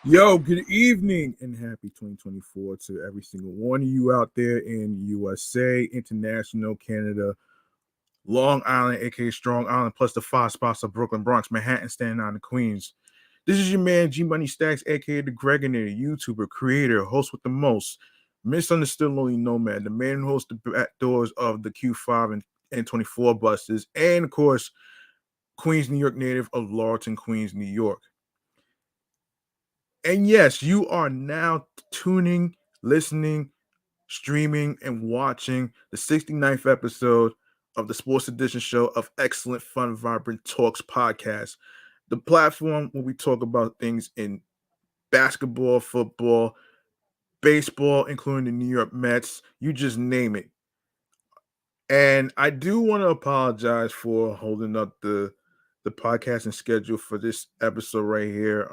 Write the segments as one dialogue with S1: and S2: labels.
S1: Yo, good evening and happy 2024 to every single one of you out there in USA, International, Canada, Long Island, aka Strong Island, plus the five spots of Brooklyn, Bronx, Manhattan, Staten Island, Queens. This is your man G Money Stacks, aka the Gregonator, YouTuber, creator, host with the most, misunderstood lonely nomad, the man who hosts the back doors of the Q5 and 24 buses, and of course, Queens, New York native of Lawton, Queens, New York. And yes, you are now tuning, listening, streaming, and watching the 69th episode of the Sports Edition show of Excellent Fun Vibrant Talks podcast, the platform where we talk about things in basketball, football, baseball, including the New York Mets, you just name it. And I do want to apologize for holding up the podcasting schedule for this episode right here.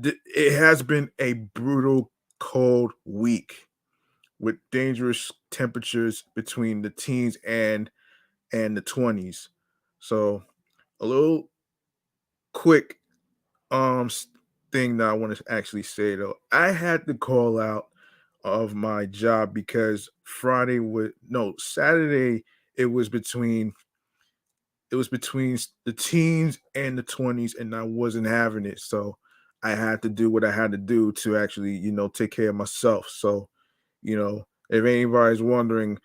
S1: It has been a brutal cold week with dangerous temperatures between the teens and the 20s. So a little quick um thing that I want to actually say though. I had to call out of my job because Saturday it was between the teens and the 20s and I wasn't having it. So I had to do what I had to do to actually, take care of myself. So, if anybody's wondering,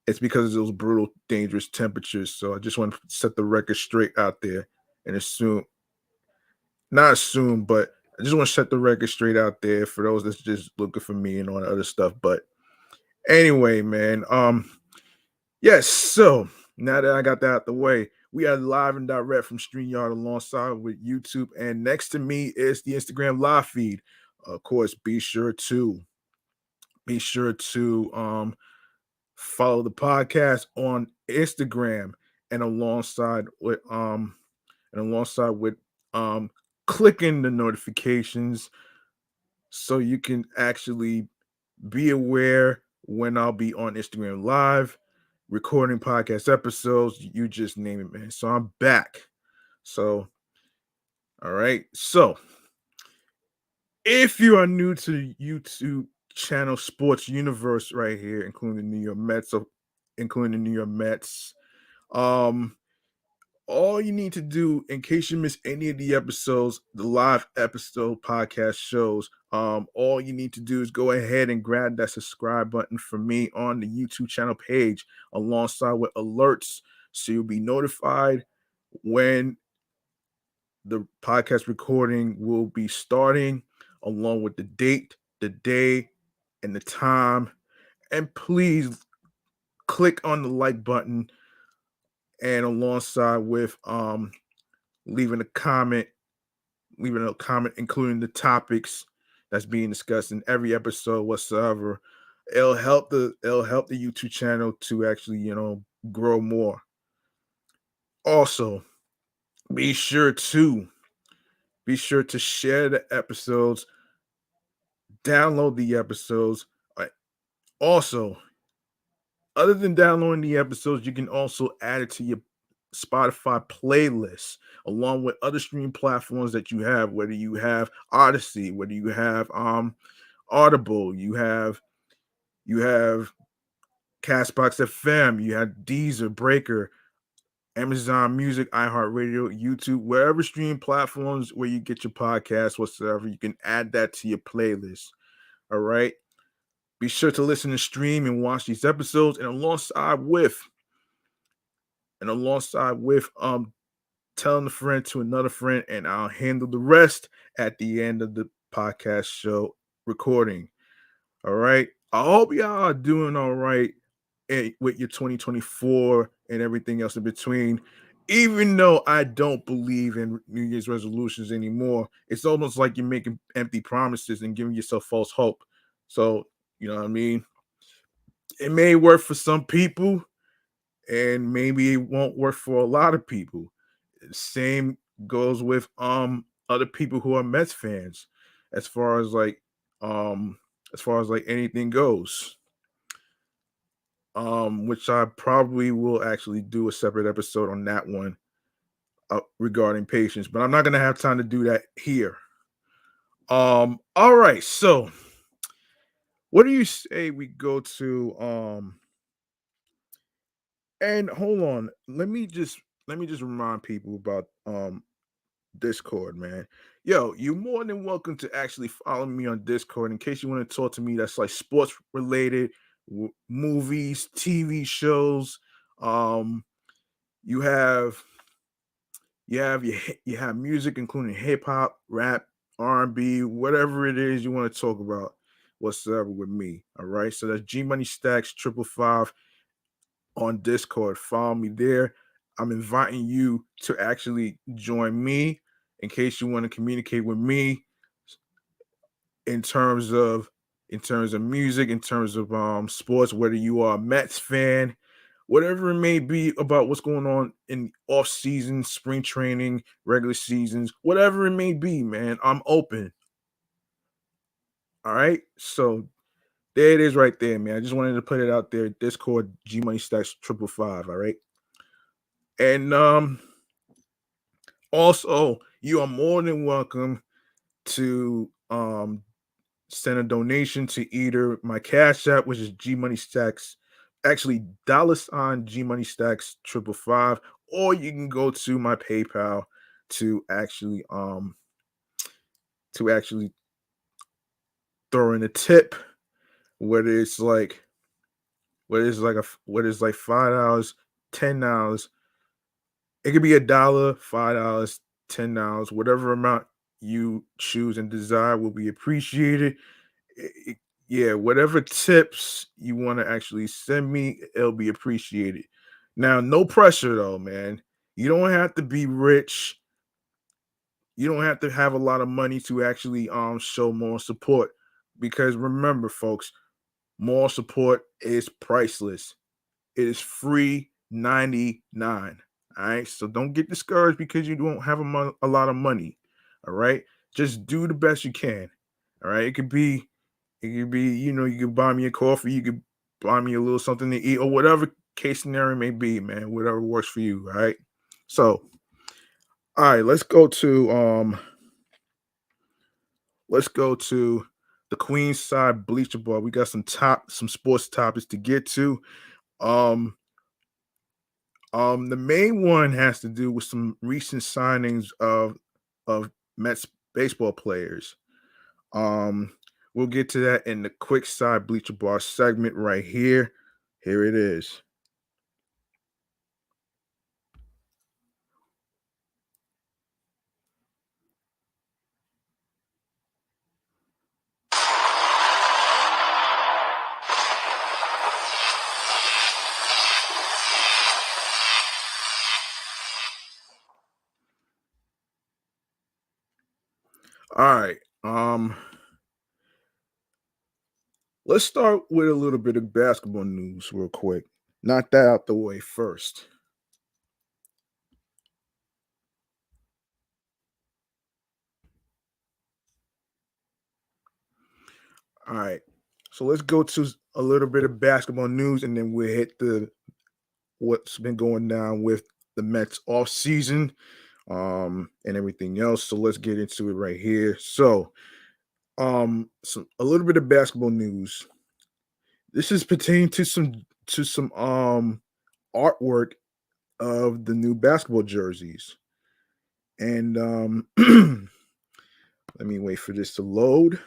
S1: it's because of those brutal, dangerous temperatures. So I just want to set the record straight out there and not assume, but I just want to set the record straight out there for those that's just looking for me and all the other stuff. But anyway, man, yes, so now that I got that out the way, we are live and direct from StreamYard alongside with YouTube. And next to me is the Instagram live feed. Of course, be sure to follow the podcast on Instagram and alongside with um clicking the notifications so you can actually be aware when I'll be on Instagram live recording podcast episodes. You just name it, man. So I'm back. So, all right. So, if you are new to the YouTube channel Sports Universe right here, including the New York Mets, um, all you need to do in case you miss any of the episodes, the live episode podcast shows, all you need to do is go ahead and grab that subscribe button for me on the YouTube channel page alongside with alerts so you'll be notified when the podcast recording will be starting, along with the date, the day, and the time. And please click on the like button and alongside with leaving a comment including the topics that's being discussed in every episode whatsoever. It'll help the YouTube channel to actually, grow more. Also, be sure to share the episodes, download the episodes. Also, other than downloading the episodes, you can also add it to your Spotify playlist along with other streaming platforms that you have, whether you have Odyssey, whether you have Audible, you have Castbox FM, you have Deezer, Breaker, Amazon Music, iHeartRadio, YouTube, wherever streaming platforms where you get your podcasts whatsoever, you can add that to your playlist. All right. Be sure to listen and stream and watch these episodes and alongside with telling a friend to another friend, and I'll handle the rest at the end of the podcast show recording. All right. I hope y'all are doing all right with your 2024 and everything else in between. Even though I don't believe in New Year's resolutions anymore, it's almost like you're making empty promises and giving yourself false hope. So, you know what I mean? It may work for some people, and maybe it won't work for a lot of people. Same goes with other people who are Mets fans, as far as like um anything goes. Which I probably will actually do a separate episode on that one. regarding patience, but I'm not gonna have time to do that here. All right, so what do you say we go to and hold on, let me just remind people about Discord, man. Yo, you're more than welcome to actually follow me on Discord in case you want to talk to me that's like sports related, movies, TV shows. Um, you have you have music including hip hop, rap, R&B, whatever it is you want to talk about whatsoever with me. All right. So that's G Money Stacks 555 on Discord. Follow me there. I'm inviting you to actually join me in case you want to communicate with me in terms of music, in terms of sports, whether you are a Mets fan, whatever it may be about what's going on in off season, spring training, regular seasons, whatever it may be, man. I'm open. All right. So there it is right there, man. I just wanted to put it out there. Discord G Money Stacks 555. All right. And also you are more than welcome to send a donation to either my Cash App, which is G Money Stacks, actually $ G Money Stacks 555, or you can go to my PayPal to actually throw in a tip, whether it's like $5, $10. It could be $1, $5, $10, whatever amount you choose and desire will be appreciated. Yeah, whatever tips you want to actually send me, it'll be appreciated. Now, no pressure though, man. You don't have to be rich. You don't have to have a lot of money to actually show more support. Because remember, folks, more support is priceless. It is free 99. All right. So don't get discouraged because you don't have a lot of money. All right. Just do the best you can. All right. You could buy me a coffee, you could buy me a little something to eat, or whatever case scenario may be, man. Whatever works for you. All right. So, all right, let's go to the Queen side bleacher bar. We got some sports topics to get to. Um, the main one has to do with some recent signings of Mets baseball players. We'll get to that in the quick side bleacher bar segment right here. Here it is. All right. Let's start with a little bit of basketball news real quick. Knock that out the way first. All right. So let's go to a little bit of basketball news and then we'll hit the what's been going down with the Mets off season and everything else. So let's get into it right here. So a little bit of basketball news. This is pertaining to some artwork of the new basketball jerseys. And let me wait for this to load.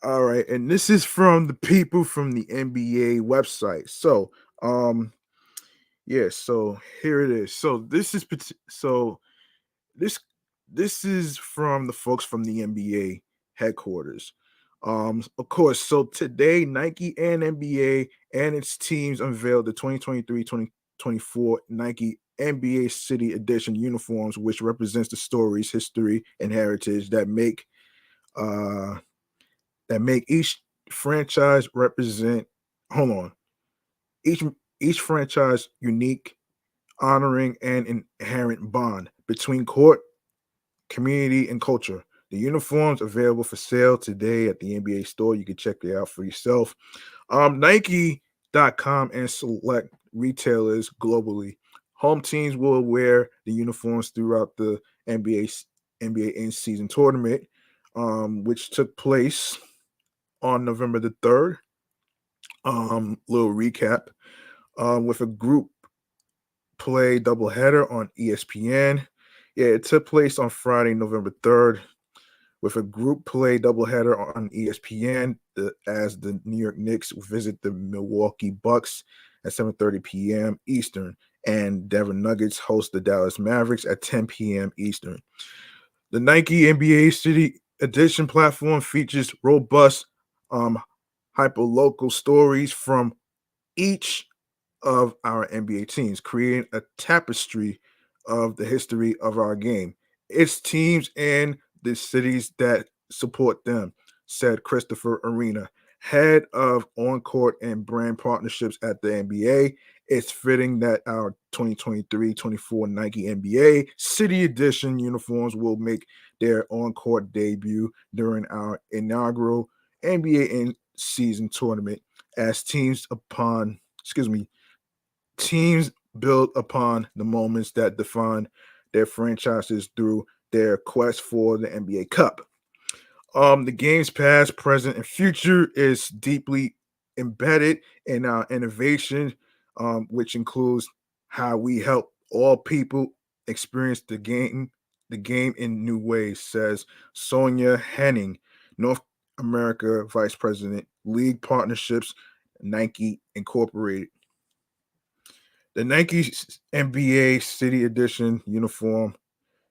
S1: All right, and this is from the people from the NBA website. So, yeah, so here it is. So this this is from the folks from the NBA headquarters. Of course, so today Nike and NBA and its teams unveiled the 2023-2024 Nike NBA City Edition uniforms, which represents the stories, history, and heritage uh that make each franchise represent hold on each each franchise unique, honoring an inherent bond between court, community, and culture. The uniforms available for sale today at the NBA store. You can check it out for yourself. Nike.com and select retailers globally Home teams will wear the uniforms throughout the NBA in-season tournament, which took place on November the 3rd. Little recap, with a group play doubleheader on ESPN. Yeah, it took place on Friday, November 3rd, with a group play doubleheader on ESPN as the New York Knicks visit the Milwaukee Bucks at 7:30 p.m. Eastern, and Denver Nuggets host the Dallas Mavericks at 10 p.m. Eastern. The Nike NBA City Edition platform features robust hyperlocal stories from each of our NBA teams, creating a tapestry of the history of our game, its teams, and the cities that support them, said Christopher Arena, head of on court and brand partnerships at the NBA. It's fitting that our 2023-24 Nike NBA City Edition uniforms will make their on court debut during our inaugural NBA in season tournament as teams build upon the moments that define their franchises through their quest for the NBA Cup. The game's past, present, and future is deeply embedded in our innovation, which includes how we help all people experience the game in new ways, says Sonia Henning, North America Vice President, League Partnerships, Nike Incorporated. The Nike NBA City Edition uniform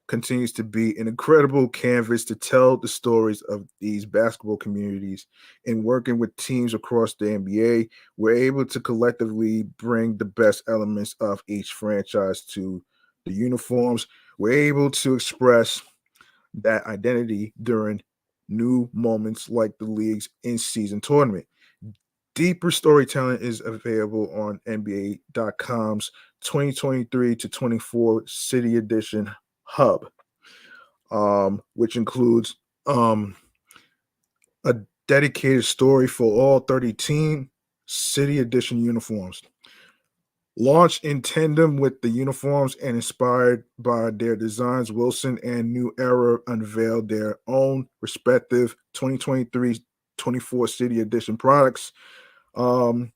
S1: continues to be an incredible canvas to tell the stories of these basketball communities. In working with teams across the NBA, we're able to collectively bring the best elements of each franchise to the uniforms. We're able to express that identity during new moments like the league's in-season tournament. Deeper storytelling is available on NBA.com's 2023 to 24 City Edition Hub, which includes a dedicated story for all 30 team City Edition uniforms. Launched in tandem with the uniforms and inspired by their designs, Wilson and New Era unveiled their own respective 2023-24 City Edition products. The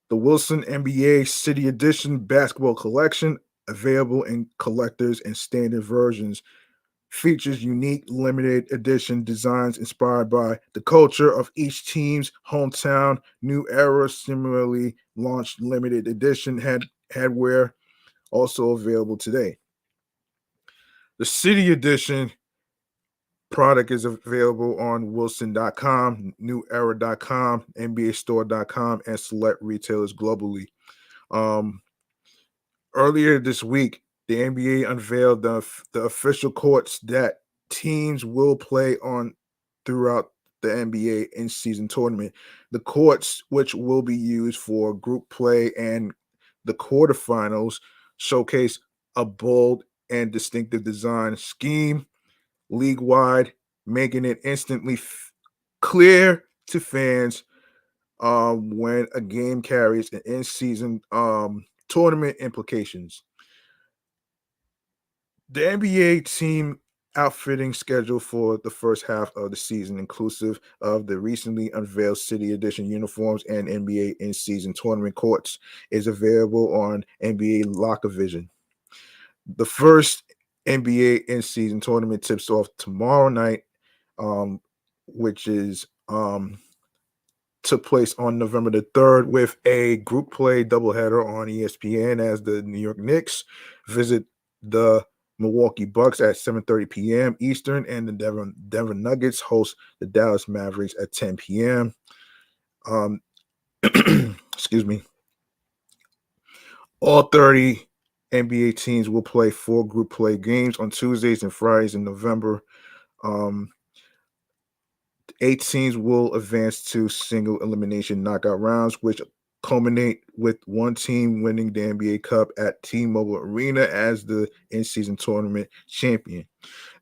S1: Wilson NBA City Edition basketball collection, available in collectors and standard versions, features unique limited edition designs inspired by the culture of each team's hometown. New Era similarly launched limited edition headwear, also available today. The City Edition product is available on Wilson.com, NewEra.com, NBAStore.com, and select retailers globally. Earlier this week, the NBA unveiled the official courts that teams will play on throughout the NBA in-season tournament. The courts, which will be used for group play and the quarterfinals, showcase a bold and distinctive design scheme league-wide, making it instantly clear to fans when a game carries an in-season tournament implications. The NBA team outfitting schedule for the first half of the season, inclusive of the recently unveiled City Edition uniforms and NBA in-season tournament courts, is available on NBA Locker Vision. The first NBA in-season tournament tips off tomorrow night, which is took place on November the 3rd with a group play doubleheader on ESPN as the New York Knicks visit the Milwaukee Bucks at 7:30 p.m. Eastern, and the Denver Nuggets host the Dallas Mavericks at 10 p.m. Excuse me. All 30 NBA teams will play 4 group play games on Tuesdays and Fridays in November. 8 teams will advance to single elimination knockout rounds, which culminate with one team winning the NBA Cup at T-Mobile Arena as the in-season tournament champion.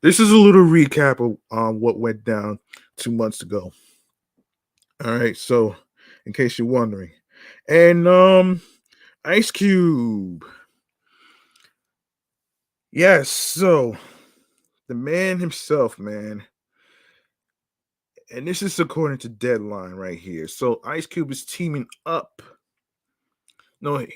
S1: This is a little recap of what went down 2 months ago. All right, so in case you're wondering, and Ice Cube Yes, so the man himself, man, and this is according to Deadline right here. So Ice Cube is teaming up. No,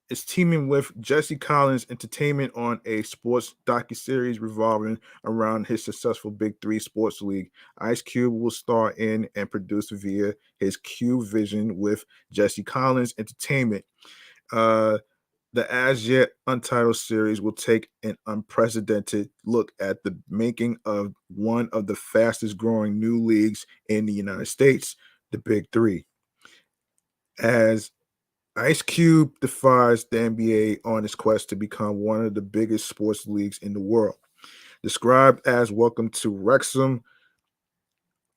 S1: is teaming with Jesse Collins Entertainment on a sports docuseries revolving around his successful Big Three Sports League. Ice Cube will star in and produce via his Cube Vision with Jesse Collins Entertainment. Uh, the as yet untitled series will take an unprecedented look at the making of one of the fastest growing new leagues in the United States, the Big Three. As Ice Cube defies the NBA on his quest to become one of the biggest sports leagues in the world. Described as Welcome to Wrexham,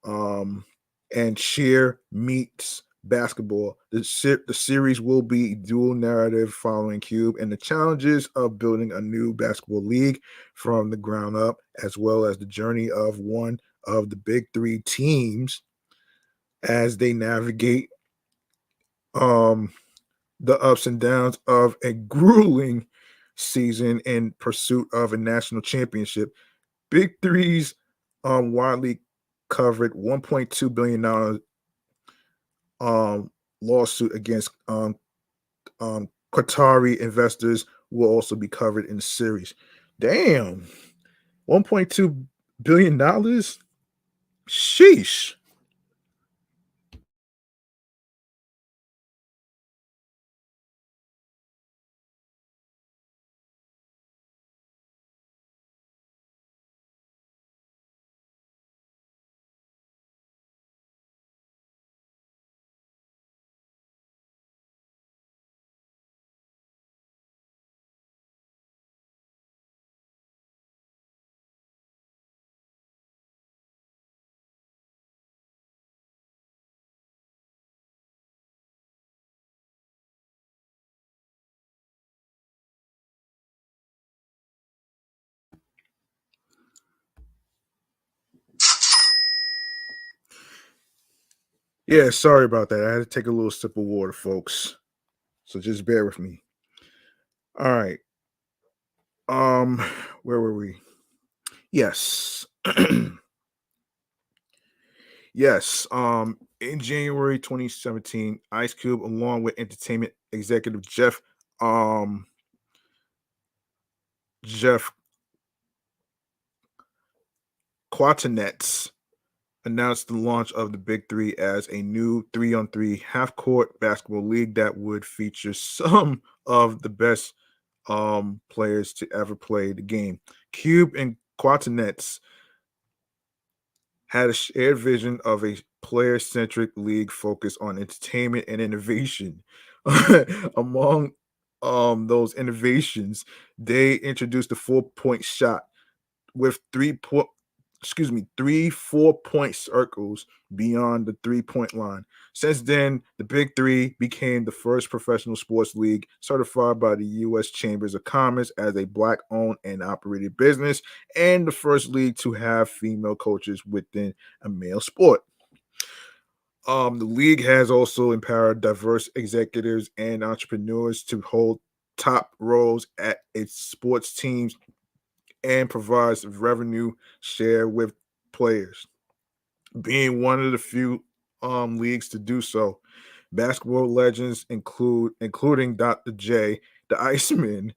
S1: um, and Sheer meets basketball. The series will be dual narrative following Cube and the challenges of building a new basketball league from the ground up, as well as the journey of one of the big three teams as they navigate um, the ups and downs of a grueling season in pursuit of a national championship. Big Three's widely covered $1.2 billion lawsuit against Qatari investors will also be covered in the series. Damn, $1.2 billion. Sheesh. Yeah, sorry about that. I had to take a little sip of water, folks. So just bear with me. All right. Um, where were we? Yes. Yes. In January 2017, Ice Cube, along with entertainment executive Jeff Quatanetz, announced the launch of the Big Three as a new three-on-three half-court basketball league that would feature some of the best players to ever play the game. Cube and Quatanetz had a shared vision of a player-centric league focused on entertainment and innovation. Among those innovations, they introduced the 4-point shot with 3 4-point circles beyond the 3-point line. Since then, the Big Three became the first professional sports league certified by the U.S. Chambers of Commerce as a black owned and operated business, and the first league to have female coaches within a male sport. The league has also empowered diverse executives and entrepreneurs to hold top roles at its sports teams and provides revenue share with players, being one of the few leagues to do so. Basketball legends including Dr. J, the Iceman,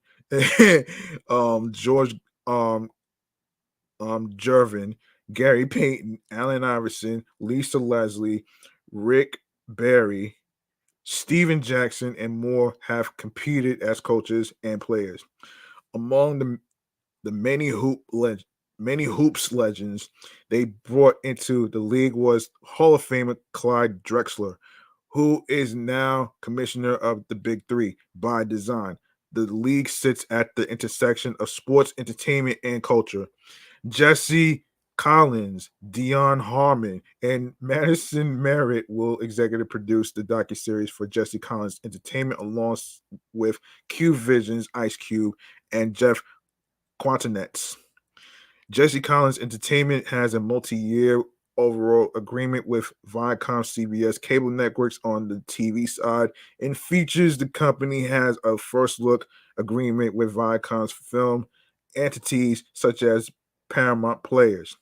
S1: George um, Jervin, Gary Payton, Allen Iverson, Lisa Leslie, Rick Barry, Steven Jackson, and more have competed as coaches and players. Among the many hoops legends they brought into the league was Hall of Famer Clyde Drexler, who is now commissioner of the Big Three by design. The league sits at the intersection of sports, entertainment, and culture. Jesse Collins, Dion Harmon, and Madison Merritt will executive produce the docuseries for Jesse Collins Entertainment, along with Q Vision's Ice Cube and Jeff Quantinets. Jesse Collins Entertainment has a multi-year overall agreement with Viacom CBS cable networks on the TV side and features the company has a first look agreement with Viacom's film entities such as Paramount Players.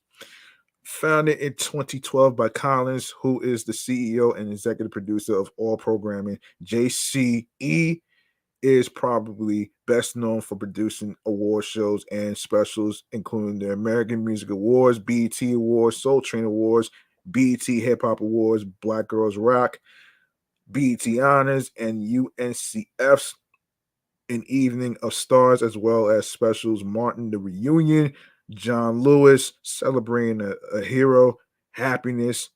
S1: Founded in 2012 by Collins, who is the CEO and executive producer of all programming, JCE is probably best known for producing award shows and specials, including the American Music Awards, BET Awards, Soul Train Awards, BET Hip Hop Awards, Black Girls Rock, BET Honors, and UNCF's An Evening of Stars, as well as specials Martin the Reunion, John Lewis, Celebrating a Hero, Happiness,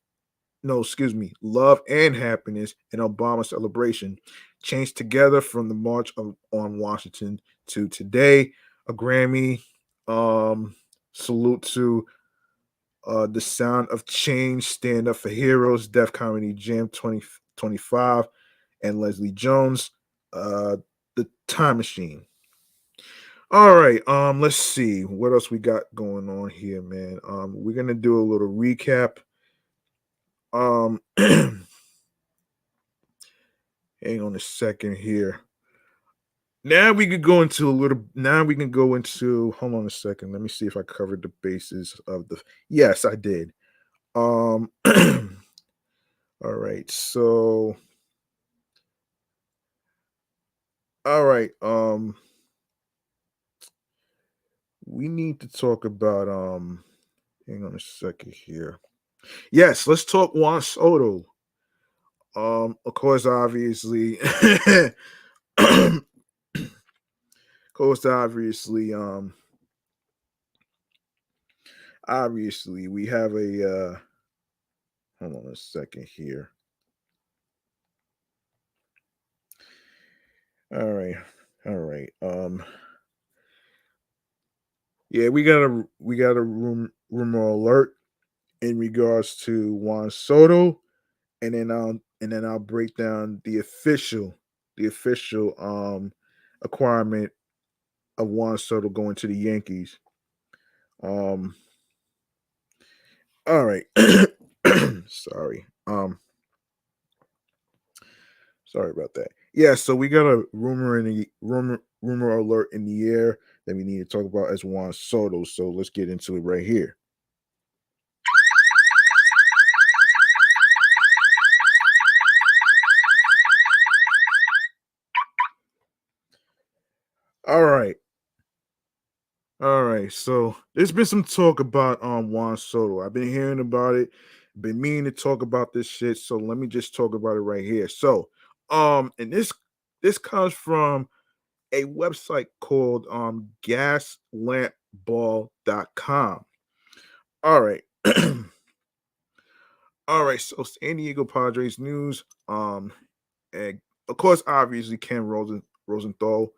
S1: no, excuse me, Love and Happiness, and Obama Celebration. Changed together from the March on Washington to today. A Grammy. Salute to The Sound of Change, Stand Up for Heroes, Def Comedy Jam 2025, and Leslie Jones, The Time Machine. All right, let's see what else we got going on here, man. We're gonna do a little recap. Hang on a second here. Now we could go into a little. Now we can go into. Hold on a second. Let me see if I covered the bases of the. Yes, I did. All right. So. All right. We need to talk about. Hang on a second here. Yes, let's talk Juan Soto. Of course, obviously. Of course, obviously we have a hold on a second here. All right. Yeah, we got a rumor alert in regards to Juan Soto, and then I'll break down the official acquirement of Juan Soto going to the Yankees. Um all right. Sorry. Sorry about that. Yeah, so we got a rumor alert in the air that we need to talk about as Juan Soto. So let's get into it right here. All right. All right. So there's been some talk about Juan Soto. I've been hearing about it, been meaning to talk about this shit. So let me just talk about it right here. So and this comes from a website called gaslampball.com. All right. All right, so San Diego Padres news. And of course, obviously, Rosenthal.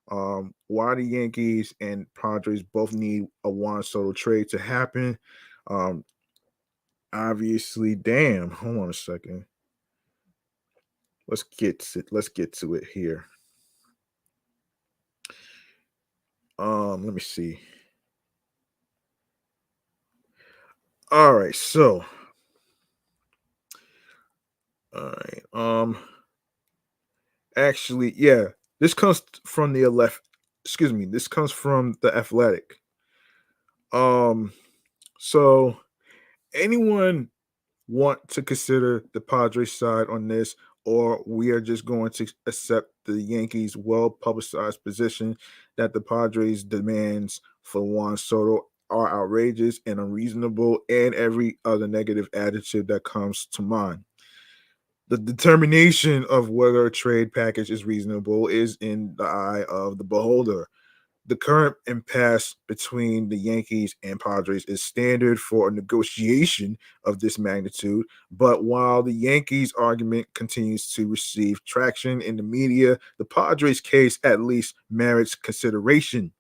S1: Why the Yankees and Padres both need a Juan Soto trade to happen. Um, obviously, damn. Hold on a second. Let's get to it here. Let me see. All right, so all right. Actually, yeah, this comes from the left. Excuse me. This comes from the Athletic. Um, so anyone want to consider the Padres side on this, or we are just going to accept the Yankees' well publicized position that the Padres' demands for Juan Soto are outrageous and unreasonable, and every other negative adjective that comes to mind. The determination of whether a trade package is reasonable is in the eye of the beholder. The current impasse between the Yankees and Padres is standard for a negotiation of this magnitude. But while the Yankees' argument continues to receive traction in the media, the Padres' case at least merits consideration.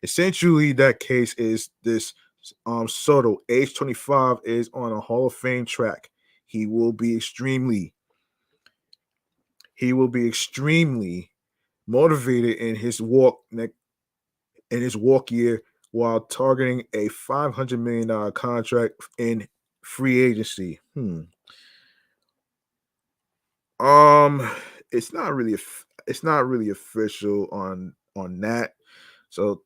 S1: Essentially, that case is this: Soto, age 25, is on a Hall of Fame track. He will be extremely motivated in his walk year while targeting a $500 million contract in free agency. Um, it's not really official on that. So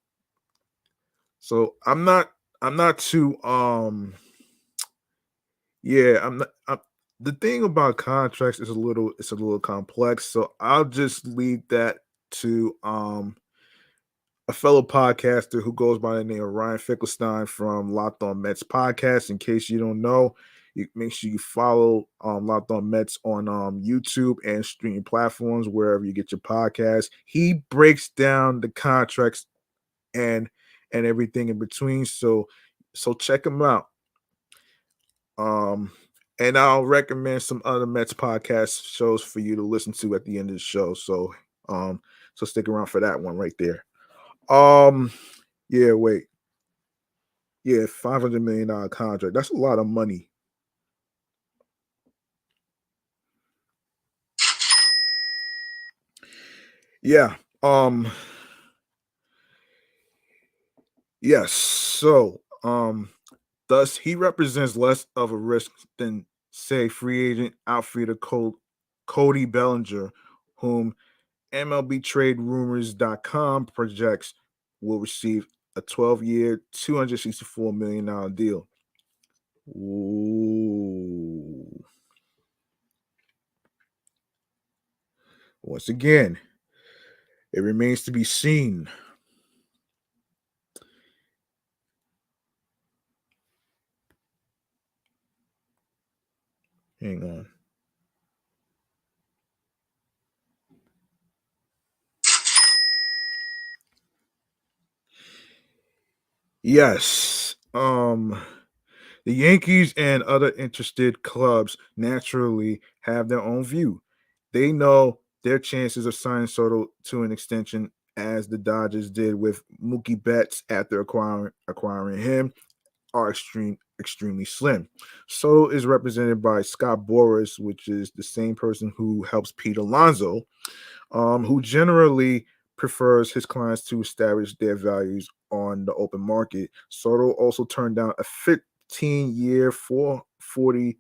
S1: So I'm not too yeah, I'm not the thing about contracts is a little complex. So I'll just leave that to a fellow podcaster who goes by the name of Ryan Finkelstein from Locked On Mets podcast. In case you don't know, you make sure you follow Locked On Mets on YouTube and streaming platforms wherever you get your podcasts. He breaks down the contracts and everything in between. So check him out. Um, and I'll recommend some other Mets podcast shows for you to listen to at the end of the show. So stick around for that one right there. Um, yeah, wait. Yeah, $500 million contract. That's a lot of money. Yeah. Yes. Thus he represents less of a risk than, say, free agent outfielder Cody Bellinger, whom MLBTradeRumors.com projects will receive a 12-year, $264 million deal. Ooh. Once again, it remains to be seen. Hang on. Yes. The Yankees and other interested clubs naturally have their own view. They know their chances of signing Soto to an extension, as the Dodgers did with Mookie Betts after acquiring him, are extremely slim. Soto is represented by Scott Boras, which is the same person who helps Pete Alonso, who generally prefers his clients to establish their values on the open market. Soto also turned down a 15-year, $440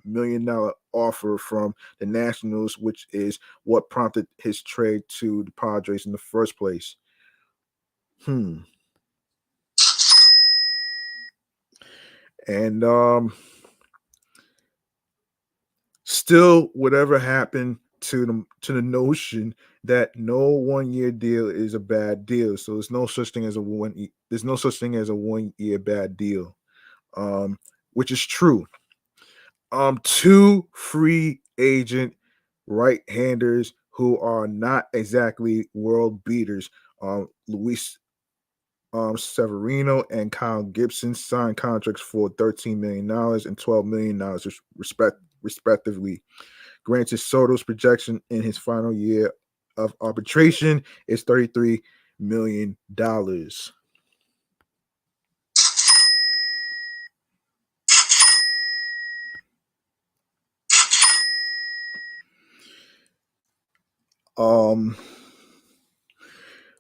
S1: million offer from the Nationals, which is what prompted his trade to the Padres in the first place. And still, whatever happened to the notion that no 1 year deal is a bad deal. So there's no such thing as there's no such thing as a 1 year bad deal. Which is true. Two free agent right-handers who are not exactly world beaters. Luis Severino and Kyle Gibson signed contracts for $13 million and $12 million respectively. Granted, Soto's projection in his final year of arbitration is $33 million. Um,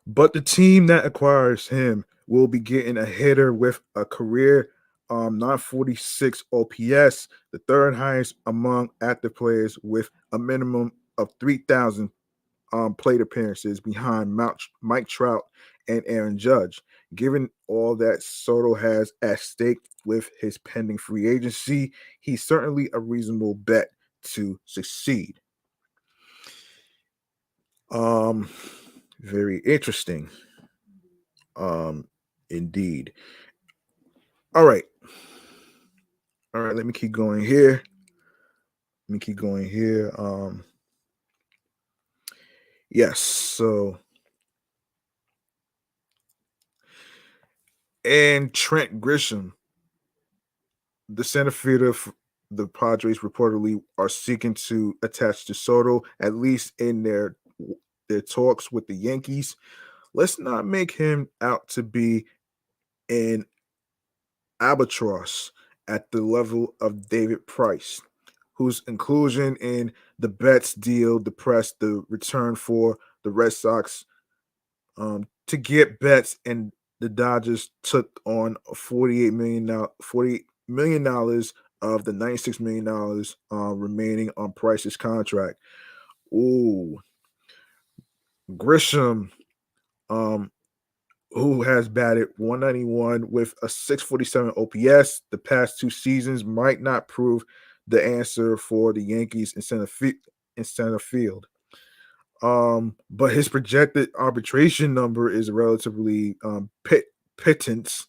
S1: but the team that acquires him will be getting a hitter with a career 946 OPS, the third highest among active players with a minimum of 3,000 plate appearances behind Mike Trout and Aaron Judge. Given all that Soto has at stake with his pending free agency, he's certainly a reasonable bet to succeed. Very interesting. Indeed. All right. All right, let me keep going here. Yes, so and Trent Grisham, the center fielder for the Padres reportedly are seeking to attach to Soto, at least in their talks with the Yankees. Let's not make him out to be an albatross at the level of David Price, whose inclusion in the Betts deal depressed the return for the Red Sox to get Betts, and the Dodgers took on $48 million of the $96 million remaining on Price's contract. Ooh, Grisham, um, who has batted 191 with a 647 OPS. The past 2 seasons might not prove the answer for the Yankees in center field. But his projected arbitration number is relatively pittance,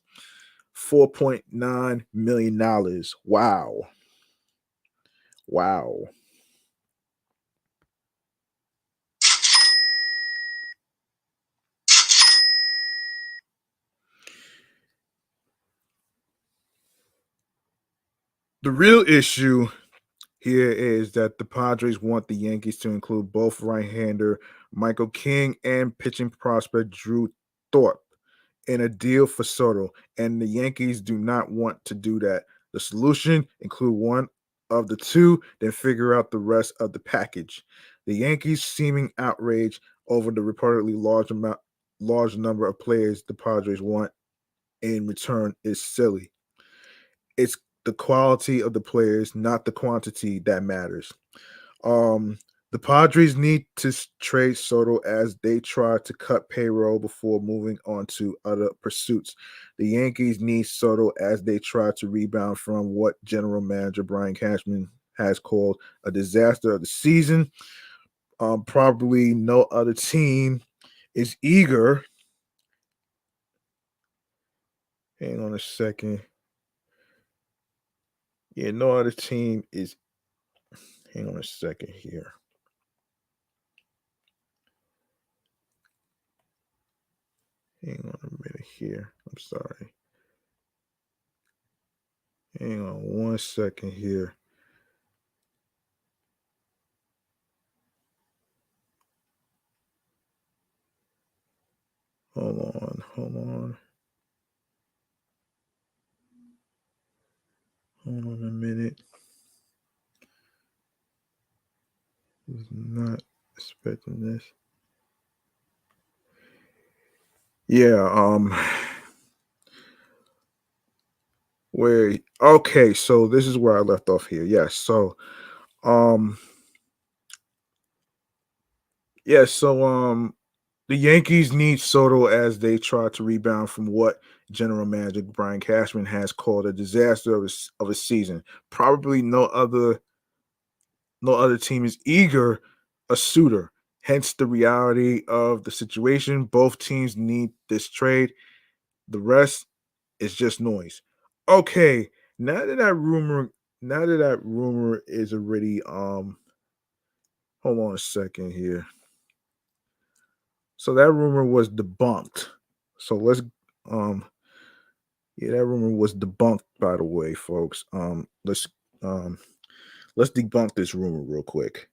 S1: $4.9 million. Wow. Wow. The real issue here is that the Padres want the Yankees to include both right-hander Michael King and pitching prospect Drew Thorpe in a deal for Soto, and the Yankees do not want to do that. The solution include one of the two, then figure out the rest of the package. The Yankees' seeming outrage over the reportedly large number of players the Padres want in return is silly. It's the quality of the players, not the quantity, that matters. Um, the Padres need to trade Soto as they try to cut payroll before moving on to other pursuits. The Yankees need Soto as they try to rebound from what general manager Brian Cashman has called a disaster of the season. Probably no other team is eager. Hang on a second. Yeah, no other team is. Hang on a second here. Hang on a minute here. I'm sorry. Hang on 1 second here. Hold on. Hold on a minute. Was not expecting this. Yeah, where okay, so this is where I left off here. Yes, so um the Yankees need Soto as they try to rebound from what general manager Brian Cashman has called a disaster of a season. Probably no other team is eager a suitor. Hence the reality of the situation. Both teams need this trade. The rest is just noise. Okay, now that that rumor is already hold on a second here. So that rumor was debunked. So um that rumor was debunked, by the way, folks. Um let's debunk this rumor real quick.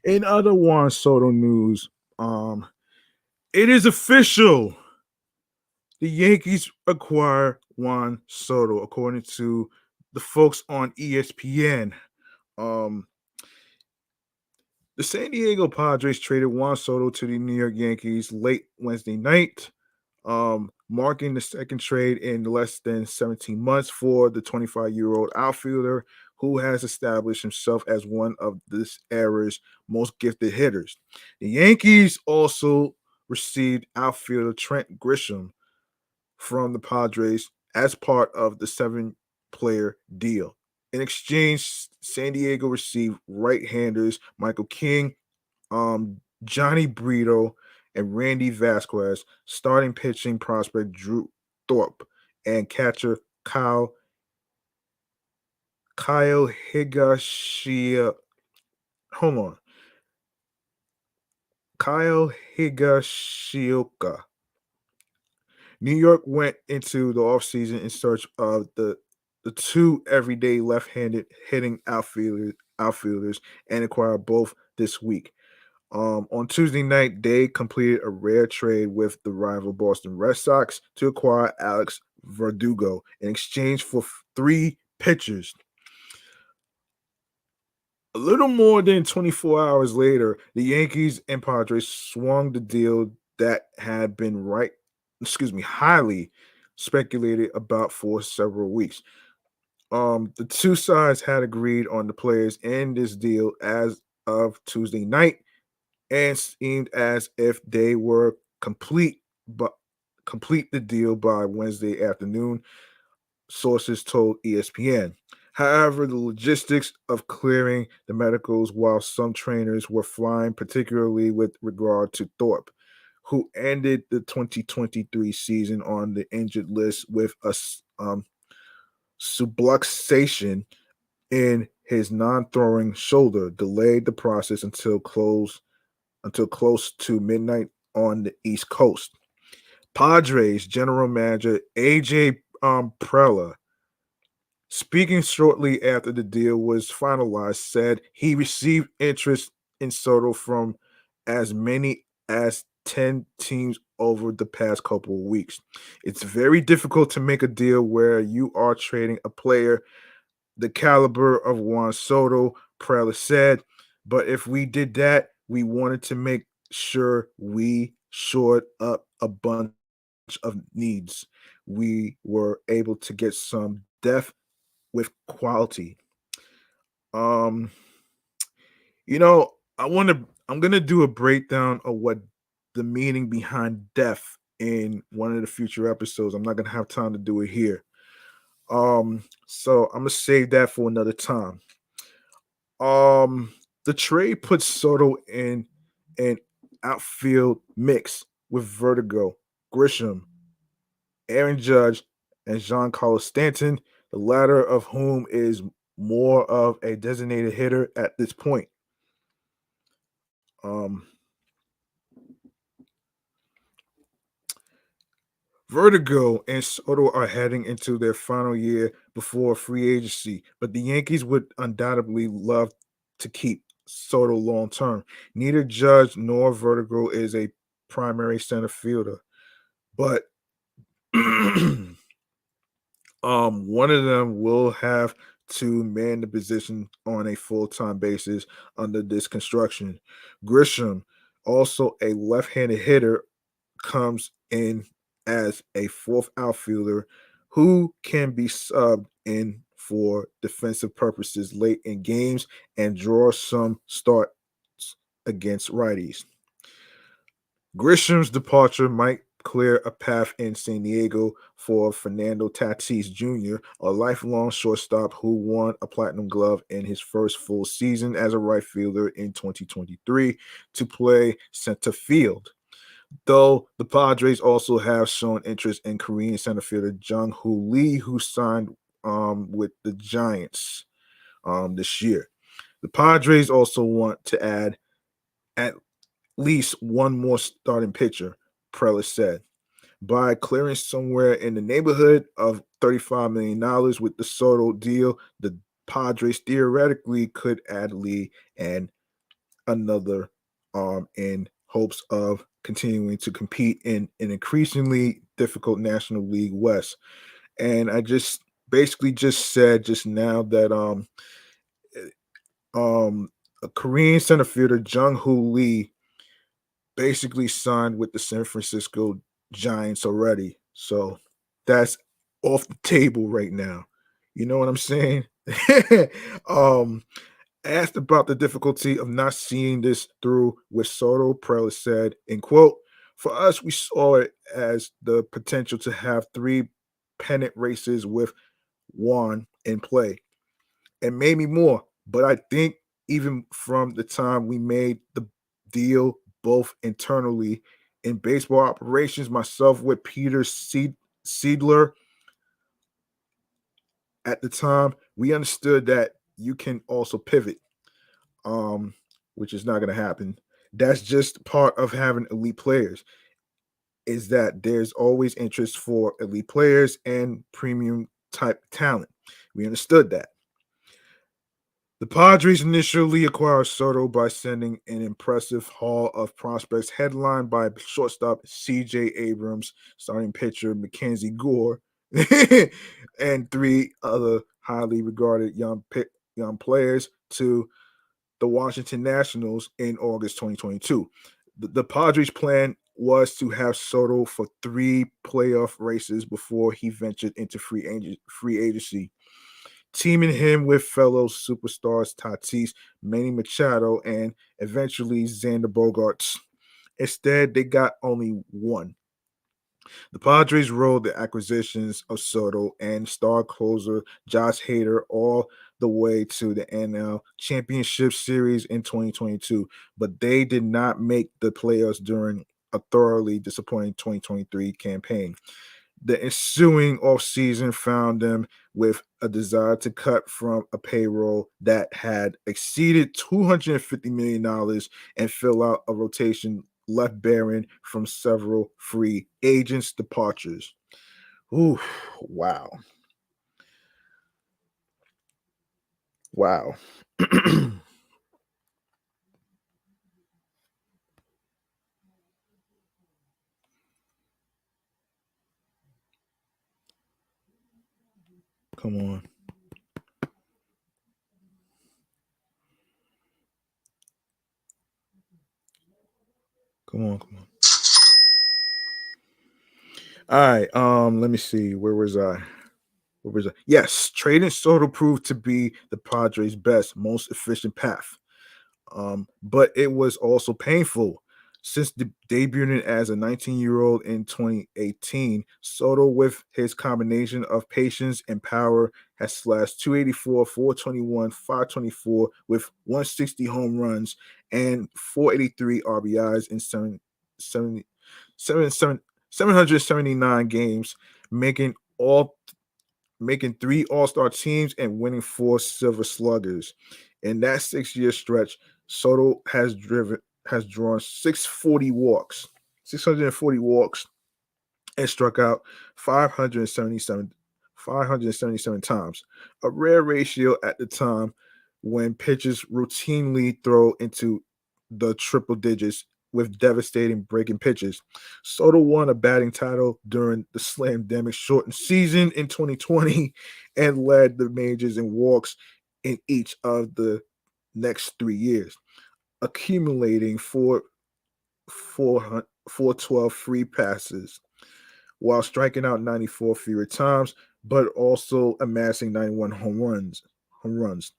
S1: In other Juan Soto news, it is official. The Yankees acquire Juan Soto, according to the folks on ESPN. Um, the San Diego Padres traded Juan Soto to the New York Yankees late Wednesday night, marking the second trade in less than 17 months for the 25-year-old outfielder who has established himself as one of this era's most gifted hitters. The Yankees also received outfielder Trent Grisham from the Padres as part of the 7-player deal. In exchange, San Diego received right-handers Michael King, Johnny Brito, and Randy Vasquez, starting pitching prospect Drew Thorpe, and catcher Kyle Higashioka. Hold on. Kyle Higashioka. New York went into the offseason in search of the two everyday left-handed hitting outfielders and acquired both this week. On Tuesday night, they completed a rare trade with the rival Boston Red Sox to acquire Alex Verdugo in exchange for 3 pitchers. A little more than 24 hours later, the Yankees and Padres swung the deal that had been highly speculated about for several weeks. The two sides had agreed on the players in this deal as of Tuesday night, and seemed as if they were but complete the deal by Wednesday afternoon, sources told ESPN. However, the logistics of clearing the medicals while some trainers were flying, particularly with regard to Thorpe, who ended the 2023 season on the injured list with a subluxation in his non-throwing shoulder, delayed the process until close to midnight on the East Coast. Padres general manager AJ Prella, speaking shortly after the deal was finalized, said he received interest in Soto from as many as 10 teams over the past couple of weeks. It's very difficult to make a deal where you are trading a player the caliber of Juan Soto, Prella said, but if we did that, we wanted to make sure we shored up a bunch of needs. We were able to get some depth with quality. Um, I'm gonna do a breakdown of what the meaning behind depth in one of the future episodes. I'm not gonna have time to do it here. So I'm gonna save that for another time. The trade puts Soto in an outfield mix with Vertigo, Grisham, Aaron Judge, and Giancarlo Stanton, the latter of whom is more of a designated hitter at this point. Um, Vertigo and Soto are heading into their final year before free agency, but the Yankees would undoubtedly love to keep Soto long term. Neither Judge nor Vertigo is a primary center fielder, but one of them will have to man the position on a full-time basis under this construction. Grisham, also a left-handed hitter, comes in as a fourth outfielder who can be subbed in for defensive purposes late in games and draw some starts against righties. Grisham's departure might clear a path in San Diego for Fernando Tatis Jr., a lifelong shortstop who won a platinum glove in his first full season as a right fielder in 2023 to play center field. Though the Padres also have shown interest in Korean center fielder Jung Hoo Lee, who signed with the Giants this year. The Padres also want to add at least one more starting pitcher, Preller said. By clearing somewhere in the neighborhood of $35 million with the Soto deal, the Padres theoretically could add Lee and another in hopes of continuing to compete in an increasingly difficult National League West. And I just basically just said just now that a Korean center fielder, Jung Hoo Lee, basically signed with the San Francisco Giants already. So that's off the table right now. You know what I'm saying? um Asked about the difficulty of not seeing this through with Soto, Preller said, in quote, for us, we saw it as the potential to have three pennant races with Juan in play and maybe more. But I think even from the time we made the deal, both internally in baseball operations, myself with Peter Seidler at the time, we understood that you can also pivot, which is not going to happen. That's just part of having elite players, is that there's always interest for elite players and premium type talent. We understood that. The Padres initially acquired Soto by sending an impressive haul of prospects headlined by shortstop C.J. Abrams, starting pitcher Mackenzie Gore, and three other highly regarded young players to the Washington Nationals in August 2022. The Padres' plan was to have Soto for 3 playoff races before he ventured into free agency, teaming him with fellow superstars Tatis, Manny Machado, and eventually Xander Bogaerts. Instead, they got only one. The Padres rode the acquisitions of Soto and star closer Josh Hader all the way to the NL Championship Series in 2022, but they did not make the playoffs during a thoroughly disappointing 2023 campaign. The ensuing offseason found them with a desire to cut from a payroll that had exceeded $250 million and fill out a rotation left barren from several free agents' departures. Ooh, wow. Wow. Come on. Come on, come on. All right. Let me see. Where was I? Where was I? Yes, trading Soto proved to be the Padres' best, most efficient path. But it was also painful. Since debuting as a 19-year-old in 2018, Soto, with his combination of patience and power, has slashed 284, 421, 524 with 160 home runs and 483 RBIs in 779 games, making all making 3 All-Star teams and winning 4 Silver Sluggers. In that 6-year stretch, Soto has drawn 640 walks, and struck out 577 577 times, a rare ratio at the time when pitchers routinely throw into the triple digits with devastating breaking pitches. Soto won a batting title during the slam-demic shortened season in 2020 and led the majors in walks in each of the next 3 years, accumulating 412 free passes while striking out 94 fewer times, but also amassing 91 home runs.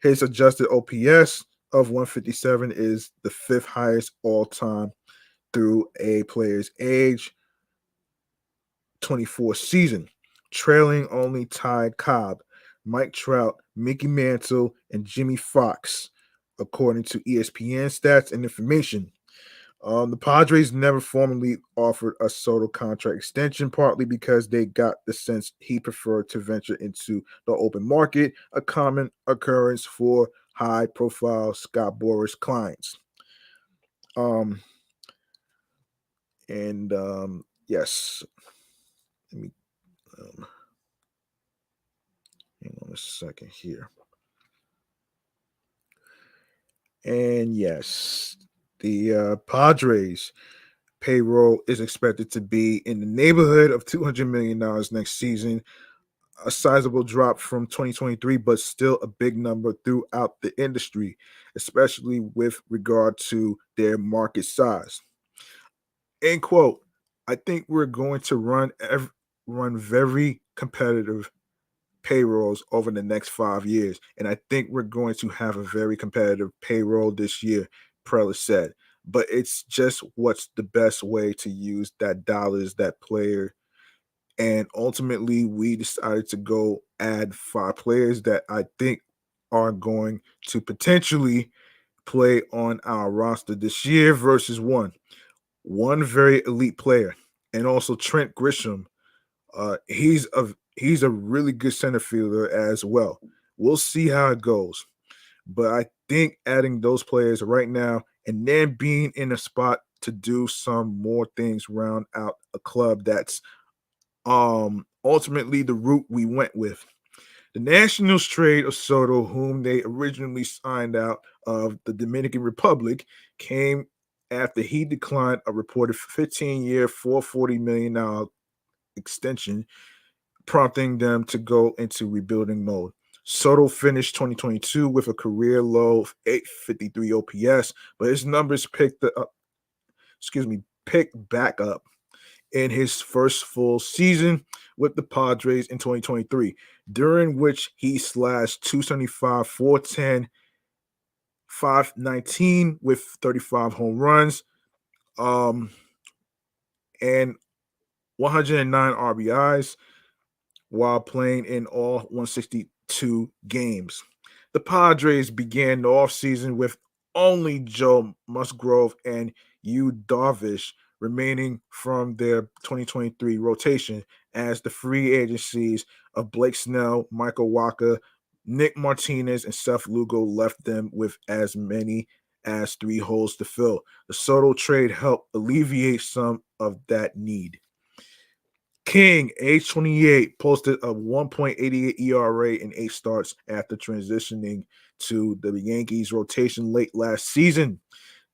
S1: His adjusted OPS of 157 is the 5th highest all time through a player's age 24 season, trailing only Ty Cobb, Mike Trout, Mickey Mantle, and Jimmy Fox, according to ESPN stats and information. The Padres never formally offered a Soto contract extension, partly because they got the sense he preferred to venture into the open market, a common occurrence for high-profile Scott Boras clients. Um, and yes, let me hang on a second here. And yes, the Padres payroll is expected to be in the neighborhood of $200 million next season, a sizable drop from 2023, but still a big number throughout the industry, especially with regard to their market size. End quote. I think we're going to run very competitive payrolls over the next 5 years, and I think we're going to have a very competitive payroll this year, Preller said. But it's just what's the best way to use that dollars, that player, and ultimately we decided to go add 5 players that I think are going to potentially play on our roster this year versus one very elite player, and also Trent Grisham. He's a really good center fielder as well. We'll see how it goes, but I think adding those players right now and then being in a spot to do some more things round out a club that's ultimately the route we went with. The Nationals trade of Soto, whom they originally signed out of the Dominican Republic, came after he declined a reported 15-year, $440 million extension, prompting them to go into rebuilding mode. Soto finished 2022 with a career low of 853 OPS, but his numbers picked up. picked back up in his first full season with the Padres in 2023, during which he slashed 275, 410, 519 with 35 home runs, and 109 RBIs while playing in all 162 games. The Padres began the offseason with only Joe Musgrove and Yu Darvish remaining from their 2023 rotation, as the free agencies of Blake Snell, Michael Wacha, Nick Martinez, and Seth Lugo left them with as many as 3 holes to fill. The Soto trade helped alleviate some of that need. King, age 28, posted a 1.88 ERA in 8 starts after transitioning to the Yankees rotation late last season,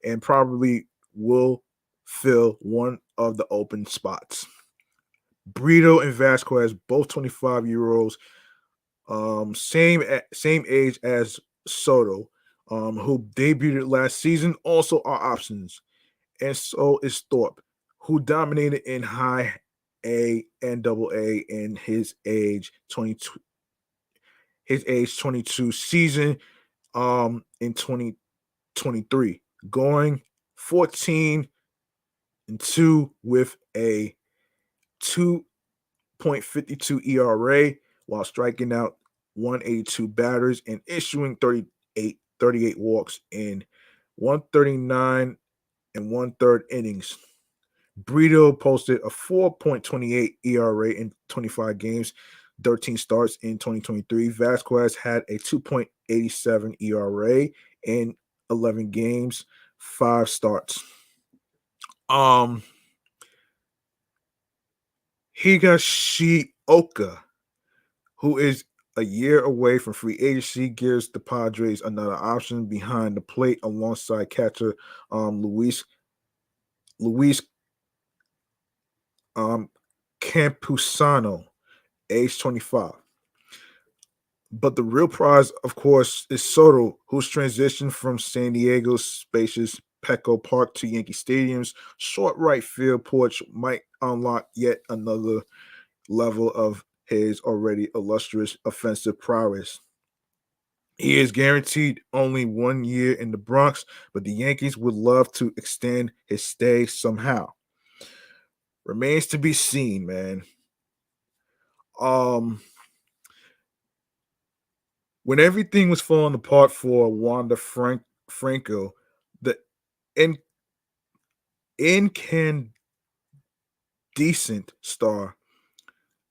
S1: and probably will fill one of the open spots. Brito and Vasquez, both 25-year-olds, same age as Soto, who debuted last season, also are options. And so is Thorpe, who dominated in high A and double A in his age 22 season in 2023, going 14-2 with a 2.52 ERA while striking out 182 batters and issuing 38 walks in 139 and 1/3 innings. Brito posted a 4.28 ERA in 25 games, 13 starts in 2023. Vasquez had a 2.87 ERA in 11 games, 5 starts. Higashioka, who is a year away from free agency, gives the Padres another option behind the plate alongside catcher Luis Campusano, age 25. But the real prize, of course, is Soto, whose transition from San Diego's spacious Petco Park to Yankee Stadium's short right field porch might unlock yet another level of his already illustrious offensive prowess. He is guaranteed only 1 year in the Bronx, but the Yankees would love to extend his stay somehow. Remains to be seen, man. When everything was falling apart for Wanda Franco, the incandescent star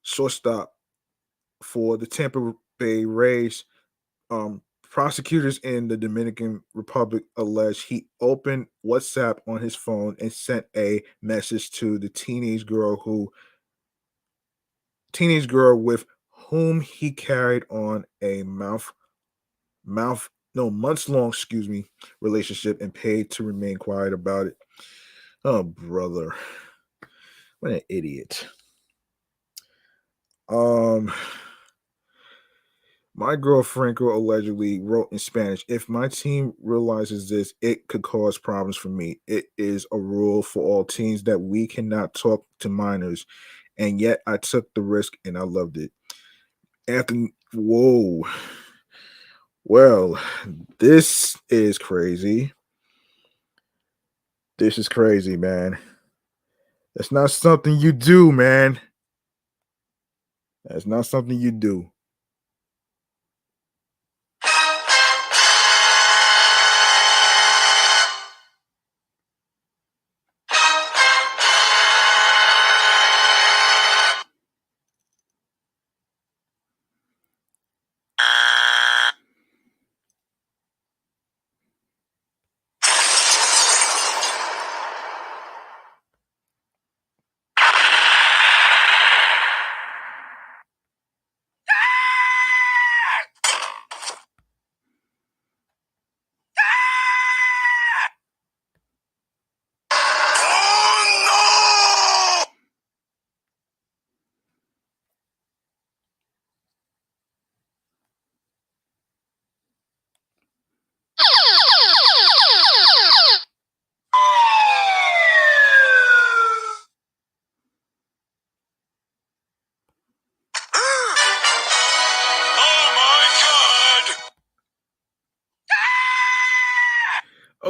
S1: shortstop for the Tampa Bay Rays, prosecutors in the Dominican Republic allege he opened WhatsApp on his phone and sent a message to the teenage girl with whom he carried on a months-long, relationship and paid to remain quiet about it. Oh, brother. What an idiot. My girl Franco allegedly wrote in Spanish, "If my team realizes this, it could cause problems for me. It is a rule for all teams that we cannot talk to minors. And yet I took the risk and I loved it." Whoa. Well, this is crazy. This is crazy, man. That's not something you do, man. That's not something you do.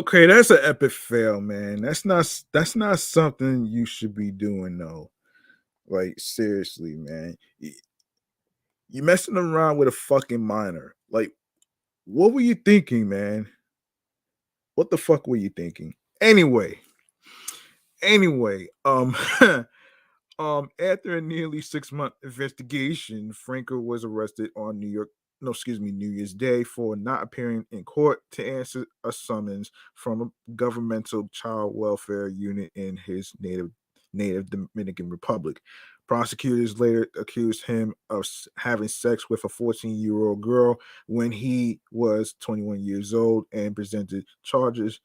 S1: Okay, that's an epic fail, man. That's not something you should be doing, though. Like seriously, man. You messing around with a fucking minor. Like, what were you thinking, man? What the fuck were you thinking? Anyway, after a nearly 6-month investigation, Franco was arrested on New Year's Day for not appearing in court to answer a summons from a governmental child welfare unit in his native Dominican Republic. Prosecutors later accused him of having sex with a 14-year-old girl when he was 21 years old and presented charges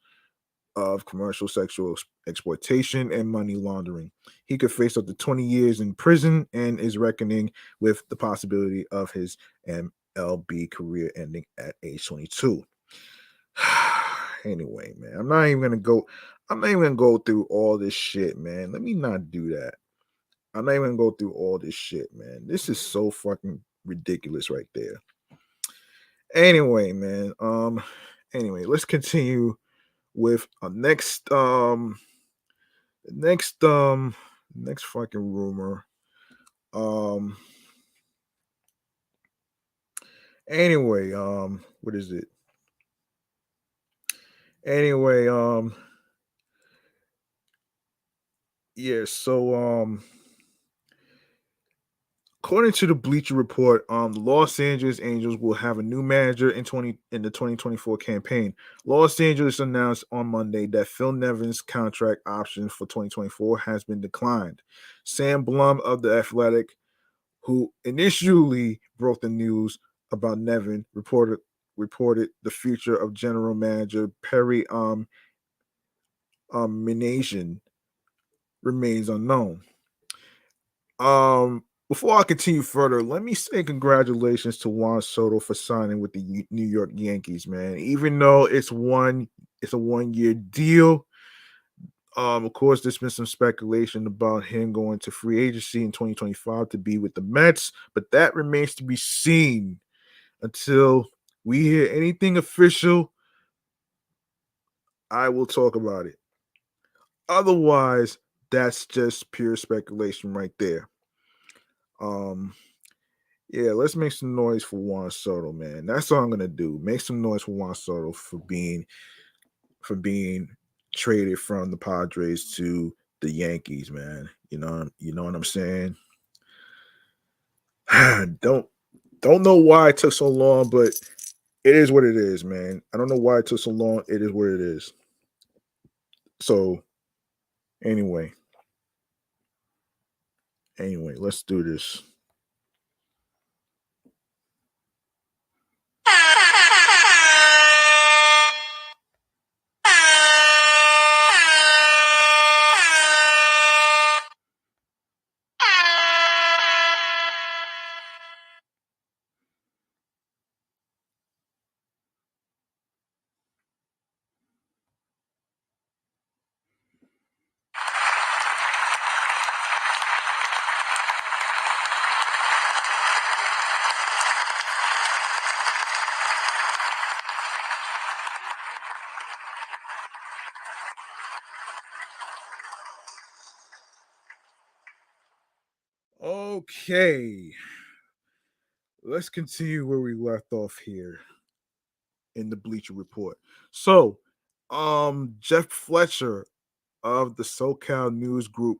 S1: of commercial sexual exploitation and money laundering. He could face up to 20 years in prison and is reckoning with the possibility of his MLB career ending at age 22. Anyway, man, I'm not even gonna go through all this shit, man. Let me not do that. I'm not even gonna go through all this shit, man. This is so fucking ridiculous right there. Anyway, man. Anyway, let's continue with our next fucking rumor. Anyway, what is it? Anyway, yeah, so according to the Bleacher Report, the Los Angeles Angels will have a new manager in the 2024 campaign. Los Angeles announced on Monday that Phil Nevins' contract option for 2024 has been declined. Sam Blum of The Athletic, who initially broke the news about Nevin, reported the future of general manager Perry Minasian remains unknown. Before I continue further, let me say congratulations to Juan Soto for signing with the New York Yankees, man. Even though it's a 1-year deal. Of course, there's been some speculation about him going to free agency in 2025 to be with the Mets, but that remains to be seen until we hear anything official. I will talk about it. Otherwise, that's just pure speculation right there. Yeah, let's make some noise for Juan Soto, man. That's all I'm gonna do. Make some noise for Juan Soto for being traded from the Padres to the Yankees, man. You know what I'm saying? don't know why it took so long, but it is what it is, man. I don't know why it took so long. It is what it is. So anyway, let's do this. Okay. Let's continue where we left off here in the Bleacher Report. So, Jeff Fletcher of the SoCal News Group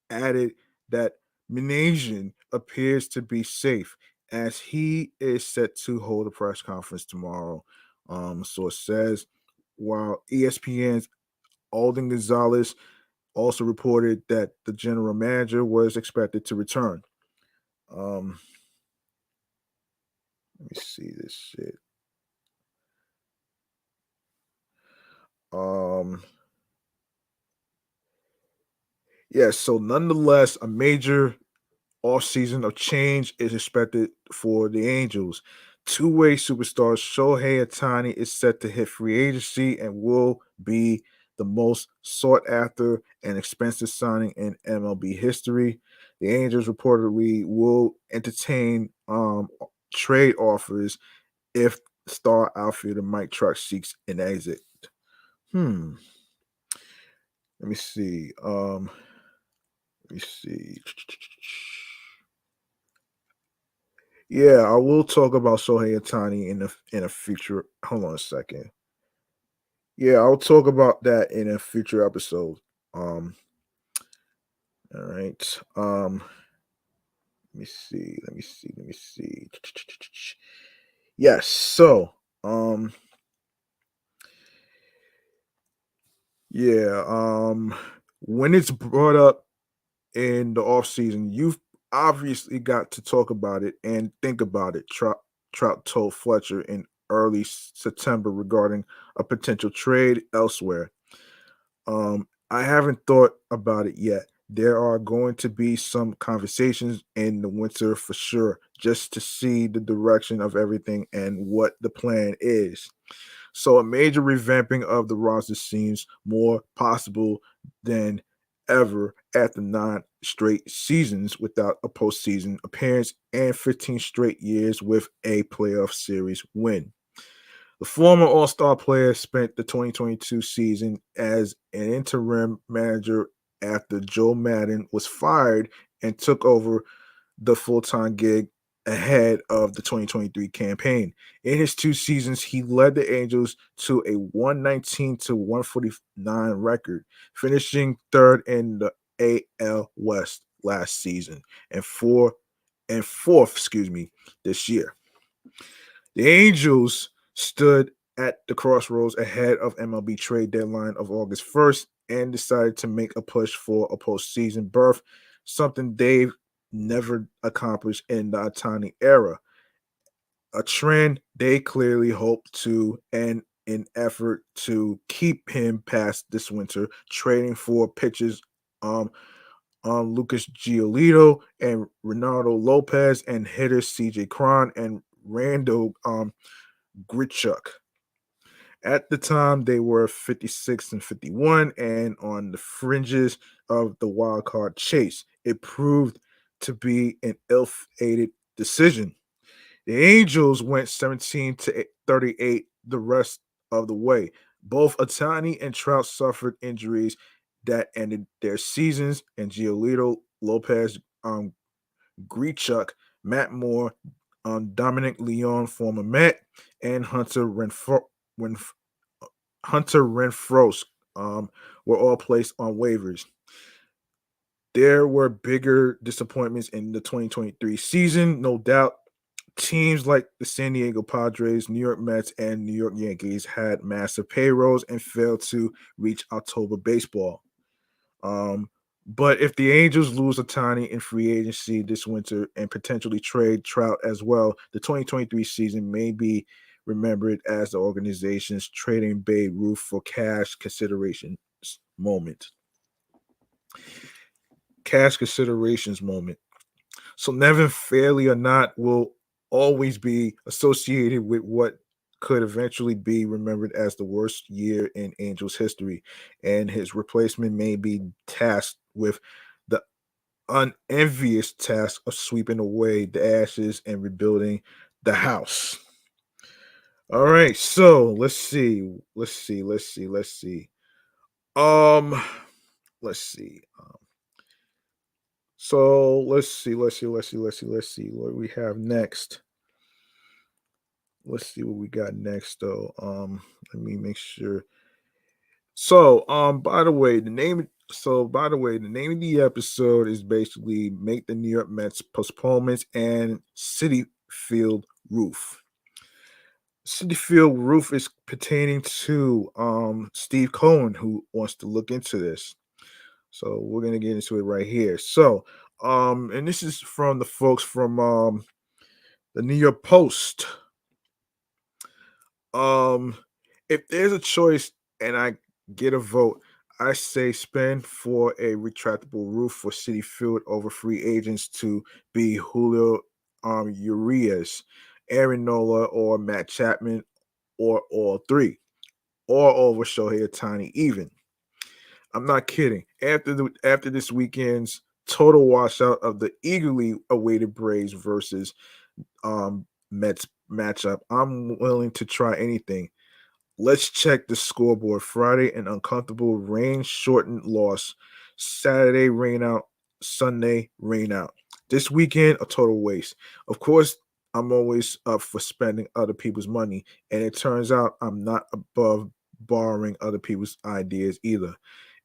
S1: added that Minasian appears to be safe as he is set to hold a press conference tomorrow. So it says, while ESPN's Alden Gonzalez also reported that the general manager was expected to return. Let me see this shit. Yes, so nonetheless, a major offseason of change is expected for the Angels. Two-way superstar Shohei Ohtani is set to hit free agency and will be the most sought after and expensive signing in MLB history. The Angels reportedly will entertain trade offers if star outfielder Mike Trout seeks an exit. Hmm. Let me see. Let me see. Yeah, I will talk about Shohei Ohtani in a future. Hold on a second. Yeah, I'll talk about that in a future episode. Um, all right. Let me see. Let me see. Let me see. Yes. So, um, yeah. When it's brought up in the off season, you've obviously got to talk about it and think about it. Trout told Fletcher in early September regarding a potential trade elsewhere. I haven't thought about it yet. There are going to be some conversations in the winter for sure, just to see the direction of everything and what the plan is. So a major revamping of the roster seems more possible than ever after 9 straight seasons without a postseason appearance and 15 straight years with a playoff series win. The former All Star player spent the 2022 season as an interim manager after Joe Madden was fired and took over the full time gig ahead of the 2023 campaign. In his 2 seasons, he led the Angels to a 119 to 149 record, finishing third in the AL West last season and fourth, this year. The Angels stood at the crossroads ahead of MLB trade deadline of August 1st and decided to make a push for a postseason berth, something they've never accomplished in the Otani era. A trend they clearly hope to end in effort to keep him past this winter, trading for pitchers um, Lucas Giolito and Ronaldo Lopez and hitters CJ Cron and Randall Grichuk. At the time, they were 56 and 51 and on the fringes of the wild card chase. It proved to be an ill-fated decision. The Angels went 17 to 38 the rest of the way. Both Otani and Trout suffered injuries that ended their seasons, and Giolito, Lopez, Grichuk, Matt Moore, Dominic Leon, former Met, and Hunter Renfroe were all placed on waivers. There were bigger disappointments in the 2023 season, no doubt. Teams like the San Diego Padres, New York Mets, and New York Yankees had massive payrolls and failed to reach October baseball. Um, but if the Angels lose Otani in free agency this winter and potentially trade Trout as well, the 2023 season may be remembered as the organization's trading Babe Ruth for cash considerations moment. Cash considerations moment. So Nevin, fairly or not, will always be associated with what could eventually be remembered as the worst year in Angels history, and his replacement may be tasked with the unenvious task of sweeping away the ashes and rebuilding the house. All right, so let's see. Um, let's see. So let's see what we have next. Let's see what we got next though. Let me make sure. So, by the way, the name of the episode is basically Make the New York Mets Postponements and City Field Roof. City Field Roof is pertaining to Steve Cohen, who wants to look into this. So we're gonna get into it right here. So, and this is from the folks from the New York Post. Um, if there's a choice and I get a vote, I say spend for a retractable roof for City Field over free agents to be Julio Urias, Aaron Nola, or Matt Chapman, or all three, or over Shohei Ohtani even. I'm not kidding. After this weekend's total washout of the eagerly awaited Braves versus Mets matchup, I'm willing to try anything. Let's check the scoreboard. Friday, an uncomfortable rain-shortened loss. Saturday, rain out. Sunday, rain out. This weekend, a total waste. Of course, I'm always up for spending other people's money, and it turns out I'm not above borrowing other people's ideas either.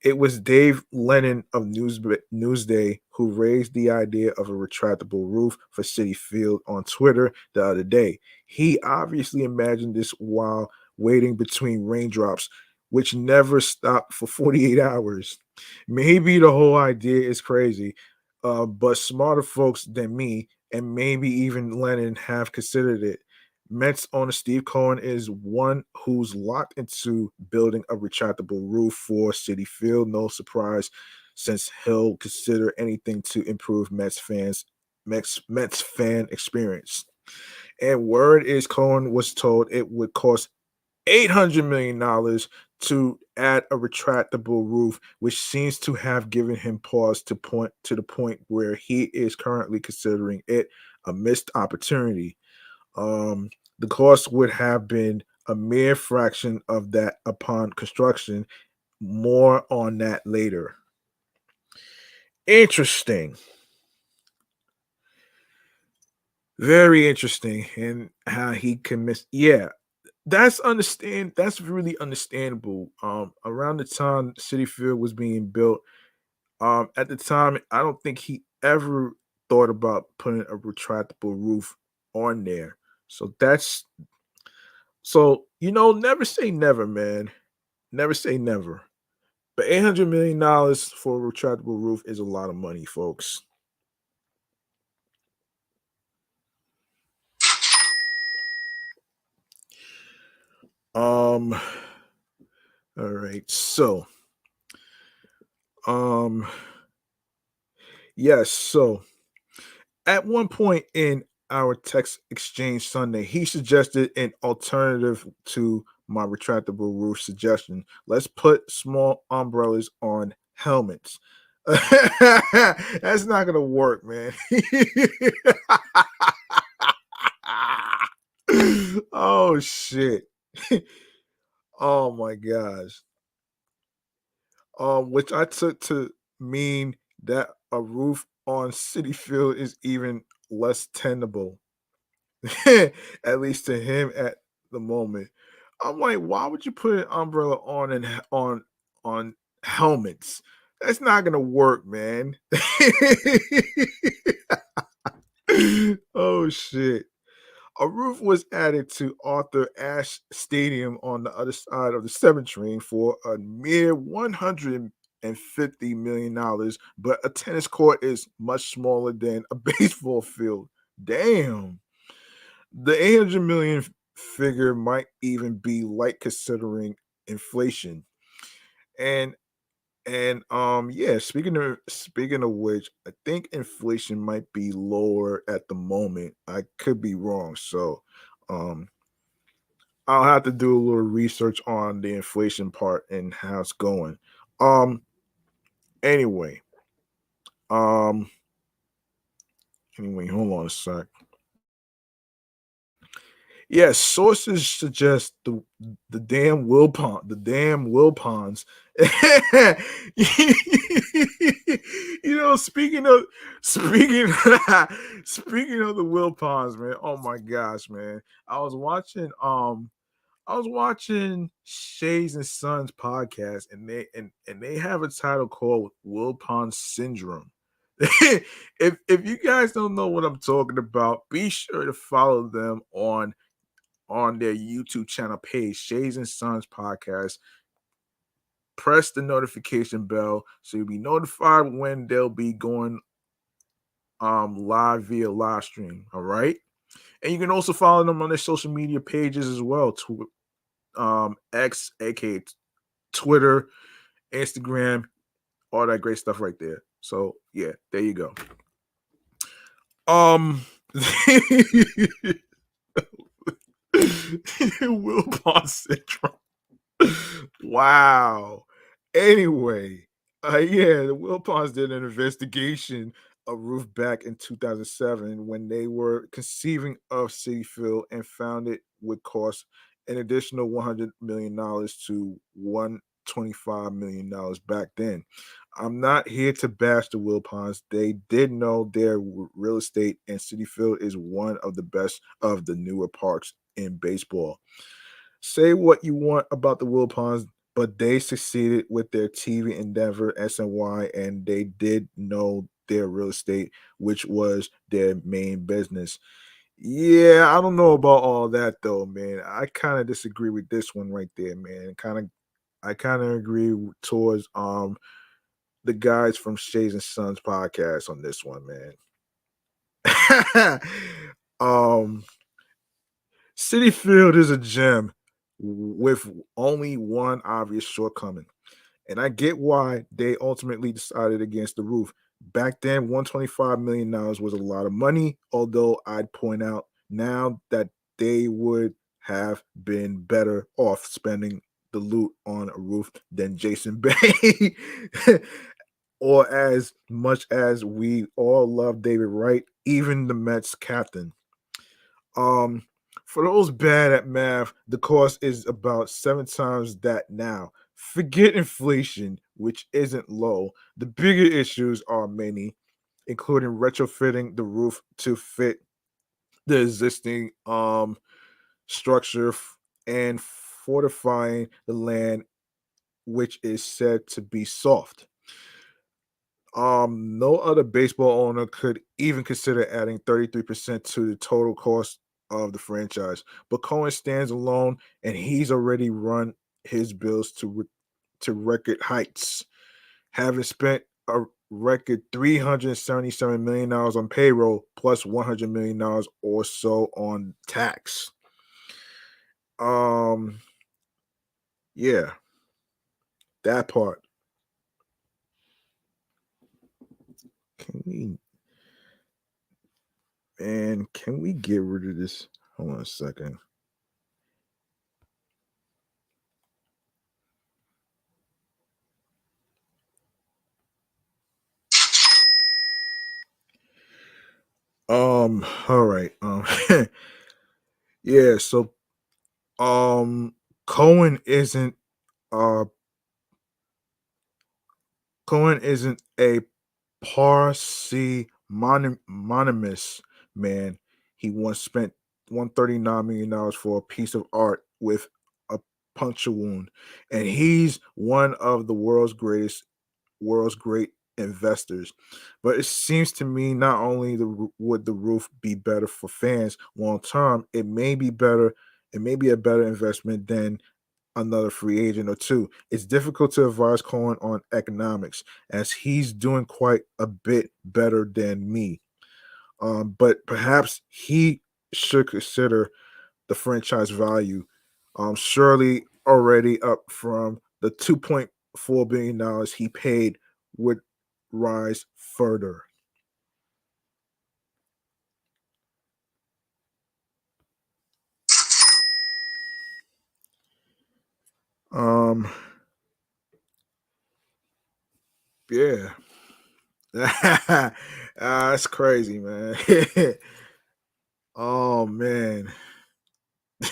S1: It was Dave Lennon of Newsday who raised the idea of a retractable roof for Citifield on Twitter the other day. He obviously imagined this while waiting between raindrops, which never stopped for 48 hours. Maybe the whole idea is crazy, but smarter folks than me, and maybe even Lennon, have considered it. Mets owner Steve Cohen is one who's locked into building a retractable roof for Citi Field. No surprise, since he'll consider anything to improve Mets fan experience. And word is Cohen was told it would cost $800 million to add a retractable roof, which seems to have given him pause to the point where he is currently considering it a missed opportunity. Um, the cost would have been a mere fraction of that upon construction. More on that later. Interesting. Very interesting. And how he can miss. Yeah, that's really understandable. Around the time City Field was being built, at the time, I don't think he ever thought about putting a retractable roof on there. So never say never, man. Never say never. But $800 million for a retractable roof is a lot of money, folks. Um, all right. So, um, yes, so at one point in our text exchange Sunday, he suggested an alternative to my retractable roof suggestion. Let's put small umbrellas on helmets. That's not gonna work, man. Oh shit. Oh my gosh. Which I took to mean that a roof on City Field is even less tenable. At least to him at the moment. I'm like, why would you put an umbrella on on helmets? That's not gonna work, man. Oh shit. A roof was added to Arthur Ashe Stadium on the other side of the 7th train for a mere $150 million, but a tennis court is much smaller than a baseball field. Damn. The 800 million figure might even be light considering inflation. And yeah, speaking of which, I think inflation might be lower at the moment. I could be wrong. So um I'll have to do a little research on the inflation part and how it's going. Um anyway, um hold on a sec. Yes, sources suggest the damn Wilpons. Speaking speaking of the Wilpons, man. Oh my gosh, man. I was watching Shays and Sons podcast, and they have a title called Wilpon Syndrome. If you guys don't know what I'm talking about, be sure to follow them on their YouTube channel page, Shays and Sons Podcast. Press the notification bell so you'll be notified when they'll be going live via live stream. All right. And you can also follow them on their social media pages as well. X, aka Twitter, Instagram, all that great stuff right there. So yeah, there you go. Wilpon syndrome. Wow. Anyway, yeah, the Wilpons did an investigation of Roof back in 2007 when they were conceiving of City Field and found it would cost an additional $100 million to $125 million back then. I'm not here to bash the Wilpons. They did know their real estate, and Citifield is one of the best of the newer parks in baseball. Say what you want about the Wilpons, but they succeeded with their TV endeavor, SNY, and they did know their real estate, which was their main business. Yeah, I don't know about all that though, man. I kind of disagree with this one right there, man. I kind of agree towards the guys from Shays and Sons podcast on this one, man. um City Field is a gem with only one obvious shortcoming. And I get why they ultimately decided against the roof. Back then, $125 million was a lot of money, although I'd point out now that they would have been better off spending the loot on a roof than Jason Bay. Or as much as we all love David Wright, even the Mets captain. Um, for those bad at math, the cost is about 7 times that now. Forget inflation, which isn't low. The bigger issues are many, including retrofitting the roof to fit the existing structure and fortifying the land, which is said to be soft. No other baseball owner could even consider adding 33% to the total cost of the franchise. But Cohen stands alone, and he's already run his bills to record heights, having spent a record $377 million on payroll plus $100 million or so on tax. Um, yeah, that part. Can we can we get rid of this? Hold on a second. All right. Yeah, so um Cohen isn't uh Cohen isn't a mononymous man. He once spent $139 million for a piece of art with a puncture wound, and he's one of the world's great investors. But it seems to me not only would the roof be better for fans long term, it may be a better investment than another free agent or two. It's difficult to advise Cohen on economics as he's doing quite a bit better than me. But perhaps he should consider the franchise value. Surely already up from the $2.4 billion he paid would rise further. Um, yeah. That's crazy, man. Oh man.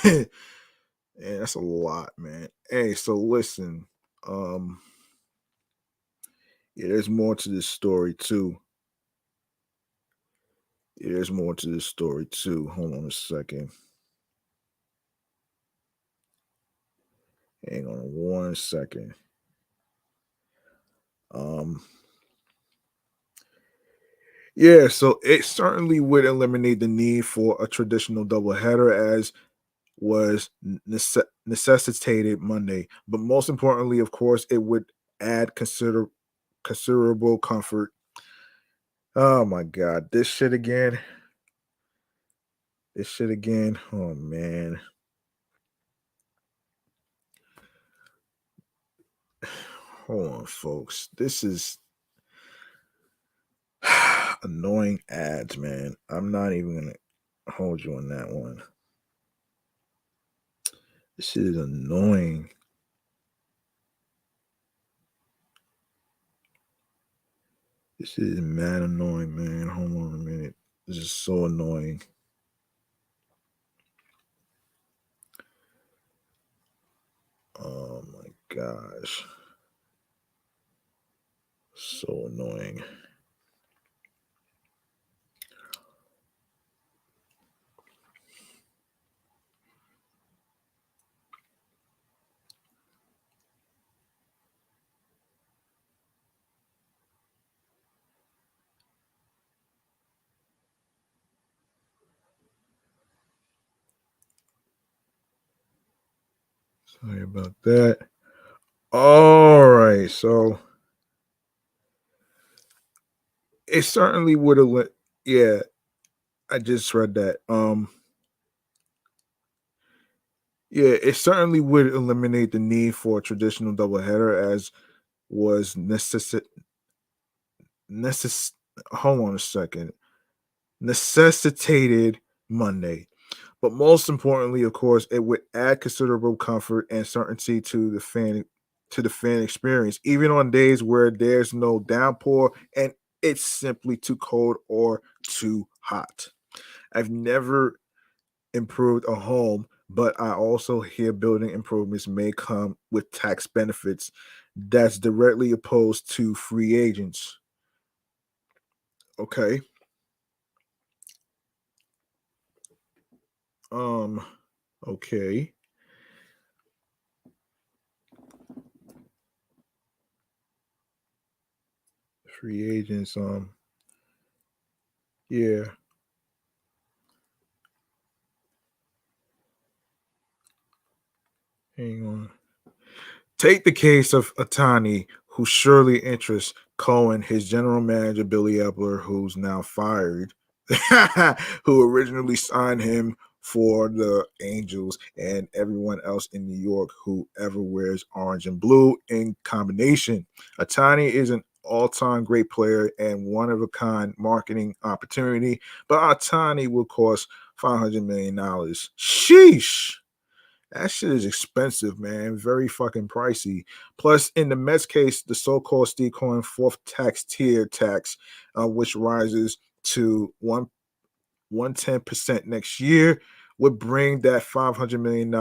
S1: Yeah, that's a lot, man. Hey, so listen, um, yeah, there's more to this story too. Yeah, there's more to this story too. Hold on a second. Hang on 1 second. Um, yeah, so it certainly would eliminate the need for a traditional doubleheader as was necessitated Monday. But most importantly, of course, it would add considerable comfort. Oh my god, this shit again. This shit again. Oh man. Hold on, folks. This is annoying ads, man. I'm not even gonna hold you on that one. This shit is annoying. This shit is mad annoying, man. Hold on a minute. This is so annoying. Oh my gosh. So annoying. Sorry about that. All right, so it certainly would have. Yeah, I just read that. Yeah, it certainly would eliminate the need for a traditional doubleheader, as was necess. Hold on a second. Necessitated Monday. But most importantly, of course, it would add considerable comfort and certainty to the fan experience, even on days where there's no downpour and it's simply too cold or too hot. I've never improved a home, but I also hear building improvements may come with tax benefits that's directly opposed to free agents. Okay. Um okay. Free agents yeah. Hang on. Take the case of Atani, who surely interests Cohen, his general manager Billy Epler, who's now fired, who originally signed him for the Angels, and everyone else in New York who ever wears orange and blue in combination. Atani is an all-time great player and one of a kind marketing opportunity, but Atani will cost $500 million. Sheesh. That shit is expensive, man. Very fucking pricey. Plus, in the Mets case, the so-called Steve Cohen fourth tax tier tax, which rises to 110% next year, would bring that $500 million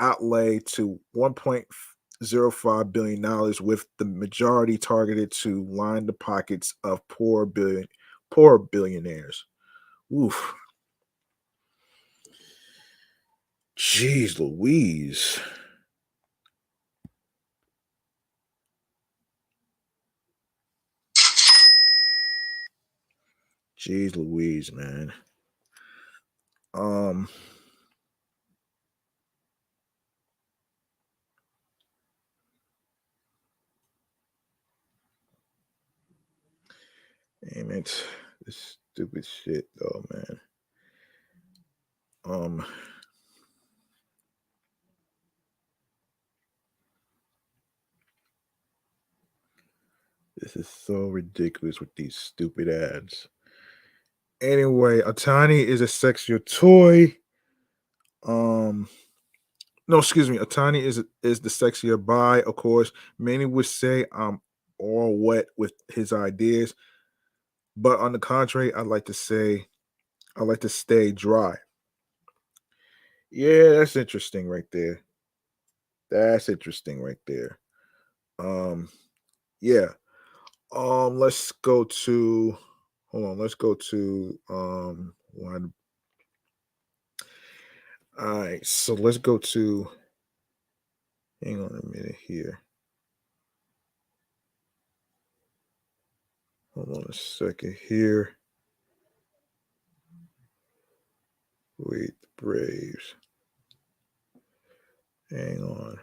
S1: outlay to $1.05 billion, with the majority targeted to line the pockets of poor billionaires. Oof. Jeez Louise. Jeez Louise, man. Um, damn it. This stupid shit though, man. Um, this is so ridiculous with these stupid ads. Anyway, Atani is a sexier toy. Um, no, excuse me. Atani is the sexier buy. Of course, many would say I'm all wet with his ideas, but on the contrary, I like to stay dry. Yeah, that's interesting right there. That's interesting right there. Um, yeah. Let's go to hold on. Let's go to one. All right, so let's go to. Hang on a minute here. Hold on a second here. Wait, the Braves. Hang on.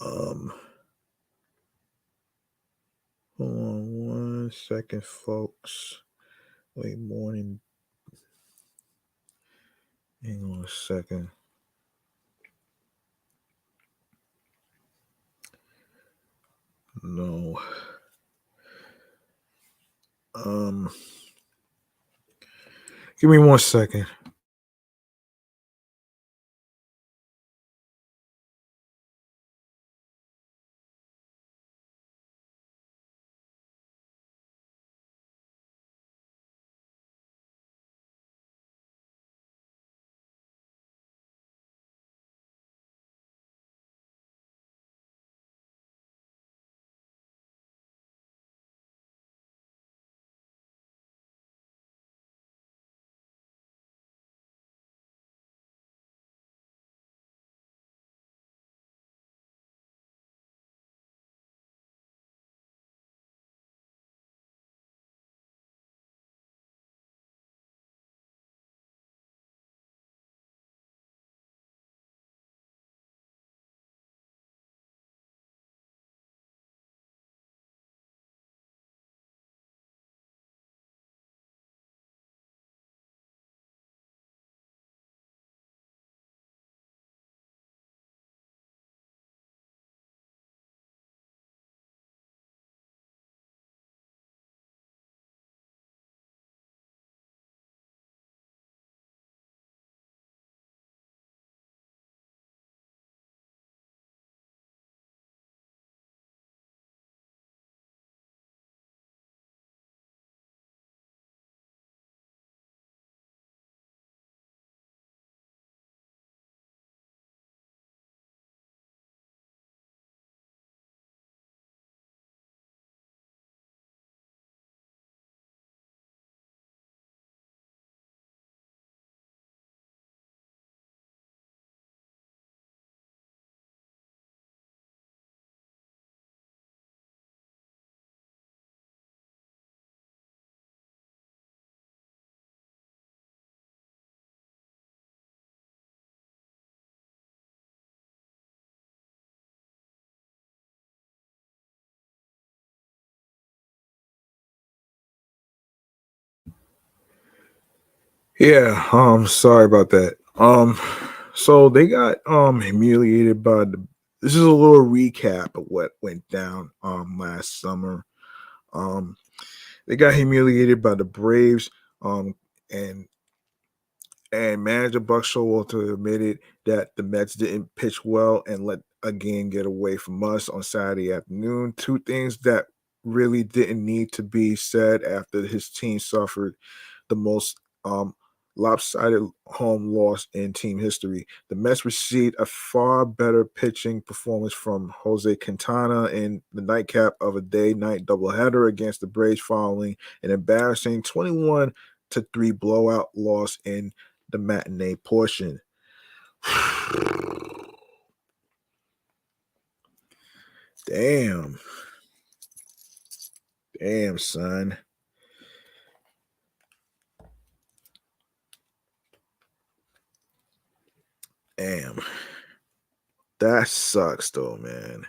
S1: Um, hold on one second, folks. Wait, morning. Hang on a second. No. Um, give me one second. Yeah, sorry about that. So they got humiliated by the this is a little recap of what went down last summer. Um they got humiliated by the Braves, and manager Buck Showalter admitted that the Mets didn't pitch well and let a game get away from us on Saturday afternoon. Two things that really didn't need to be said after his team suffered the most lopsided home loss in team history. The Mets received a far better pitching performance from Jose Quintana in the nightcap of a day-night doubleheader against the Braves following an embarrassing 21-3 blowout loss in the matinee portion. Damn. Damn, son. Damn. That sucks though, man.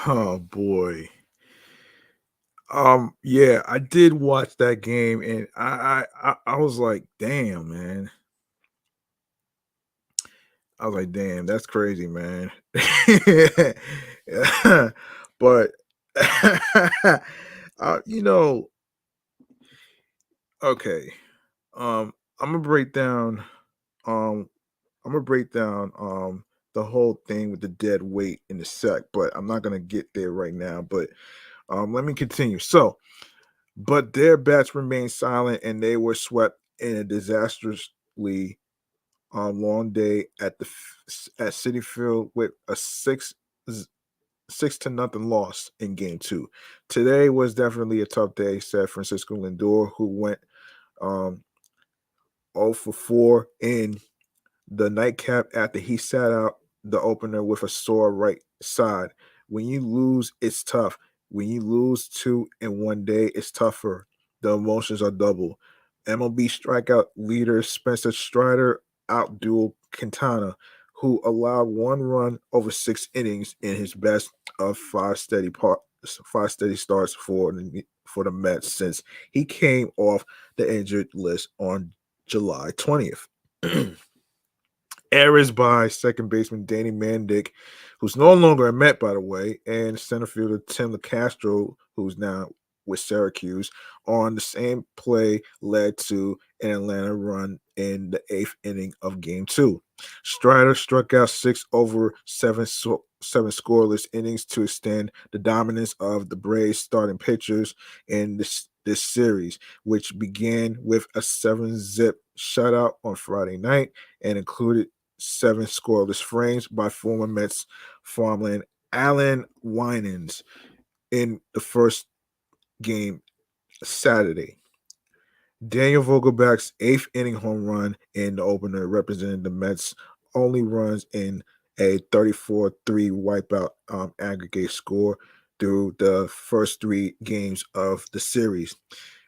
S1: Oh boy. Yeah, I did watch that game and I was like, damn, man. I was like, damn, that's crazy, man. But you know, okay. I'm gonna break down um the whole thing with the dead weight in the sec, but I'm not gonna get there right now. But let me continue. So, but their bats remained silent and they were swept in a disastrously long day at at Citifield with a 6-0 loss in game two. Today was definitely a tough day, said Francisco Lindor, who went um 0 for 4 in the nightcap after he sat out the opener with a sore right side. When you lose, it's tough. When you lose two in one day, it's tougher. The emotions are double. MLB strikeout leader Spencer Strider outdueled Quintana, who allowed one run over 6 innings in his best of five steady starts for the Mets since he came off the injured list on July 20th. Errors by second baseman Danny Mandick, who's no longer a Met, by the way, and center fielder Tim Castro, who's now with Syracuse, on the same play led to an Atlanta run in the eighth inning of Game 2. Strider struck out 6 over 7 scoreless innings to extend the dominance of the Braves starting pitchers in this series, which began with a 7-zip shutout on Friday night and included 7 scoreless frames by former Mets farmland Alan Winans in the first game Saturday. Daniel Vogelback's eighth inning home run in the opener represented the Mets' only runs in a 34-3 wipeout aggregate score. through the first 3 games of the series.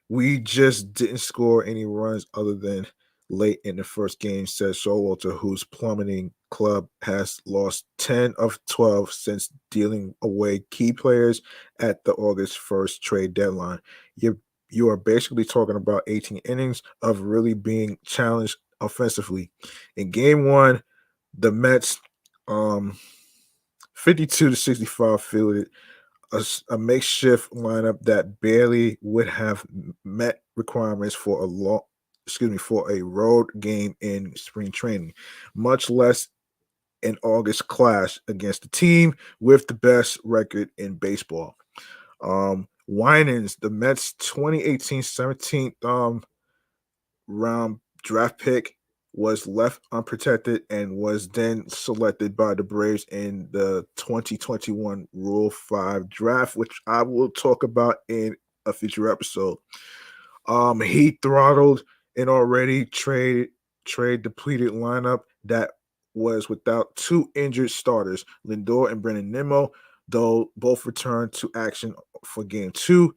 S1: We just didn't score any runs other than late in the first game, says Showalter, whose plummeting club has lost 10 of 12 since dealing away key players at the August 1st trade deadline. You are basically talking about 18 innings of really being challenged offensively. In game one, the Mets 52 to 65 fielded a makeshift lineup that barely would have met requirements for for a road game in spring training, much less an August clash against the team with the best record in baseball. Winans, the Mets 2018 17th round draft pick, was left unprotected and was then selected by the Braves in the 2021 Rule 5 draft, which I will talk about in a future episode. He throttled an already trade depleted lineup that was without 2 injured starters, Lindor and Brennan Nimmo, though both returned to action for game 2.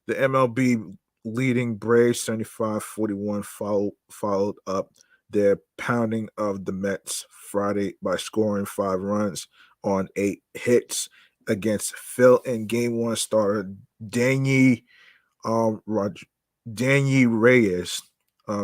S1: The MLB leading Braves 75-41 followed up their pounding of the Mets Friday by scoring 5 runs on 8 hits against Phil and Game 1 starter Danny Reyes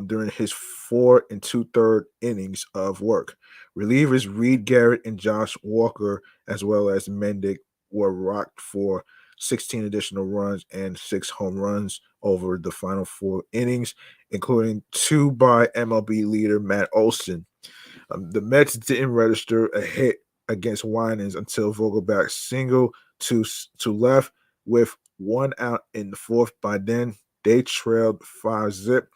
S1: during his 4 2/3 innings of work. Relievers Reed Garrett and Josh Walker, as well as Mendick, were rocked for 16 additional runs and 6 home runs over the final 4 innings, including 2 by MLB leader Matt Olson. The Mets didn't register a hit against Winans until Vogelback single to left with 1 out in the 4th. By then, they trailed 5-zip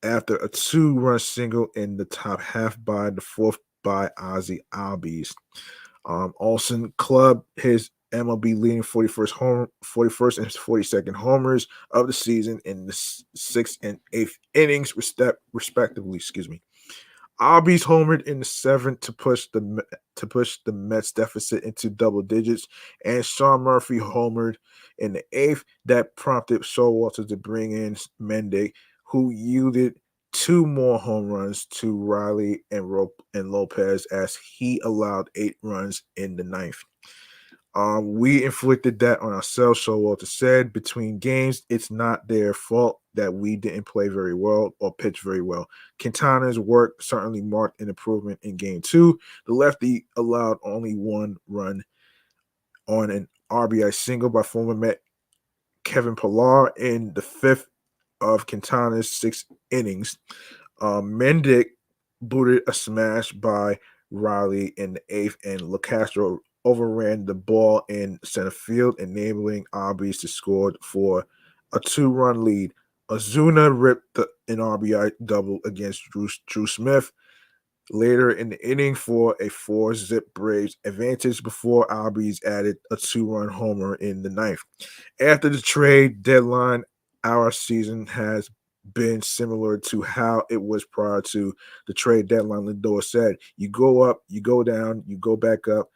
S1: after a 2-run single in the top half by the 4th by Ozzie Albies. Olsen clubbed his MLB leading 41st and 42nd homers of the season in the 6th and 8th innings, respectively. Excuse me. Albies homered in the 7th to push the Mets deficit into double digits, and Sean Murphy homered in the 8th. That prompted Showalter to bring in Mendick, who yielded 2 more home runs to Riley and Lopez as he allowed 8 runs in the 9th. We inflicted that on ourselves, Showalter said. Between games, it's not their fault that we didn't play very well or pitch very well. Quintana's work certainly marked an improvement in game 2. The lefty allowed only 1 run on an RBI single by former Met Kevin Pillar in the 5th of Quintana's 6 innings. Mendick booted a smash by Riley in the 8th, and LaCastro overran the ball in center field, enabling Albies to score for a 2-run lead. Ozuna ripped an RBI double against Drew Smith later in the inning for a 4-zip Braves advantage before Albies added a 2-run homer in the 9th. After the trade deadline, our season has been similar to how it was prior to the trade deadline. Lindor said, you go up, you go down, you go back up,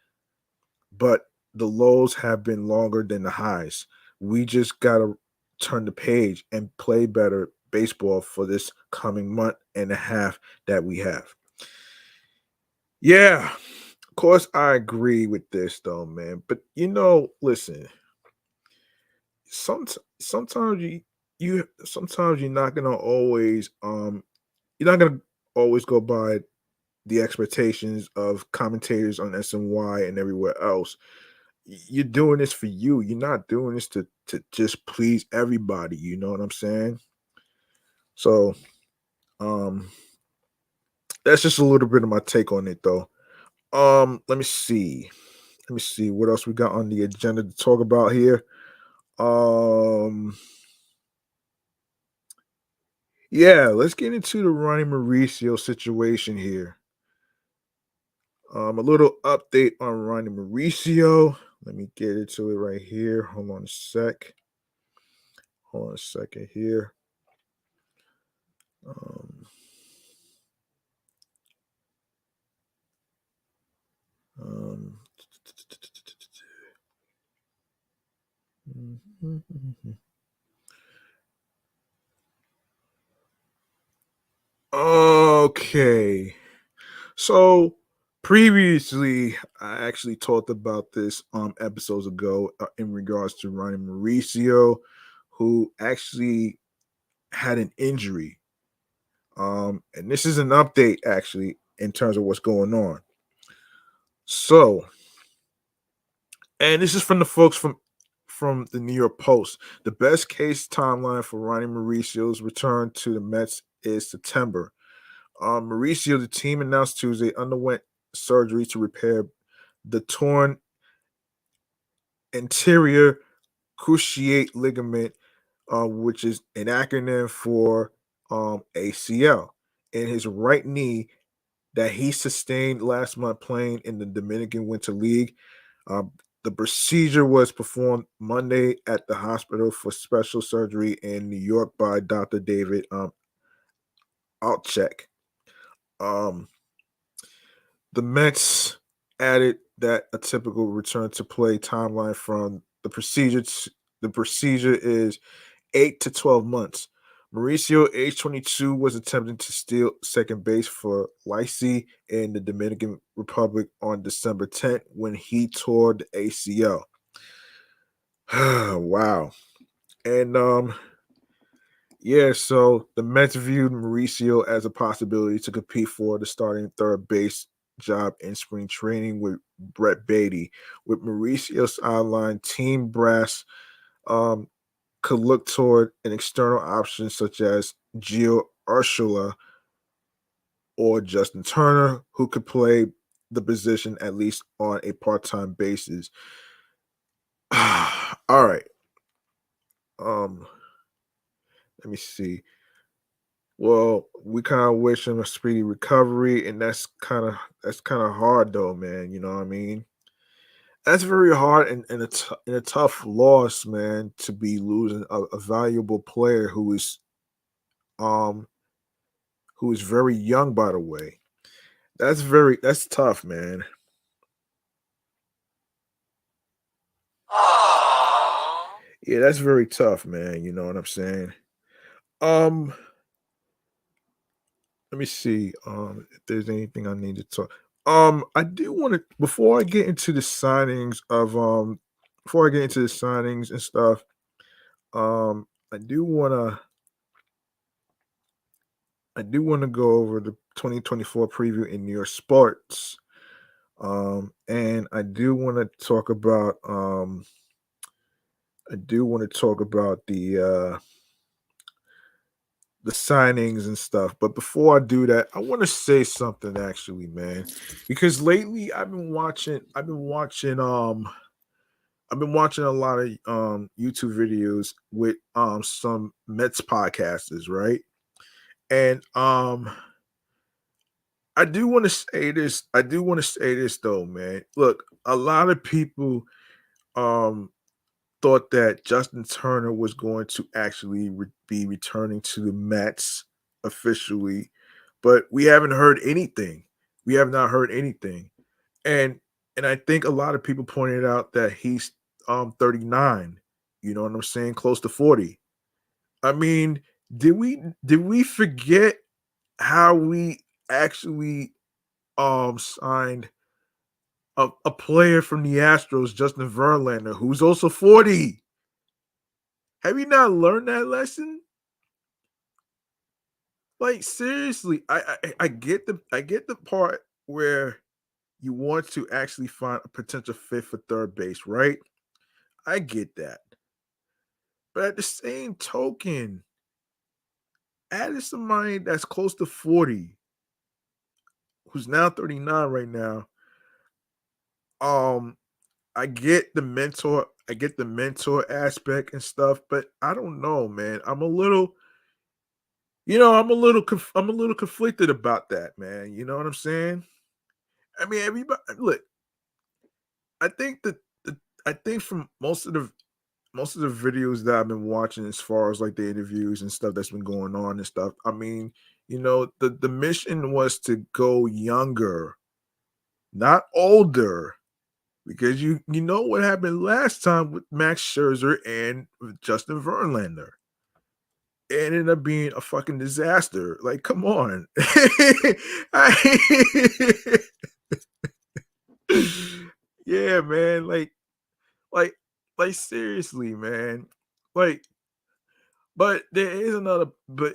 S1: but the lows have been longer than the highs. We just got to turn the page and play better baseball for this coming month and a half that we have. Yeah, of course I agree with this though, man. But listen, sometimes you're not gonna always go by the expectations of commentators on SNY and everywhere else. You're doing this for you. You're not doing this to just please everybody. You know what I'm saying? So, that's just a little bit of my take on it, though. Let me see. What else we got on the agenda to talk about here. Yeah, let's get into the Ronnie Mauricio situation here. A little update on Ronnie Mauricio. Let me get into it right here. Hold on a second here. Um, Okay. So previously, I actually talked about this episodes ago in regards to Ronnie Mauricio, who actually had an injury. And this is an update actually in terms of what's going on. So, and this is from the folks from the New York Post. The best case timeline for Ronnie Mauricio's return to the Mets is September. Mauricio, the team announced Tuesday, underwent surgery to repair the torn anterior cruciate ligament, which is an acronym for ACL, in his right knee that he sustained last month playing in the Dominican Winter League. Um, the procedure was performed Monday at the hospital for special surgery in New York by Dr. David Altchek. Um, the Mets added that a typical return to play timeline from the procedure. The procedure is 8 to 12 months. Mauricio, age 22, was attempting to steal second base for Lycee in the Dominican Republic on December 10th when he tore the ACL. Wow. And yeah, so the Mets viewed Mauricio as a possibility to compete for the starting third base job in spring training with Brett Beatty. With Mauricio's sideline, team brass um, could look toward an external option such as Gio Urshela or Justin Turner, who could play the position at least on a part-time basis. All right. Um, let me see. Well, we kind of wish him a speedy recovery, and that's kind of hard though, man. You know what I mean? That's very hard and a tough loss, man, to be losing a valuable player um who is very young, by the way. That's tough, man. Yeah, that's very tough, man. You know what I'm saying? Um, let me see. If there's anything I need to talk. I do want to before I get into the signings and stuff. I do wanna go over the 2024 preview in New York sports. And I do want to talk about the signings and stuff. But before I do that, I want to say something actually, man, because lately I've been watching a lot of YouTube videos with some Mets podcasters, right? And I do want to say this. I do want to say this though, man. Look, a lot of people um thought that Justin Turner was going to actually be returning to the Mets officially, but we haven't heard anything. We have not heard anything, and I think a lot of people pointed out that he's 39. You know what I'm saying? Close to 40. I mean, did we forget how we actually signed a player from the Astros, Justin Verlander, who's also 40? Have you not learned that lesson? Like seriously, I get the part where you want to actually find a potential fit for third base, right? I get that. But at the same token, adding somebody that's close to 40, who's now 39 right now, um, I get the mentor aspect and stuff, but I don't know, man. I'm a little conflicted about that, man. You know what I'm saying? I mean, everybody look, I think that I think from most of the videos that I've been watching as far as like the interviews and stuff that's been going on and stuff, I mean, the mission was to go younger, not older. Because you know what happened last time with Max Scherzer and with Justin Verlander. It ended up being a fucking disaster. Like, come on. Yeah, man. Like, like seriously, man. Like, but there is another. But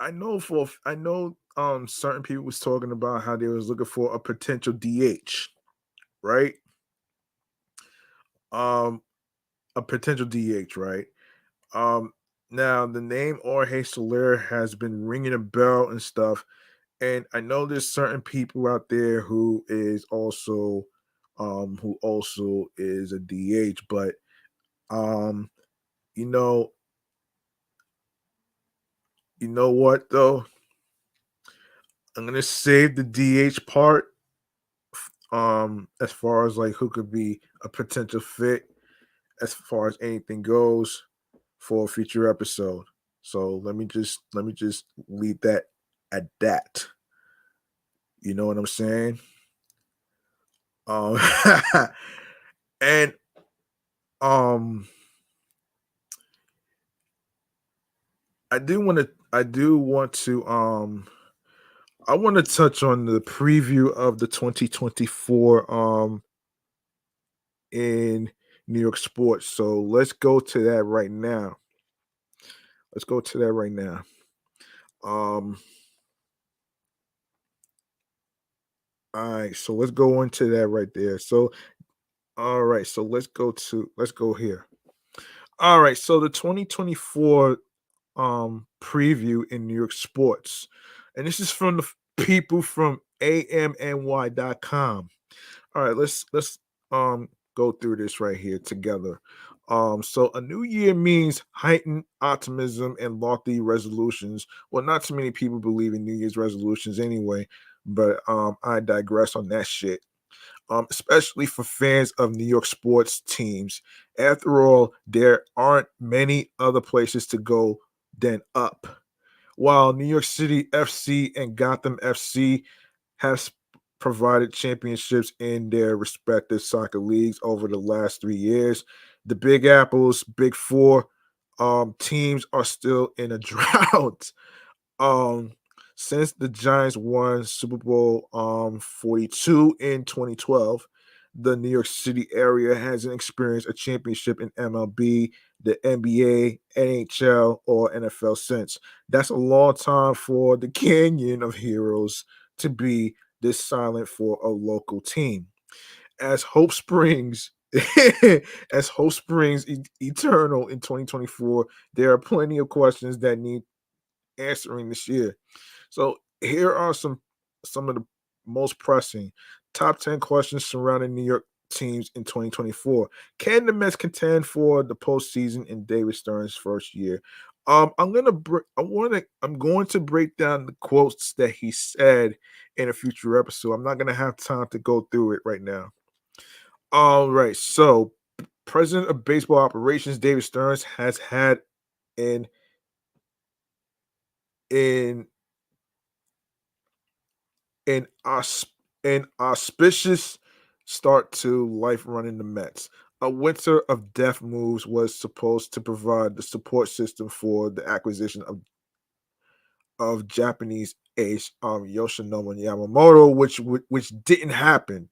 S1: I know certain people was talking about how they was looking for a potential DH, right? Um, a potential DH, right? Um, Now the name Jorge Soler has been ringing a bell and stuff, and I know there's certain people out there who also is a DH, but um, you know, you know what though? I'm gonna save the DH part as far as like who could be a potential fit as far as anything goes for a future episode. So let me just leave that at that. You know what I'm saying? Um and um I want to touch on the preview of the 2024 in New York sports. So let's go to that right now. Let's go to that right now. Um all right, so let's go into that right there. So all right, so let's go here. All right, so the 2024 preview in New York sports. And this is from the people from amny.com. All right, let's go through this right here together. So a new year means heightened optimism and lofty resolutions. Well, not too many people believe in New Year's resolutions anyway, but I digress on that shit. Especially for fans of New York sports teams. After all, there aren't many other places to go than up. While New York City FC and Gotham FC have provided championships in their respective soccer leagues over the last 3 years, the Big Apple's Big Four teams are still in a drought. Um, since the Giants won Super Bowl 42 in 2012, the New York City area hasn't experienced a championship in MLB, the NBA, NHL, or NFL since. That's a long time for the Canyon of Heroes to be this silent for a local team. As Hope Springs as Hope Springs eternal in 2024, there are plenty of questions that need answering this year. So here are some of the most pressing top 10 questions surrounding New York teams in 2024. Can the Mets contend for the postseason in David Stern's first year? I'm going to break down the quotes that he said in a future episode. I'm not gonna have time to go through it right now. All right, so President of Baseball Operations David Stearns has had an in an an auspicious start to life running the Mets. A winter of death moves was supposed to provide the support system for the acquisition of Japanese ace Yoshinobu Yamamoto, which didn't happen.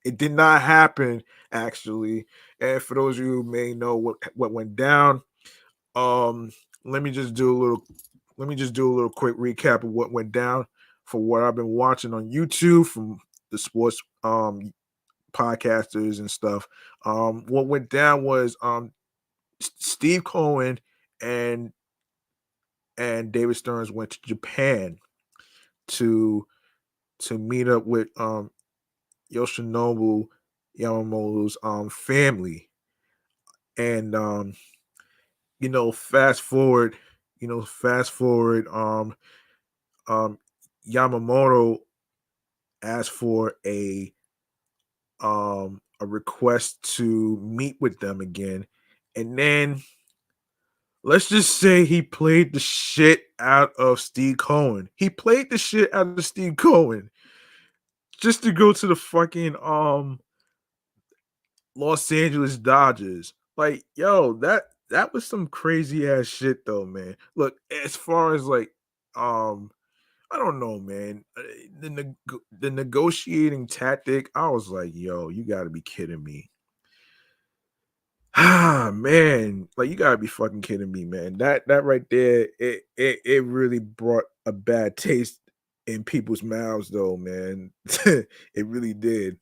S1: It did not happen actually. And for those of you who may know what went down, um, let me just do a little quick recap of what went down for what I've been watching on YouTube from the sports podcasters and stuff. What went down was Steve Cohen and David Stearns went to Japan to meet up with Yoshinobu Yamamoto's family. And fast forward, um Yamamoto asked for a request to meet with them again. And then let's just say he played the shit out of Steve Cohen. He played the shit out of Steve Cohen just to go to the fucking Los Angeles Dodgers. Like, yo, that was some crazy ass shit though, man. Look, as far as like, um, I don't know, man. The negotiating tactic, I was like, yo, you got to be kidding me. Ah, man, like you gotta be fucking kidding me, man. That right there, it really brought a bad taste in people's mouths, though, man. It really did.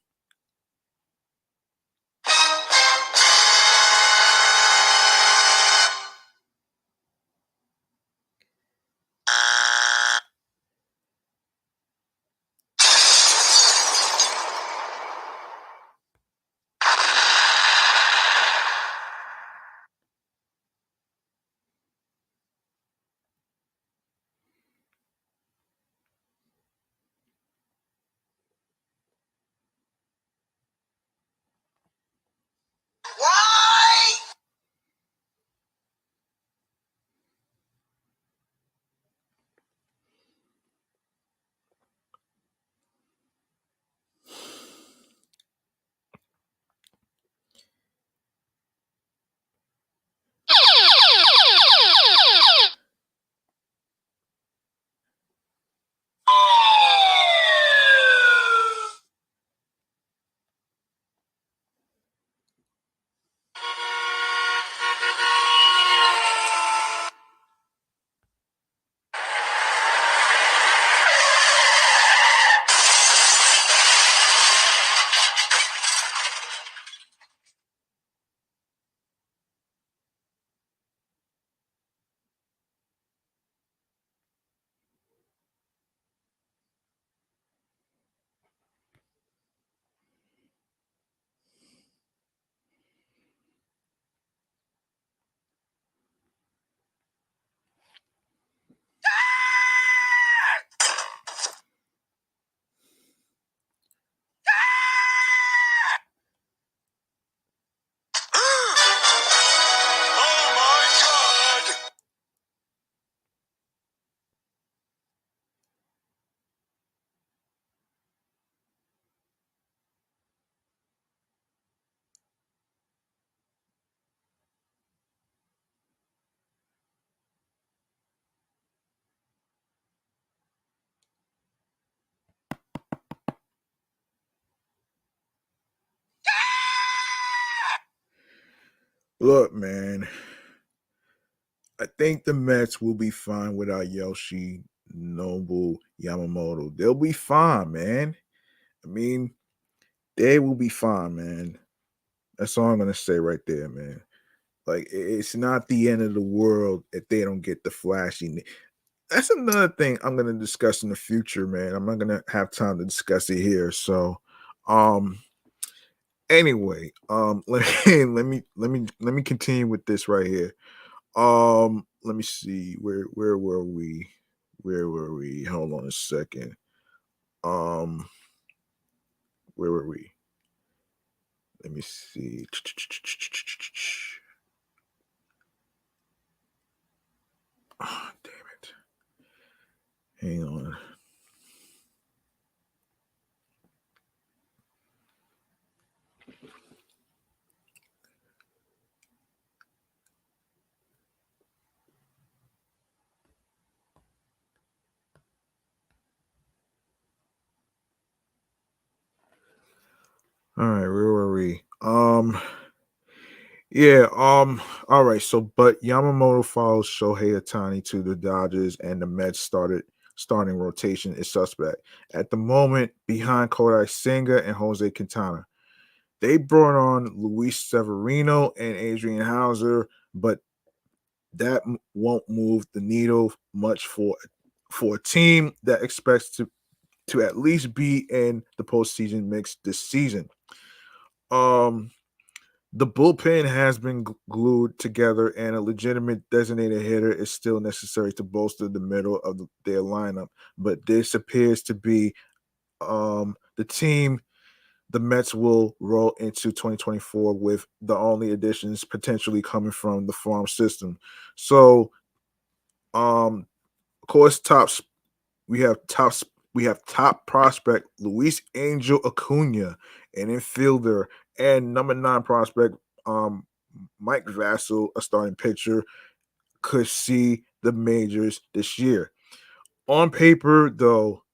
S1: Look, man, I think the Mets will be fine without Yoshi Nobu Yamamoto. They'll be fine, man. I mean, they will be fine, man. That's all I'm gonna say right there, man. Like, it's not the end of the world if they don't get the flashy. That's another thing I'm gonna discuss in the future, man. I'm not gonna have time to discuss it here. So, um, anyway, let me continue with this right here. Let me see where were we? Where were we? Hold on a second. Um, where were we? Let me see. Oh, damn it. Hang on. All right, where were we? Yeah, all right. So, but Yamamoto follows Shohei Ohtani to the Dodgers, and the Mets starting rotation is suspect. At the moment, behind Kodai Senga and Jose Quintana. They brought on Luis Severino and Adrian Hauser, but that won't move the needle much for a team that expects to at least be in the postseason mix this season. Um, the bullpen has been glued together, and a legitimate designated hitter is still necessary to bolster the middle of their lineup. But this appears to be the team the Mets will roll into 2024 with the only additions potentially coming from the farm system. So, of course, we have top prospect Luis Angel Acuna, an infielder, And number 9 prospect, Mike Vassell, a starting pitcher, could see the majors this year. On paper, though,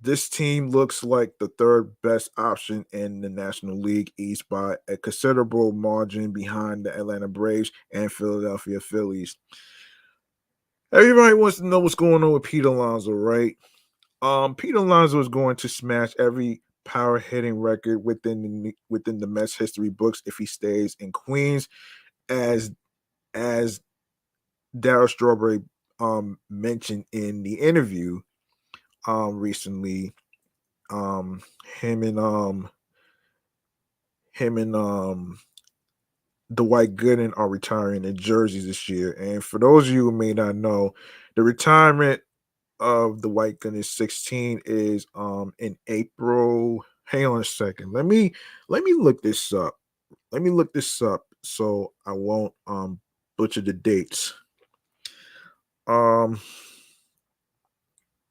S1: this team looks like the third best option in the National League East by a considerable margin behind the Atlanta Braves and Philadelphia Phillies. Everybody wants to know what's going on with Pete Alonso, right? Pete Alonso is going to smash every power hitting record within the Mets history books if he stays in Queens, as Darryl Strawberry mentioned in the interview recently. Him and Dwight Gooden are retiring in jerseys this year. And for those of you who may not know, the retirement of the White Gooden 16 is in April. Hang on a second. Let me look this up. Let me look this up so I won't butcher the dates.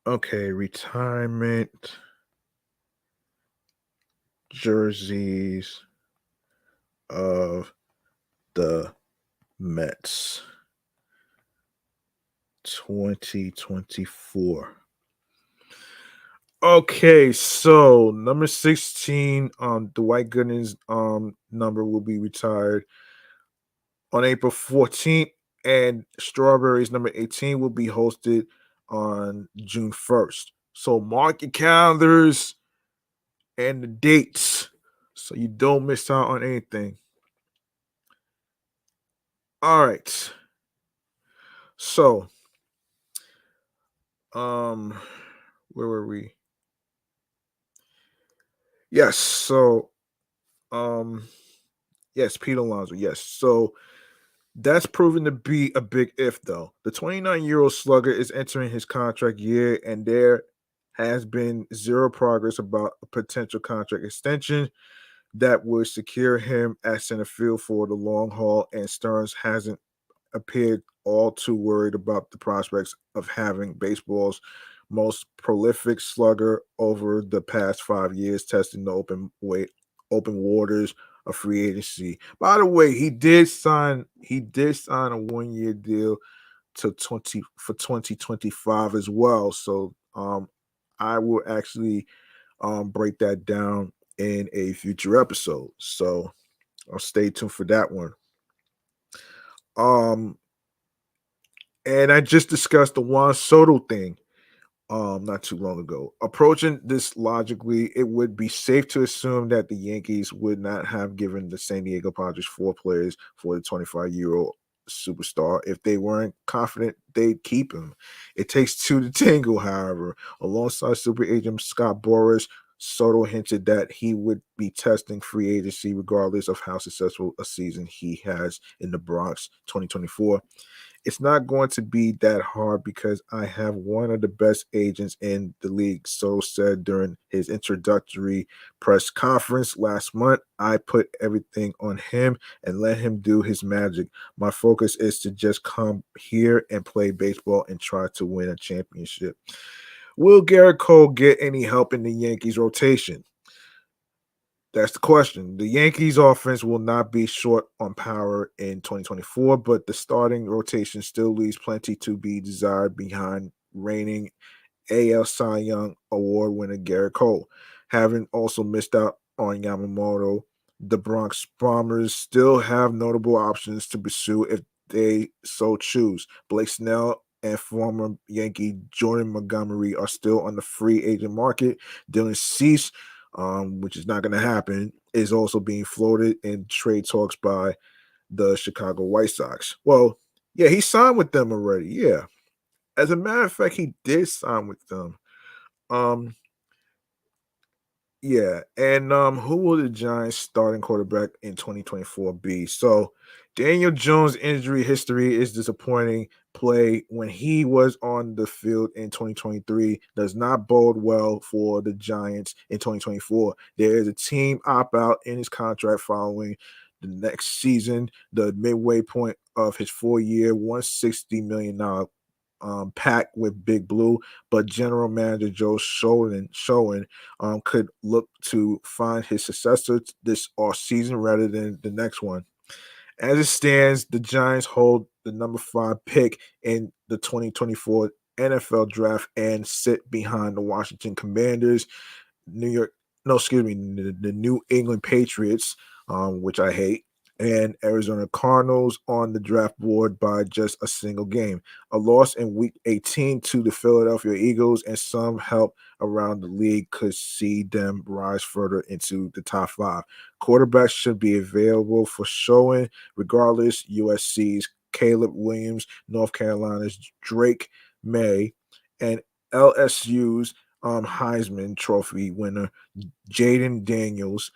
S1: Okay, retirement jerseys of the Mets 2024. Okay, so number 16, Dwight Gooden's number will be retired on April 14th, and Strawberry's number 18 will be hosted on June 1st. So mark your calendars and the dates so you don't miss out on anything. All right. So, where were we? Yes. So, yes, Pete Alonso. Yes. So that's proven to be a big if, though. The 29-year-old slugger is entering his contract year, and there has been zero progress about a potential contract extension that would secure him at center field for the long haul, and Stearns hasn't appeared all too worried about the prospects of having baseball's most prolific slugger over the past 5 years testing the open waters of free agency. By the way, he did sign a 1-year deal for 2025 as well. So I will actually break that down in a future episode. So I'll stay tuned for that one. And I just discussed the Juan Soto thing not too long ago. Approaching this logically, it would be safe to assume that the Yankees would not have given the San Diego Padres 4 players for the 25-year-old superstar if they weren't confident they'd keep him. It takes 2 to tango, however. Alongside super agent Scott Boras, Soto hinted that he would be testing free agency regardless of how successful a season he has in the Bronx 2024. It's not going to be that hard because I have one of the best agents in the league, so said during his introductory press conference last month. I put everything on him and let him do his magic. My focus is to just come here and play baseball and try to win a championship. Will Garrett Cole get any help in the Yankees rotation? That's the question. The Yankees offense will not be short on power in 2024, but the starting rotation still leaves plenty to be desired behind reigning AL Cy Young Award winner Garrett Cole. Having also missed out on Yamamoto, the Bronx Bombers still have notable options to pursue if they so choose. Blake Snell and former Yankee Jordan Montgomery are still on the free agent market. Dylan Cease, which is not going to happen, is also being floated in trade talks by the Chicago White Sox. Well, yeah, he signed with them already. Yeah. As a matter of fact, he did sign with them. Yeah, and who will the Giants starting quarterback in 2024 be? So Daniel Jones' injury history is disappointing. Play when he was on the field in 2023 does not bode well for the Giants in 2024. There is a team opt-out in his contract following the next season, the midway point of his 4-year, $160 million pact with Big Blue, but General Manager Joe Schoen could look to find his successor this off season rather than the next one. As it stands, the Giants hold the number 5 pick in the 2024 NFL draft and sit behind the Washington Commanders, New York, no, excuse me, the New England Patriots, which I hate, and Arizona Cardinals on the draft board by just a single game. A loss in Week 18 to the Philadelphia Eagles and some help around the league could see them rise further into the top 5. Quarterbacks should be available for showing, regardless. USC's Caleb Williams, North Carolina's Drake May, and LSU's Heisman Trophy winner Jaden Daniels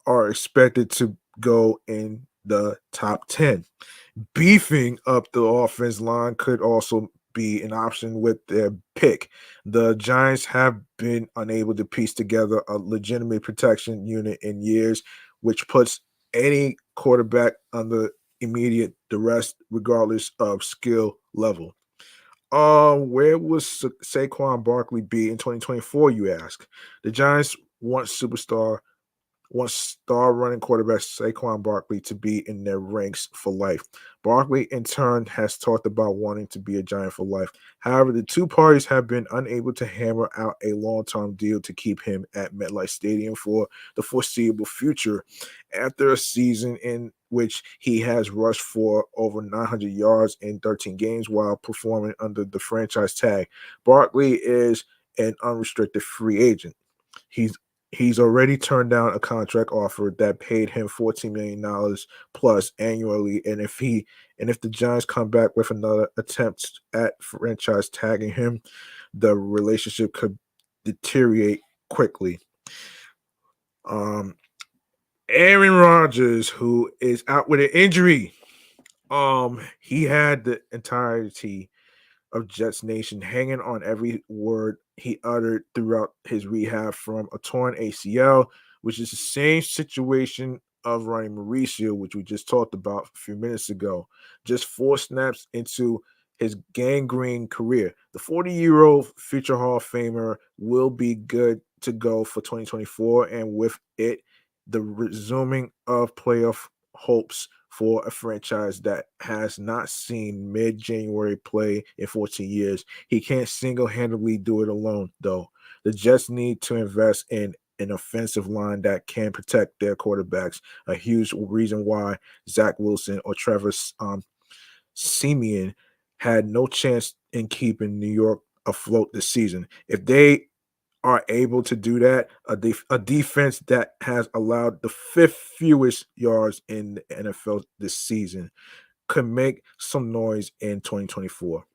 S1: are expected to go in the top 10. Beefing up the offense line could also be an option with their pick. The Giants have been unable to piece together a legitimate protection unit in years, which puts any quarterback under immediate duress, regardless of skill level. Where will Saquon Barkley be in 2024, you ask? The Giants want star running quarterback Saquon Barkley to be in their ranks for life. Barkley, in turn, has talked about wanting to be a Giant for life. However, the two parties have been unable to hammer out a long-term deal to keep him at MetLife Stadium for the foreseeable future. After a season in which he has rushed for over 900 yards in 13 games while performing under the franchise tag, Barkley is an unrestricted free agent. He's already turned down a contract offer that paid him $14 million plus annually, and if the Giants come back with another attempt at franchise tagging him, the relationship could deteriorate quickly. Aaron Rodgers, who is out with an injury, he had the entirety of Jets Nation hanging on every word he uttered throughout his rehab from a torn ACL, which is the same situation of Ronnie Mauricio, which we just talked about a few minutes ago. Just 4 snaps into his gangrene career. The 40-year-old future Hall of Famer will be good to go for 2024, and with it, the resuming of playoff hopes for a franchise that has not seen mid-January play in 14 years. He can't single-handedly do it alone, though. The Jets need to invest in an offensive line that can protect their quarterbacks, a huge reason why Zach Wilson or Trevor Siemian had no chance in keeping New York afloat this season. If they are able to do that, a defense that has allowed the 5th fewest yards in the NFL this season could make some noise in 2024.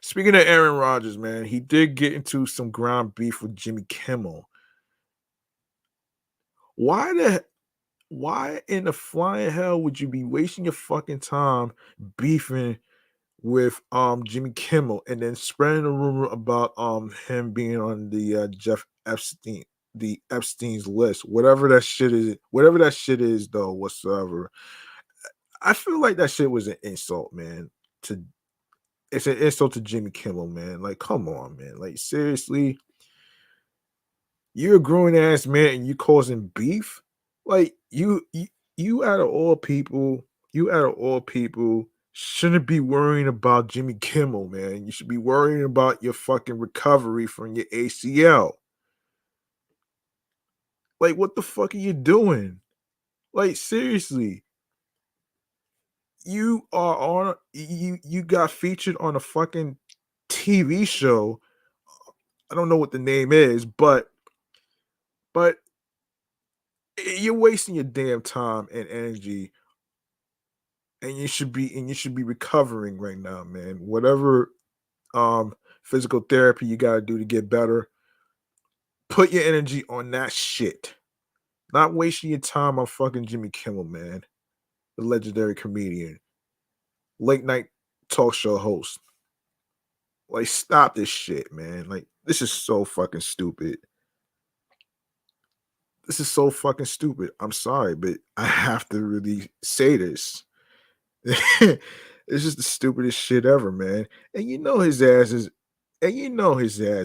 S1: Speaking of Aaron Rodgers, man, he did get into some ground beef with Jimmy Kimmel. Why in the flying hell would you be wasting your fucking time beefing with Jimmy Kimmel and then spreading a rumor about him being on the Jeff Epstein, the Epstein's list, whatever that shit is though, whatsoever. I feel like that shit was an insult, man. It's an insult to Jimmy Kimmel, man. Like, come on, man. Like, seriously, you're a grown ass man and you causing beef. Like, you out of all people, shouldn't be worrying about Jimmy Kimmel, man. You should be worrying about your fucking recovery from your ACL. Like, what the fuck are you doing? Like, seriously. You are on you got featured on a fucking TV show. I don't know what the name is, but you're wasting your damn time and energy, and you should be recovering right now, man. Whatever physical therapy you got to do to get better, put your energy on that shit. Not wasting your time on fucking Jimmy Kimmel, man. The legendary comedian, late night talk show host. Like, stop this shit, man. Like, this is so fucking stupid. This is so fucking stupid. I'm sorry, but I have to really say this. It's just the stupidest shit ever, man. And you know his ass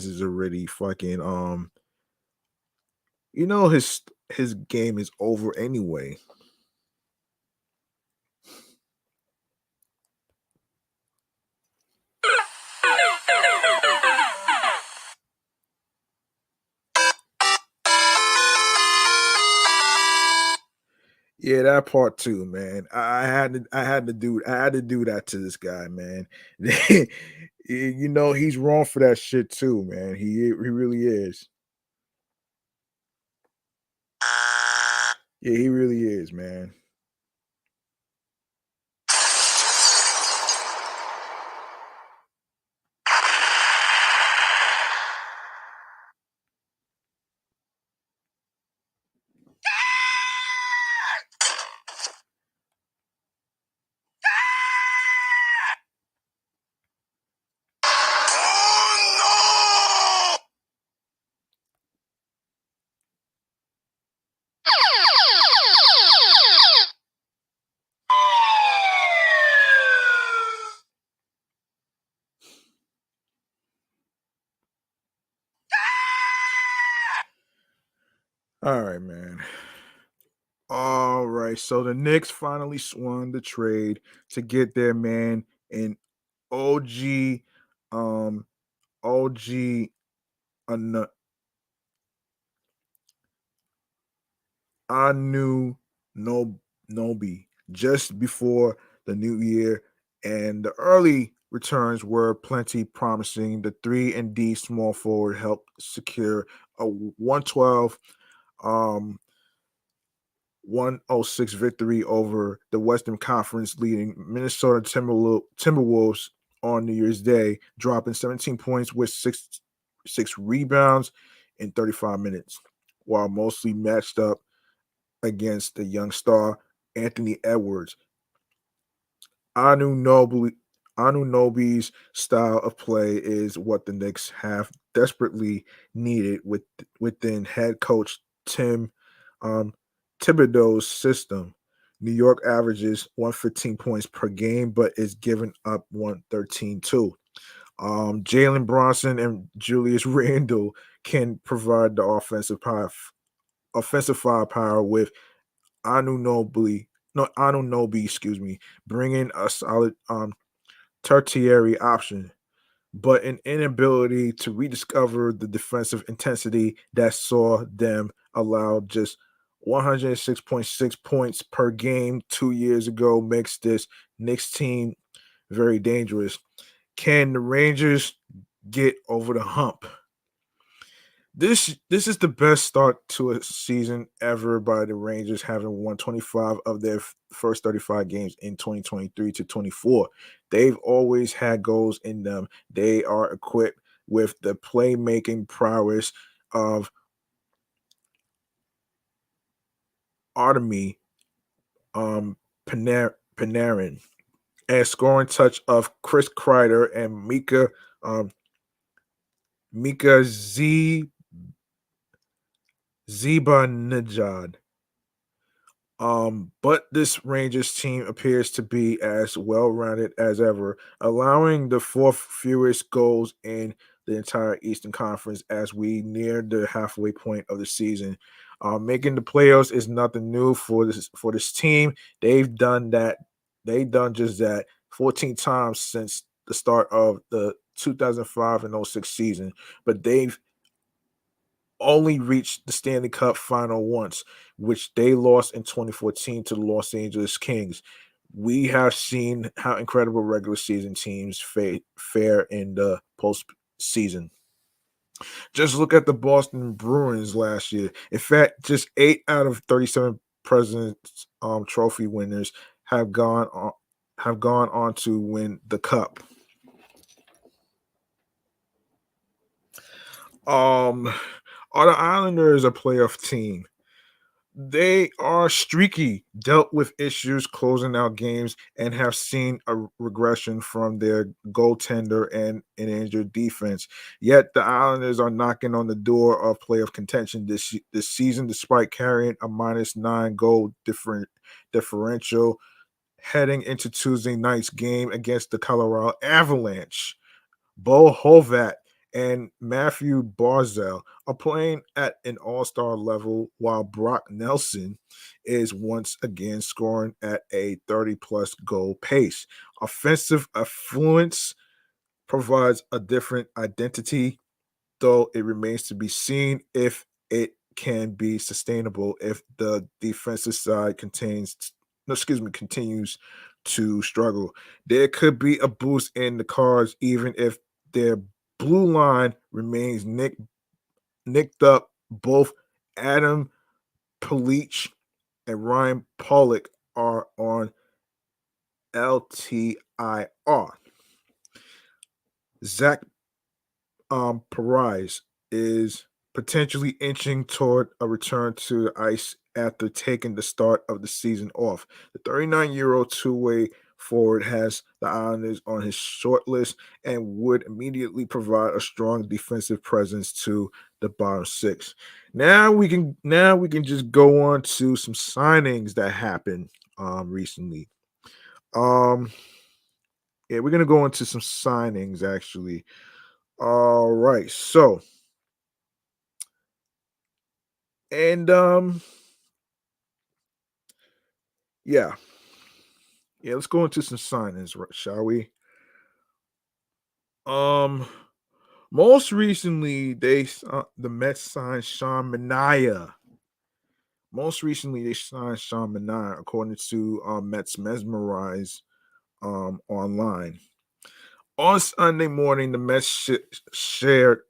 S1: is already fucking his game is over anyway. Yeah, that part too, man. I had to do that to this guy, man. He's wrong for that shit too, man. He really is. Yeah, he really is, man. All right, man. All right, so the Knicks finally swung the trade to get their man in OG, OG Anu- Anu Nobi just before the new year, and the early returns were plenty promising. The 3 and D small forward helped secure a 112 um 106 victory over the Western Conference leading Minnesota Timberwolves on New Year's Day, dropping 17 points with six rebounds in 35 minutes, while mostly matched up against the young star Anthony Edwards. Anunoby Anunoby's style of play is what the Knicks have desperately needed within head coach Tim um, Thibodeau's system. New York averages 115 points per game, but is giving up 113 too. Jalen Bronson and Julius Randle can provide the offensive firepower with Anunoby, no Anunoby, excuse me, bringing a solid tertiary option, but an inability to rediscover the defensive intensity that saw them allow just 106.6 points per game 2 years ago makes this Knicks team very dangerous. Can the Rangers get over the hump? This is the best start to a season ever by the Rangers, having won 25 of their first 35 games in 2023 to 24. They've always had goals in them. They are equipped with the playmaking prowess of Artemi Panarin and scoring touch of Chris Kreider and um, Mika Zibanejad. But this Rangers team appears to be as well rounded as ever, allowing the fourth fewest goals in the entire Eastern Conference as we near the halfway point of the season. Making the playoffs is nothing new for this team. They've done that. They've done just that 14 times since the start of the 2005 and '06 season, but they've only reached the Stanley Cup final once, which they lost in 2014 to the Los Angeles Kings. We have seen how incredible regular season teams fare in the postseason. Just look at the Boston Bruins last year. In fact, just 8 out of 37 Presidents Trophy winners have gone on to win the cup. Um, are the Islanders a playoff team? They are streaky, dealt with issues closing out games, and have seen a regression from their goaltender and an injured defense. Yet the Islanders are knocking on the door of playoff contention this season, despite carrying a -9 goal differential heading into Tuesday night's game against the Colorado Avalanche. Bo Hovat and Matthew Barzell are playing at an all-star level, while Brock Nelson is once again scoring at a 30-plus goal pace. Offensive affluence provides a different identity, though it remains to be seen if it can be sustainable if the defensive side continues to struggle. There could be a boost in the cards even if their blue line remains nicked up. Both Adam Pelich and Ryan Pollock are on LTIR. Zach Perez is potentially inching toward a return to the ice after taking the start of the season off. The 39-year-old two-way forward has the Islanders on his short list and would immediately provide a strong defensive presence to the bottom six. Now we can just go on to some signings that happened recently. Yeah, we're gonna go into some signings actually. All right, so and yeah, let's go into some signings, shall we? Um, Most recently the Mets signed Sean Manea. According to Mets Mesmerize online. On Sunday morning, the Mets shored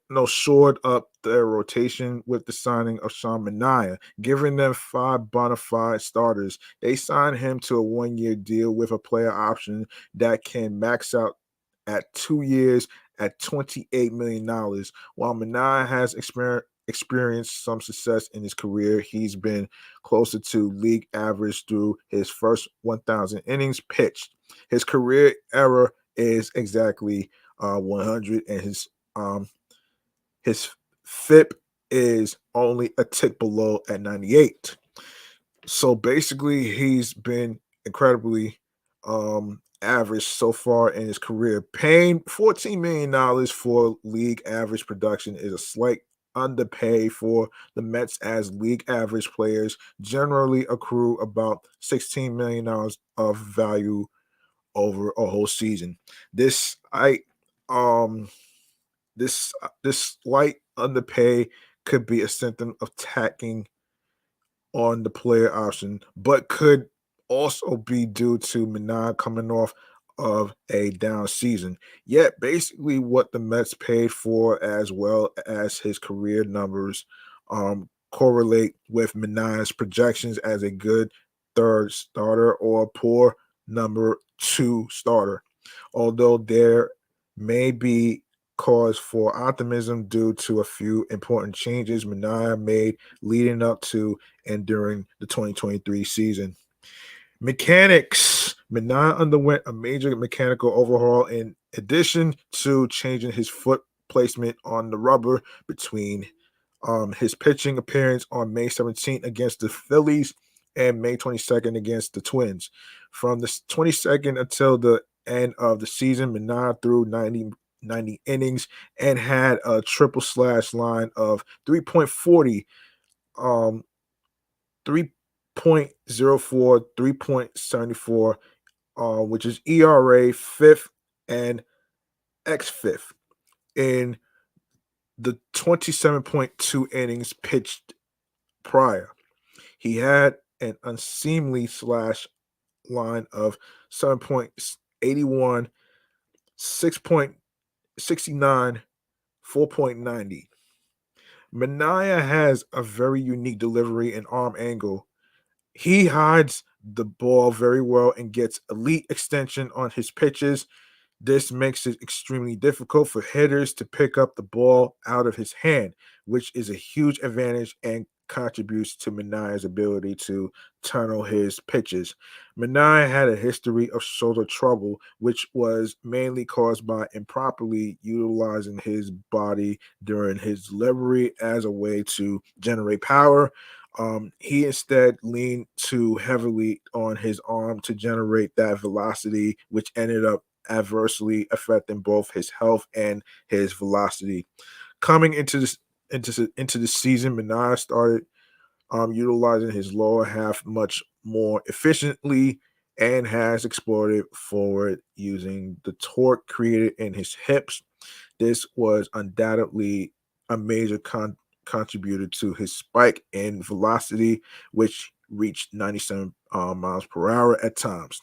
S1: up their rotation with the signing of Sean Manaea, giving them 5 bona fide starters. They signed him to a 1-year deal with a player option that can max out at 2 years at $28 million. While Manaea has experienced some success in his career, he's been closer to league average through his first 1,000 innings pitched. His career era is exactly 100, and his FIP is only a tick below at 98. So basically, he's been incredibly average so far in his career. Paying $14 million for league average production is a slight underpay for the Mets, as league average players generally accrue about $16 million of value over a whole season. This I this slight underpay could be a symptom of tacking on the player option, but could also be due to Manea coming off of a down season. Yet basically what the Mets paid for, as well as his career numbers, correlate with Manea's projections as a good third starter or a poor number 2 starter. Although there may be cause for optimism due to a few important changes Manea made leading up to and during the 2023 season. Mechanics. Manea underwent a major mechanical overhaul in addition to changing his foot placement on the rubber between his pitching appearance on May 17th against the Phillies and May 22nd against the Twins. From the 22nd until the end of the season, Manea threw 90 innings and had a triple slash line of 3.40, 3.04, 3.74, which is ERA fifth and X fifth in the 27.2 innings pitched prior. He had an unseemly slash line of 7.81, 6.69, 4.90. Manea has a very unique delivery and arm angle. He hides the ball very well and gets elite extension on his pitches. This makes it extremely difficult for hitters to pick up the ball out of his hand, which is a huge advantage and contributes to Manea's ability to tunnel his pitches. Manea had a history of shoulder trouble, which was mainly caused by improperly utilizing his body during his delivery as a way to generate power. He instead leaned too heavily on his arm to generate that velocity, which ended up adversely affecting both his health and his velocity. Coming into the season, Manea started utilizing his lower half much more efficiently and has exploded forward using the torque created in his hips. This was undoubtedly a major contributor to his spike in velocity, which reached 97 miles per hour at times.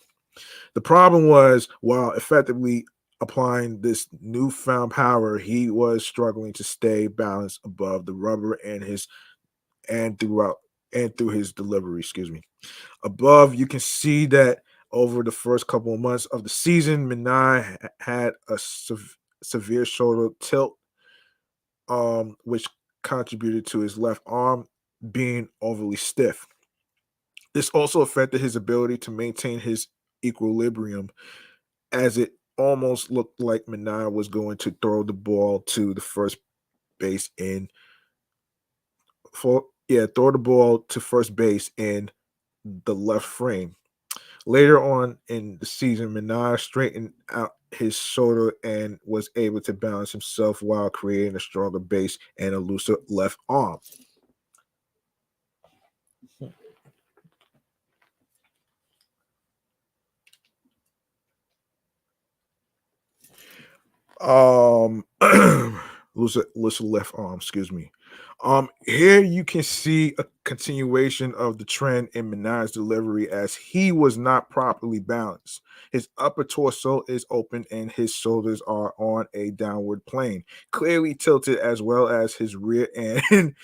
S1: The problem was, while effectively applying this newfound power, he was struggling to stay balanced above the rubber and throughout and through his delivery. Excuse me. Above, you can see that over the first couple of months of the season, Manea had a severe shoulder tilt, which contributed to his left arm being overly stiff. This also affected his ability to maintain his equilibrium, as it almost looked like Manea was going to throw the ball to the first base in throw the ball to first base in the left frame. Later on in the season, Manea straightened out his shoulder and was able to balance himself while creating a stronger base and a looser left arm. Um, looser left arm. Excuse me. Here you can see a continuation of the trend in Manea's delivery as he was not properly balanced. His upper torso is open and his shoulders are on a downward plane, clearly tilted, as well as his rear end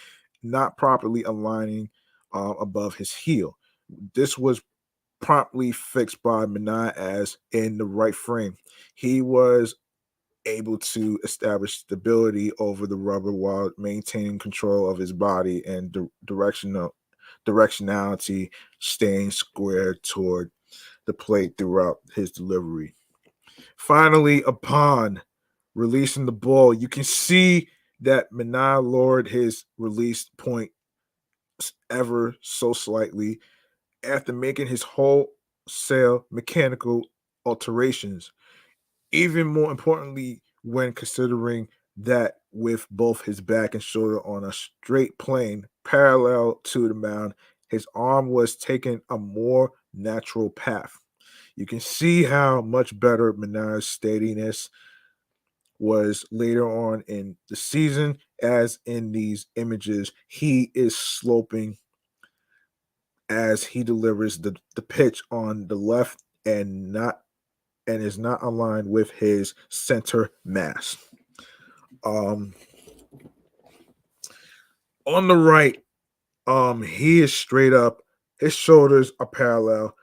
S1: not properly aligning above his heel. This was promptly fixed by Manea as in the right frame. He was able to establish stability over the rubber while maintaining control of his body and directionality, staying square toward the plate throughout his delivery. Finally, upon releasing the ball, you can see that Manea lowered his release point ever so slightly after making his wholesale mechanical alterations. Even more importantly, when considering that with both his back and shoulder on a straight plane parallel to the mound, his arm was taking a more natural path. You can see how much better Manea's steadiness was later on in the season, as in these images, he is sloping as he delivers the pitch on the left and is not aligned with his center mass. Um, on the right, he is straight up. His shoulders are parallel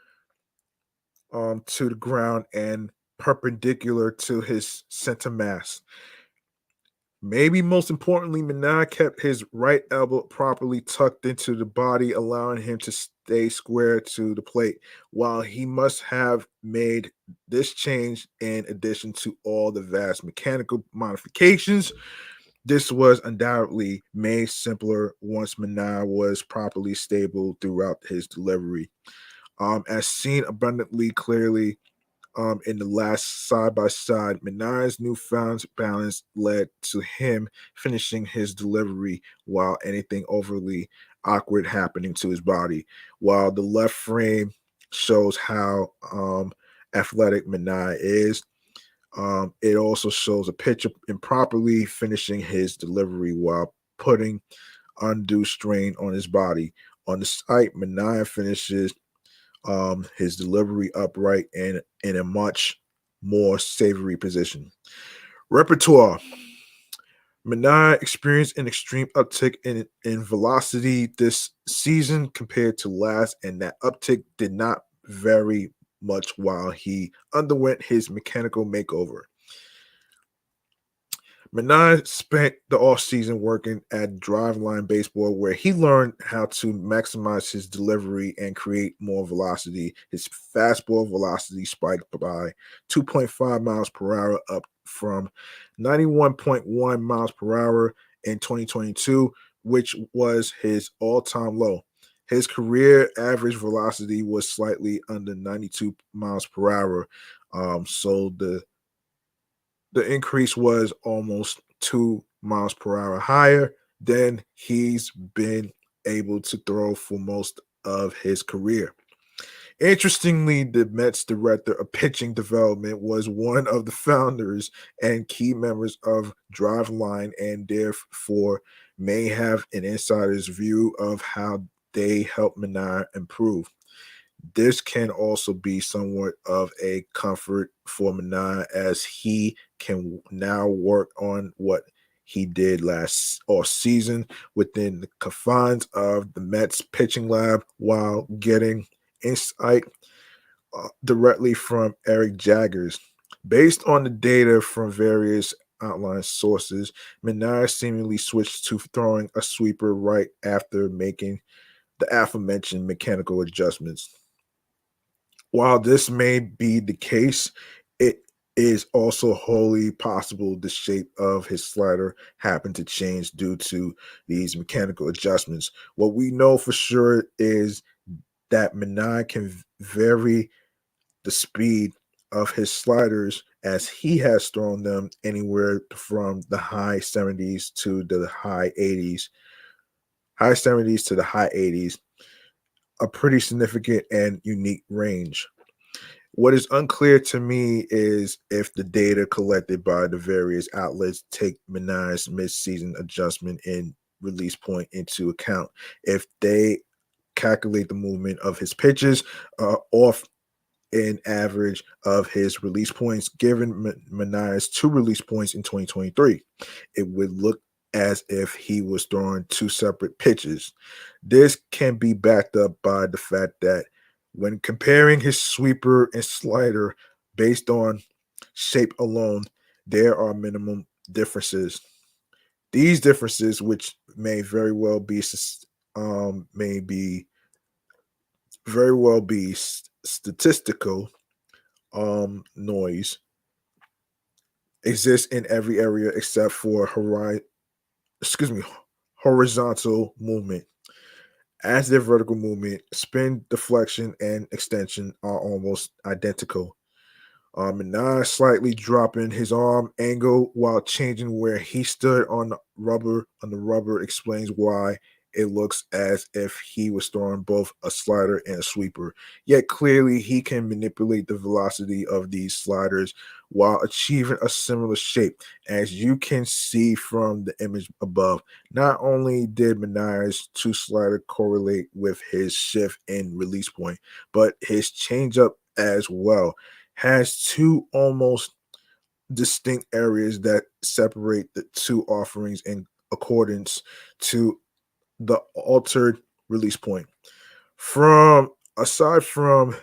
S1: to the ground and perpendicular to his center mass. Maybe most importantly, Manea kept his right elbow properly tucked into the body, allowing him to stay square to the plate. While he must have made this change in addition to all the vast mechanical modifications, this was undoubtedly made simpler once Manea was properly stable throughout his delivery. As seen abundantly clearly in the last side by side, Manea's newfound balance led to him finishing his delivery while anything overly awkward happening to his body. While the left frame shows how athletic Manea is, it also shows a pitcher improperly finishing his delivery while putting undue strain on his body. On the site, Manea finishes his delivery upright and in a much more savory position. Repertoire. Manea experienced an extreme uptick in velocity this season compared to last, and that uptick did not vary much while he underwent his mechanical makeover. Manea spent the offseason working at Driveline Baseball, where he learned how to maximize his delivery and create more velocity. His fastball velocity spiked by 2.5 miles per hour, up from 91.1 miles per hour in 2022, which was his all-time low. His career average velocity was slightly under 92 miles per hour. So the increase was almost 2 miles per hour higher than he's been able to throw for most of his career. Interestingly, the Mets director of pitching development was one of the founders and key members of Driveline, and therefore may have an insider's view of how they help Manea improve. This can also be somewhat of a comfort for Manea, as he can now work on what he did last off season within the confines of the Mets pitching lab, while getting insight directly from Eric Jaggers. Based on the data from various outline sources, Manea seemingly switched to throwing a sweeper right after making the aforementioned mechanical adjustments. While this may be the case, it is also wholly possible the shape of his slider happened to change due to these mechanical adjustments. What we know for sure is that Manea can vary the speed of his sliders, as he has thrown them anywhere from the high 70s to the high 80s, to the high 80s, a pretty significant and unique range. What is unclear to me is if the data collected by the various outlets take Manea's mid-season adjustment in release point into account. If they calculate the movement of his pitches off an average of his release points, given Manea's 2 release points in 2023, it would look as if he was throwing 2 separate pitches. This can be backed up by the fact that when comparing his sweeper and slider based on shape alone, there are minimum differences. These differences, which may very well be statistical noise, exist in every area except for horizontal movement. As their vertical movement, spin, deflection, and extension are almost identical. Manea slightly dropping his arm angle while changing where he stood on the rubber explains why it looks as if he was throwing both a slider and a sweeper. Yet clearly he can manipulate the velocity of these sliders while achieving a similar shape. As you can see from the image above, not only did Manea's 2 slider correlate with his shift and release point, but his changeup as well has 2 almost distinct areas that separate the 2 offerings in accordance to the altered release point. From aside from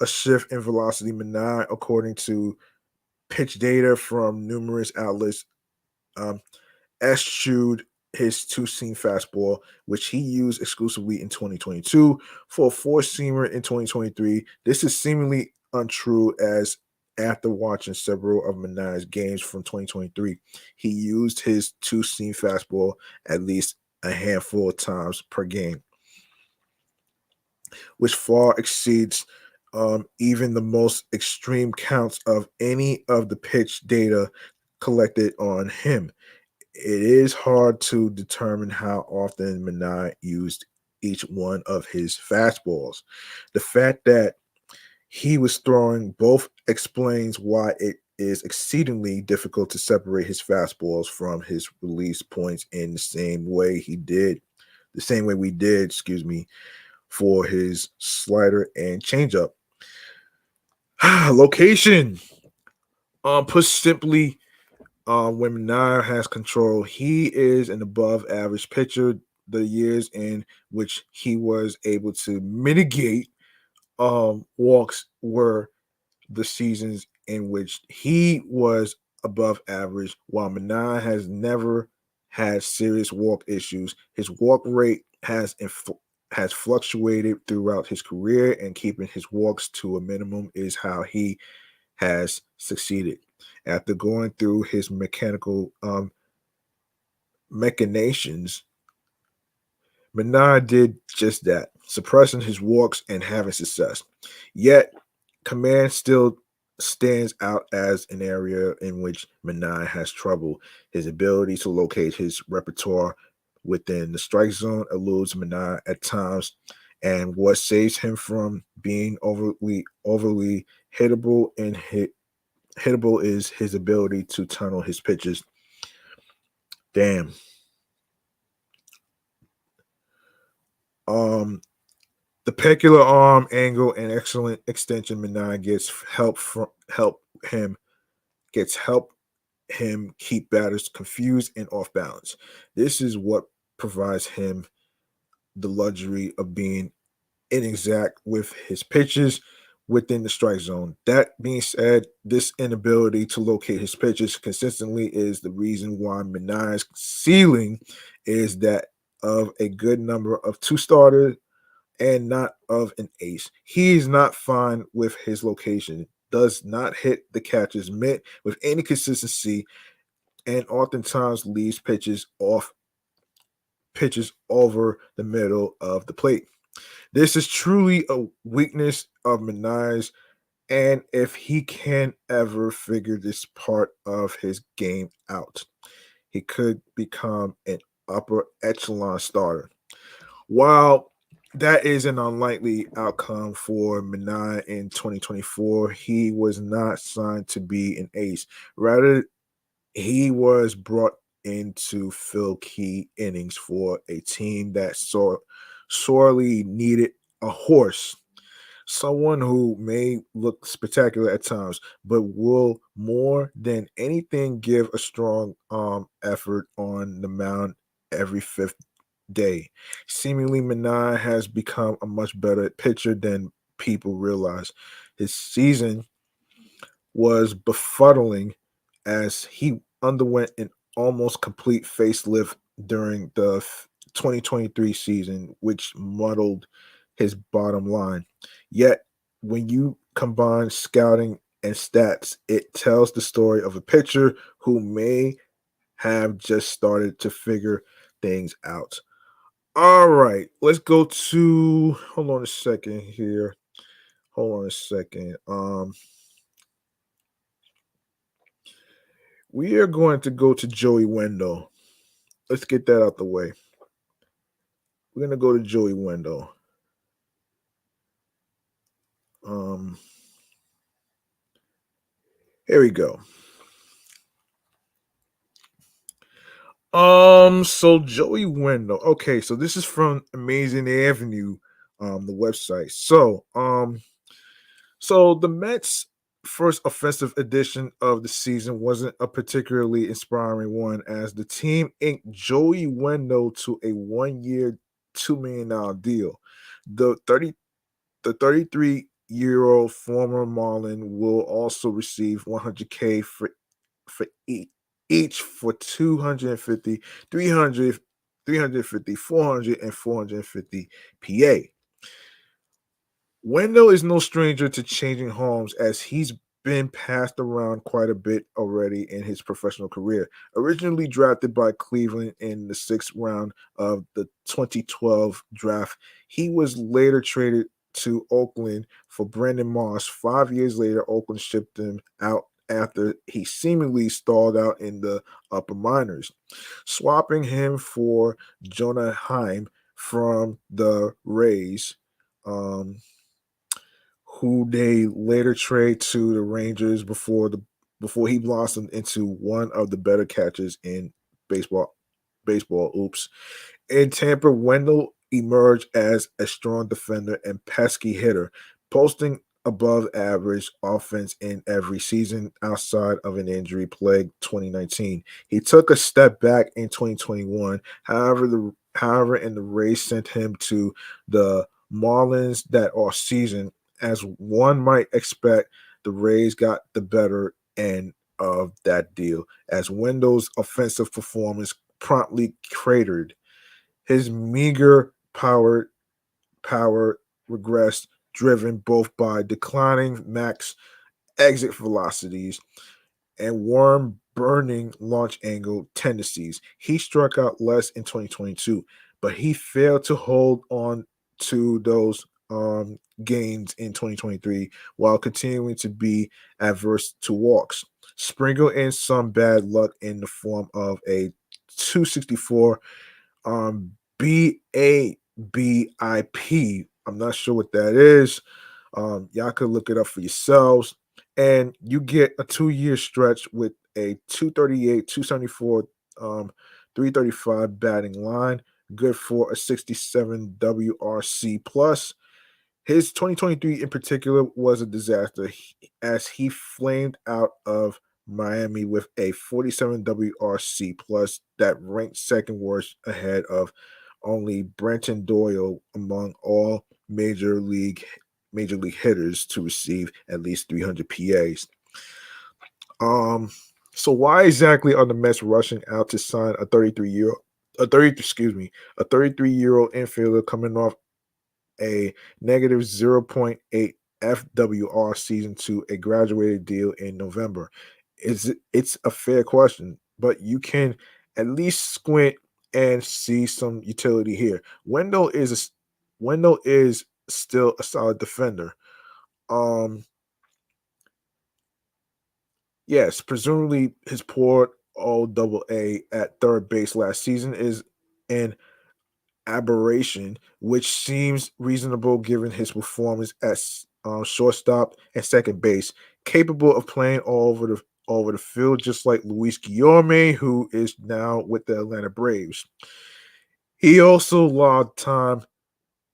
S1: a shift in velocity, Manea, according to pitch data from numerous outlets, um, eschewed his 2-seam fastball, which he used exclusively in 2022, for a 4-seamer in 2023. This is seemingly untrue, as after watching several of Manea's games from 2023, he used his 2-seam fastball at least a handful of times per game, which far exceeds even the most extreme counts of any of the pitch data collected on him. It is hard to determine how often Manea used each one of his fastballs. The fact that he was throwing both explains why it is exceedingly difficult to separate his fastballs from his release points in the same way we did, for his slider and changeup. Location. Put simply, when Manea has control, he is an above average pitcher. The years in which he was able to mitigate walks were the seasons in which he was above average, while Manea has never had serious walk issues. His walk rate has fluctuated throughout his career, and keeping his walks to a minimum is how he has succeeded. After going through his mechanical machinations, Manea did just that. suppressing his walks and having success. Yet, command still stands out as an area in which Manea has trouble. His ability to locate his repertoire within the strike zone eludes Manea at times, and what saves him from being overly hittable is his ability to tunnel his pitches. Damn. Um, the peculiar arm angle and excellent extension Manea gets help him keep batters confused and off balance. This is what provides him the luxury of being inexact with his pitches within the strike zone. That being said, this inability to locate his pitches consistently is the reason why Manea's ceiling is that of a good number of two starters and not of an ace. He is not fine with his location, does not hit the catcher's mitt with any consistency, and oftentimes leaves pitches over the middle of the plate. This is truly a weakness of Manea's, and if he can ever figure this part of his game out, he could become an upper echelon starter. While that is an unlikely outcome for Manea in 2024, he was not signed to be an ace. Rather, he was brought in to fill key innings for a team that sorely needed a horse, someone who may look spectacular at times, but will more than anything give a strong effort on the mound every fifth day. Seemingly, Manea has become a much better pitcher than people realize. His season was befuddling as he underwent an almost complete facelift during the 2023 season, which muddled his bottom line. Yet, when you combine scouting and stats, it tells the story of a pitcher who may have just started to figure things out. All right, let's go to hold on a second here. Hold on a second. We are going to go to Joey Wendle. Let's get that out the way. We're going to go to Joey Wendle. Here we go. So Joey Wendle. Okay, so this is from Amazing Avenue, the website. So the Mets' first offensive edition of the season wasn't a particularly inspiring one, as the team inked Joey Wendle to a 1-year, $2 million deal. The 33-year-old former Marlin will also receive $100K for each for 250, 300, 350, 400, and 450 PA. Wendell is no stranger to changing homes, as he's been passed around quite a bit already in his professional career. Originally drafted by Cleveland in the 6th round of the 2012 draft, he was later traded to Oakland for Brandon Moss. 5 years later, Oakland shipped him out after he seemingly stalled out in the upper minors, swapping him for Jonah Heim from the Rays. Who they later trade to the Rangers before he blossomed into one of the better catchers in baseball. Oops. In Tampa, Wendell emerged as a strong defender and pesky hitter, posting above average offense in every season outside of an injury plagued 2019. He took a step back in 2021. However, and the Rays sent him to the Marlins that off season. As one might expect, the Rays got the better end of that deal, as Wendell's offensive performance promptly cratered. His meager power regressed, driven both by declining max exit velocities and worm burning launch angle tendencies. He struck out less in 2022, but he failed to hold on to those gains in 2023 while continuing to be adverse to walks. Sprinkle in some bad luck in the form of a 264 BABIP. I'm not sure what that is. Y'all could look it up for yourselves. And you get a 2-year stretch with a 238, 274, 335 batting line, good for a 67 WRC plus. His 2023 in particular was a disaster as he flamed out of Miami with a 47 WRC plus that ranked second worst ahead of only Brenton Doyle among all major league hitters to receive at least 300 PAs. So why exactly are the Mets rushing out to sign a 33-year-old infielder coming off a negative zero point 0.8 FWR season to a graduated deal in November? It's a fair question, but you can at least squint and see some utility here. Wendle is still a solid defender. Um, yes, presumably his poor OAA at third base last season is an aberration, which seems reasonable given his performance as shortstop and second base, capable of playing all over the field, just like Luis Guillorme, who is now with the Atlanta Braves. He also logged time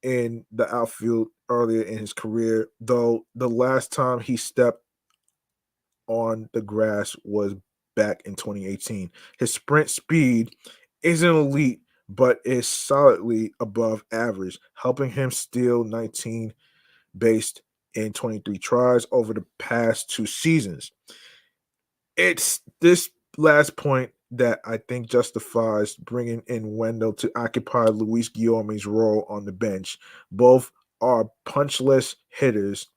S1: in the outfield earlier in his career, though the last time he stepped on the grass was back in 2018. His sprint speed isn't elite, but is solidly above average, helping him steal 19 based in 23 tries over the past 2 seasons. It's this last point that I think justifies bringing in Wendle to occupy Luis Guillorme's role on the bench. Both are punchless hitters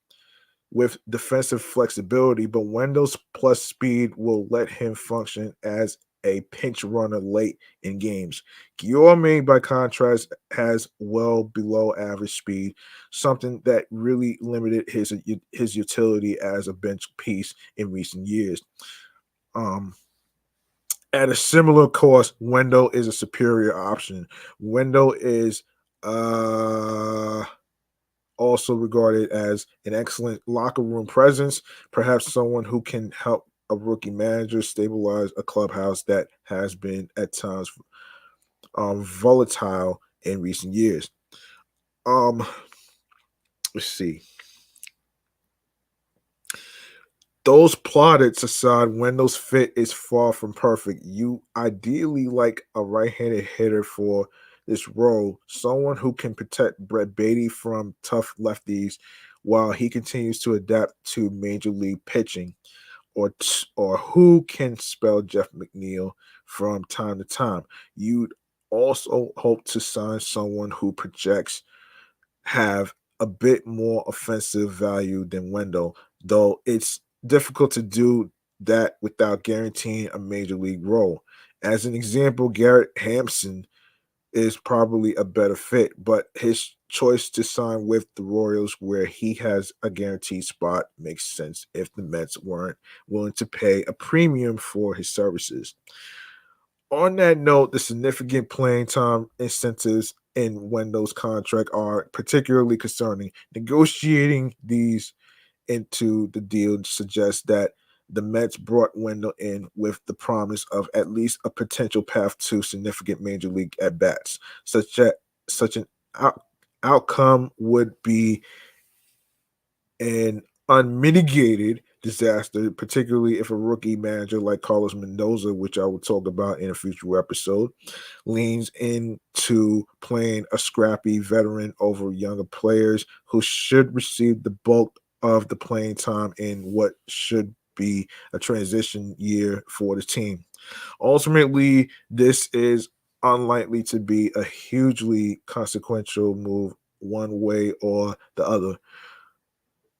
S1: with defensive flexibility, but Wendell's plus speed will let him function as a pinch runner late in games. Guillorme, by contrast, has well below average speed, something that really limited his utility as a bench piece in recent years. Um, at a similar cost, Wendell is a superior option. Wendell is also regarded as an excellent locker room presence, perhaps someone who can help a rookie manager stabilize a clubhouse that has been at times volatile in recent years. Um, let's see. Those plaudits aside, Wendell's fit is far from perfect. You ideally like a right-handed hitter for this role, someone who can protect Brett Beatty from tough lefties while he continues to adapt to major league pitching, or who can spell Jeff McNeil from time to time. You'd also hope to sign someone who projects have a bit more offensive value than Wendell, though it's difficult to do that without guaranteeing a major league role. As an example, Garrett Hampson is probably a better fit, but his choice to sign with the Royals, where he has a guaranteed spot, makes sense if the Mets weren't willing to pay a premium for his services. On that note, the significant playing time incentives in Wendell's contract are particularly concerning. Negotiating these into the deal suggests that the Mets brought Wendell in with the promise of at least a potential path to significant major league at bats. Such an outcome would be an unmitigated disaster, particularly if a rookie manager like Carlos Mendoza, which I will talk about in a future episode, leans into playing a scrappy veteran over younger players who should receive the bulk of the playing time in what should be a transition year for the team. Ultimately, this is unlikely to be a hugely consequential move one way or the other.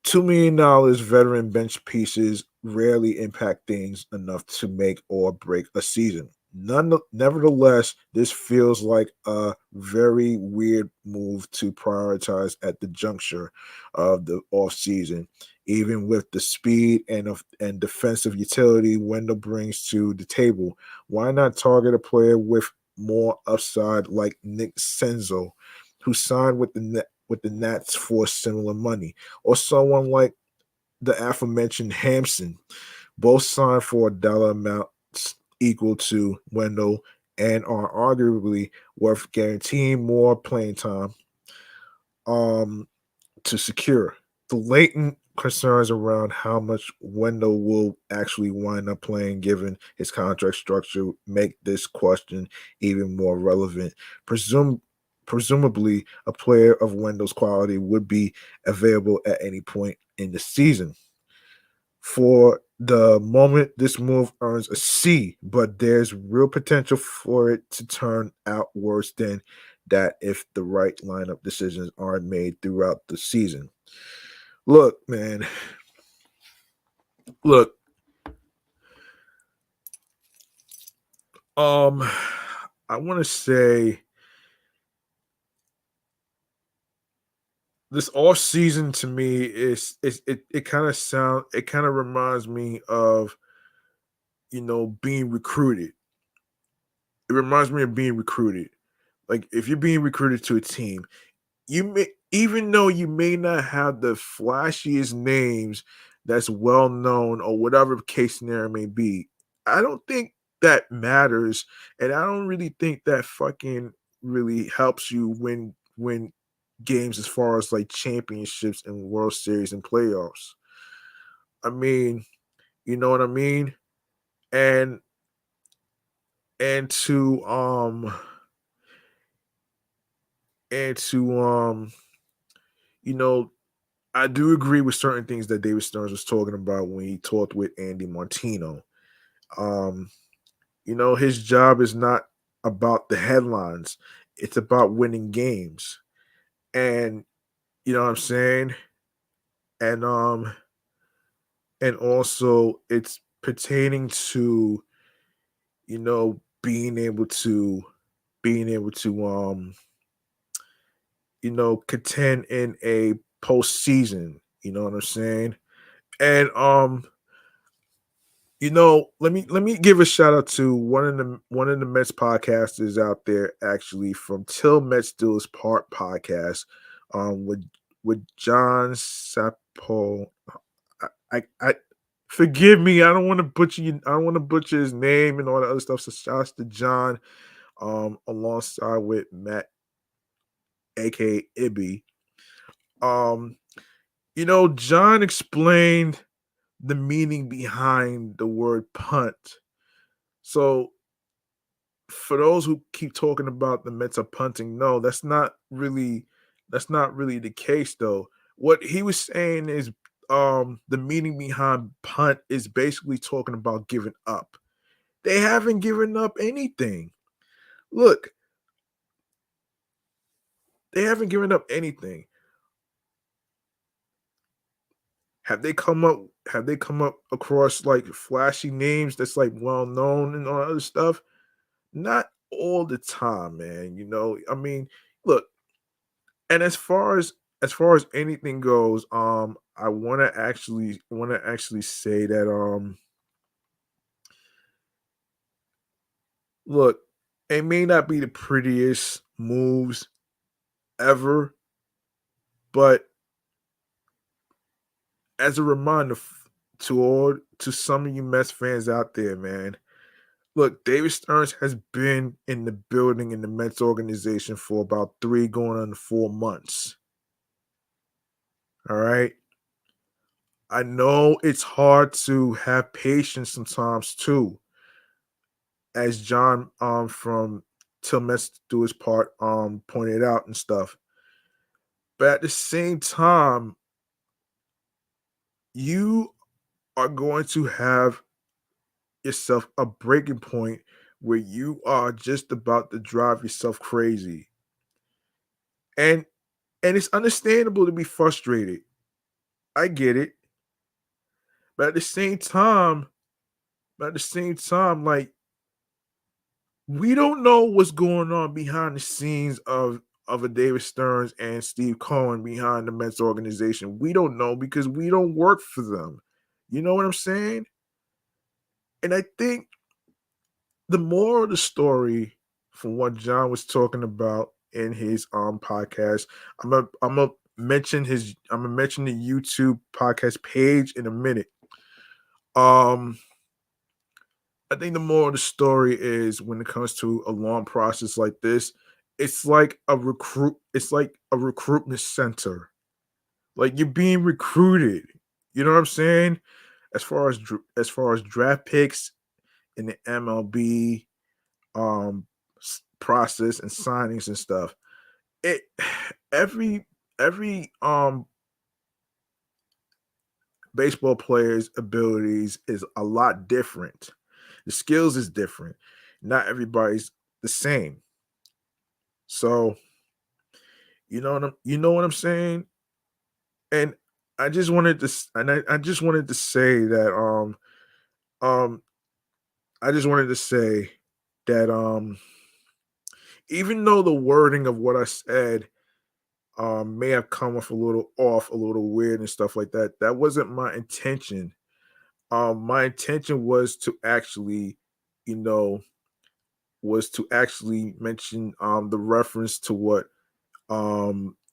S1: $2 million veteran bench pieces rarely impact things enough to make or break a season. Nevertheless, this feels like a very weird move to prioritize at the juncture of the offseason, even with the speed and defensive utility Wendell brings to the table. Why not target a player with more upside like Nick Senzo, who signed with the Nats for similar money, or someone like the aforementioned Hampson, both signed for a dollar amount equal to Wendell and are arguably worth guaranteeing more playing time to secure. The latent concerns around how much Wendell will actually wind up playing given his contract structure make this question even more relevant. Presumably, a player of Wendell's quality would be available at any point in the season. For the moment, this move earns a C, but there's real potential for it to turn out worse than that if the right lineup decisions aren't made throughout the season. Look, man, look, um, I want to say this off season to me is it kind of it kind of reminds me of being recruited. It reminds me of being recruited. Like if you're being recruited to a team, you may, even though you may not have the flashiest names that's well known or whatever case scenario may be, I don't think that matters, and I don't really think that fucking really helps you win games as far as like championships and World Series and playoffs. I mean, you know what I mean? And and to and to you know I do agree with certain things that David Stearns was talking about when he talked with Andy Martino. Um, his job is not about the headlines; it's about winning games, and you know what I'm saying. And also it's pertaining to being able to contend in a postseason. You know what I'm saying? And let me give a shout out to one of the Mets podcasters out there, actually, from Till Mets Do His Part podcast, with John Sapo. I forgive me, I don't want to butcher his name and all that other stuff. So shouts to John, alongside with Matt, aka Ibby. Um, John explained the meaning behind the word punt. So for those who keep talking about the Mets are punting, no, that's not really the case though. What he was saying is the meaning behind punt is basically talking about giving up. They haven't given up anything. Look, they haven't given up anything. Have they come up across like flashy names that's like well known and all that other stuff? Not all the time, man. I mean, look, and as far as anything goes, I want to actually say that look, it may not be the prettiest moves ever, but as a reminder to some of you Mets fans out there, man, look, David Stearns has been in the building in the Mets organization for about 3 going on 4 months. All right. I know it's hard to have patience sometimes too, as John from Till Mets Do His Part pointed out and stuff. But at the same time, you are going to have yourself a breaking point where you are just about to drive yourself crazy. And it's understandable to be frustrated. I get it. But at the same time, like we don't know what's going on behind the scenes of a David Stearns and Steve Cohen behind the Mets organization. We don't know because we don't work for them. You know what I'm saying? And I think the moral of the story from what John was talking about in his podcast, I'm gonna mention the YouTube podcast page in a minute. I think the moral of the story is when it comes to a long process like this, it's like a recruitment center. Like you're being recruited. You know what I'm saying? As far as draft picks in the MLB process and signings and stuff. It every baseball player's abilities is a lot different. The skills is different. Not everybody's the same. So you know what I'm saying? And I just wanted to say that um I just wanted to say that even though the wording of what I said may have come off a little off, a little weird and stuff like that, that wasn't my intention. My intention was to actually, you know, mention the reference to what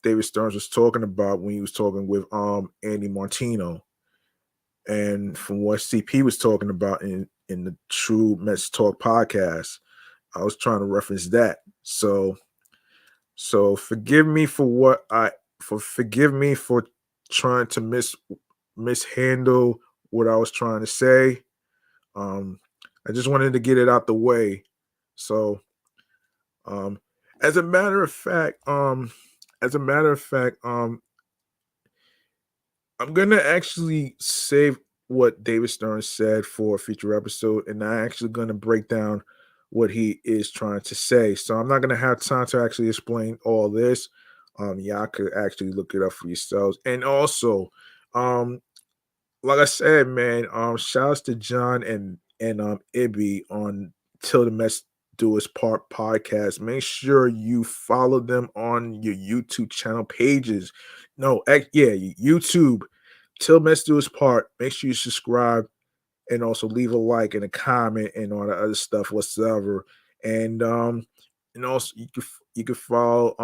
S1: David Stearns was talking about when he was talking with Andy Martino, and from what CP was talking about in the True Mets Talk podcast. I was trying to reference that. So forgive me forgive me for trying to mishandle what I was trying to say. Um, I just wanted to get it out the way. So, um, as a matter of fact, as a matter of fact, I'm gonna actually save what David Stern said for a future episode, and I'm actually gonna break down what he is trying to say. So I'm not gonna have time to actually explain all this. Y'all could actually look it up for yourselves. And also, um, like I said, man, shouts to John and Ibby on Till the Mets Do His Part podcast. Make sure you follow them on your YouTube channel pages. No, yeah, YouTube. Till Mets Do His Part. Make sure you subscribe and also leave a like and a comment and all the other stuff whatsoever. And also you can follow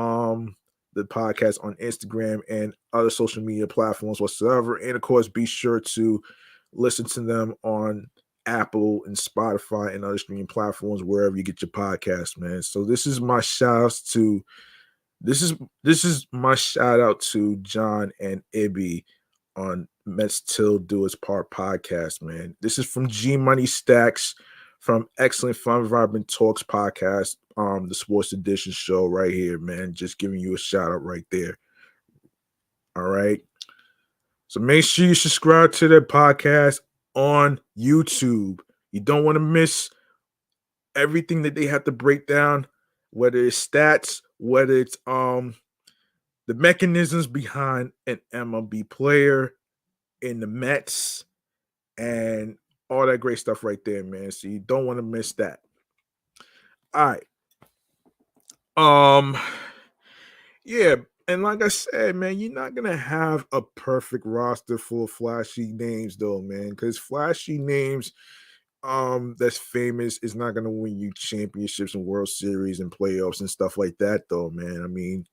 S1: the podcast on Instagram and other social media platforms whatsoever. And of course, be sure to listen to them on Apple and Spotify and other streaming platforms wherever you get your podcast, man. So this is my shout out to John and Ibby on Mets Till Do His Part podcast, man. This is from G Money Stacks from Excellent Fun Vibrant Talks podcast, the Sports Edition show right here, man. Just giving you a shout out right there. All right. So make sure you subscribe to their podcast on YouTube. You don't want to miss everything that they have to break down, whether it's stats, whether it's the mechanisms behind an MLB player in the Mets and all that great stuff right there, man. So you don't want to miss that. All right. Yeah, and like I said, man, you're not gonna have a perfect roster full of flashy names though, man. Because flashy names that's famous is not gonna win you championships and World Series and playoffs and stuff like that, though, man. I mean,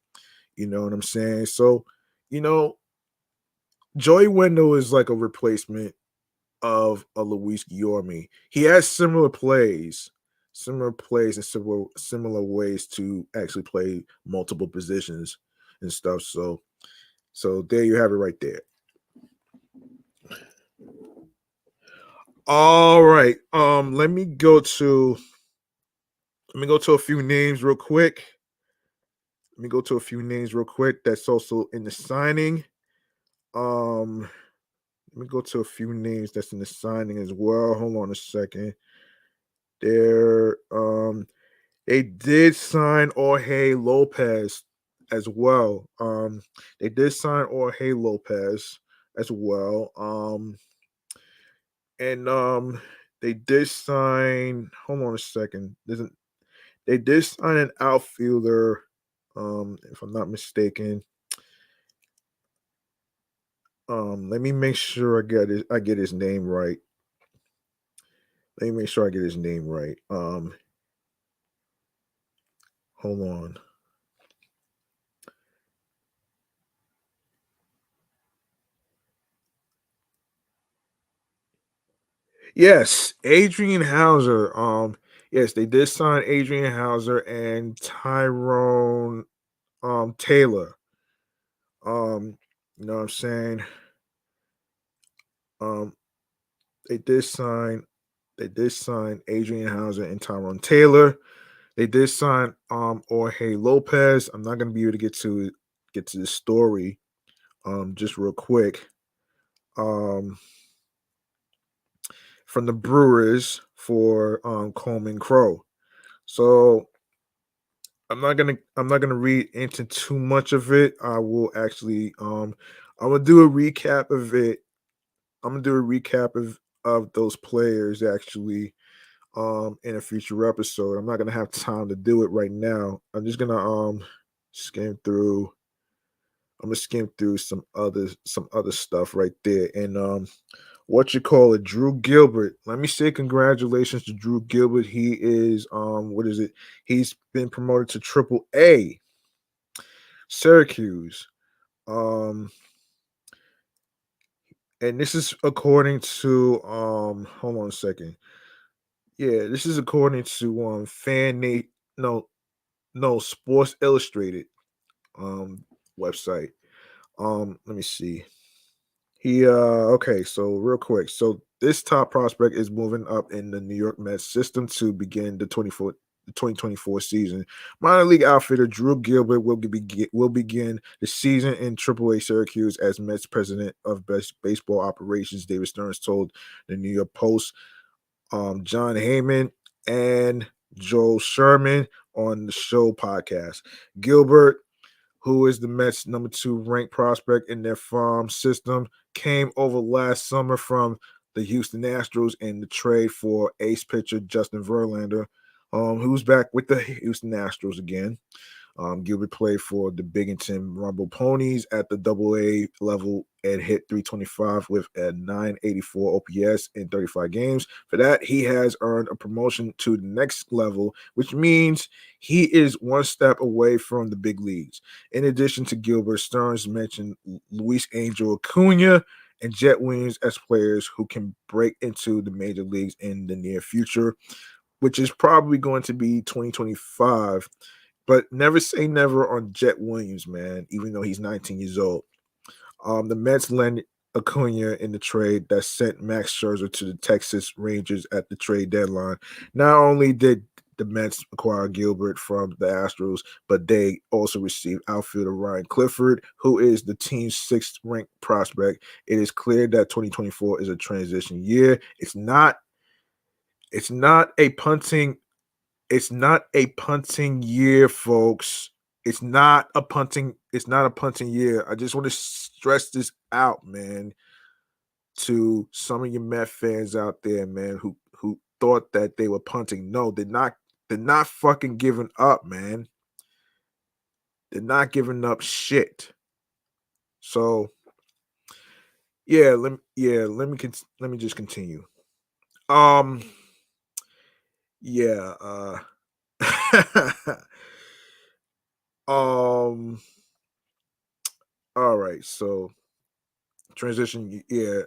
S1: you know what I'm saying? So, you know, Joey Wendle is like a replacement of a Luis Guillorme. He has similar plays and similar ways to actually play multiple positions and stuff. So there you have it right there. All right. Let me go to a few names real quick. That's also in the signing. Let me go to a few names that's in the signing as well. Hold on a second. They did sign Jorge Lopez as well. They did sign Jorge Lopez as well. And they did sign. Hold on a second. They did sign an outfielder, if I'm not mistaken. Let me make sure I get his name right. Let me make sure I get his name right. Hold on. Yes, Adrian Hauser. Yes, they did sign Adrian Hauser and Tyrone Taylor. You know what I'm saying? Um, they did sign Adrian Hauser and Tyrone Taylor. They did sign Jorge Lopez. I'm not gonna be able to get to the story just real quick. Um from the Brewers for Coleman Crow. So I'm not gonna read into too much of it. I will actually I'm gonna do a recap of it. I'm gonna do a recap of those players actually in a future episode. I'm not gonna have time to do it right now. I'm just gonna skim through I'm gonna skim through some other stuff right there. And what you call it, Drew Gilbert. Let me say congratulations to Drew Gilbert. He is what is it? He's been promoted to Triple A, Syracuse. Um, and this is according to hold on a second. Yeah, this is according to no Sports Illustrated website. Let me see. He okay, so real quick. So this top prospect is moving up in the New York Mets system to begin the 2024 season. Minor league outfitter Drew Gilbert will begin the season in AAA Syracuse as Mets president of baseball operations. David Stearns told the New York Post. John Heyman and Joel Sherman on the show podcast. Gilbert, who is the Mets' number 2 ranked prospect in their farm system, came over last summer from the Houston Astros in the trade for ace pitcher Justin Verlander, who's back with the Houston Astros again. Gilbert played for the Binghamton Rumble Ponies at the Double-A level and hit 325 with a 984 OPS in 35 games. For that, he has earned a promotion to the next level, which means he is one step away from the big leagues. In addition to Gilbert, Stearns mentioned Luis Angel Acuna and Jett Williams as players who can break into the major leagues in the near future, which is probably going to be 2025. But never say never on Jett Williams, man, even though he's 19 years old. The Mets lent Acuna in the trade that sent Max Scherzer to the Texas Rangers at the trade deadline. Not only did the Mets acquire Gilbert from the Astros, but they also received outfielder Ryan Clifford, who is the team's 6th ranked prospect. It is clear that 2024 is a transition year. It's not a punting year, folks. It's not a punting year. I just want to stress this out, man, to some of your Met fans out there, man, who thought that they were punting. No, they're not fucking giving up, man. They're not giving up shit. So, let me just continue. Yeah, all right, so transition, yeah,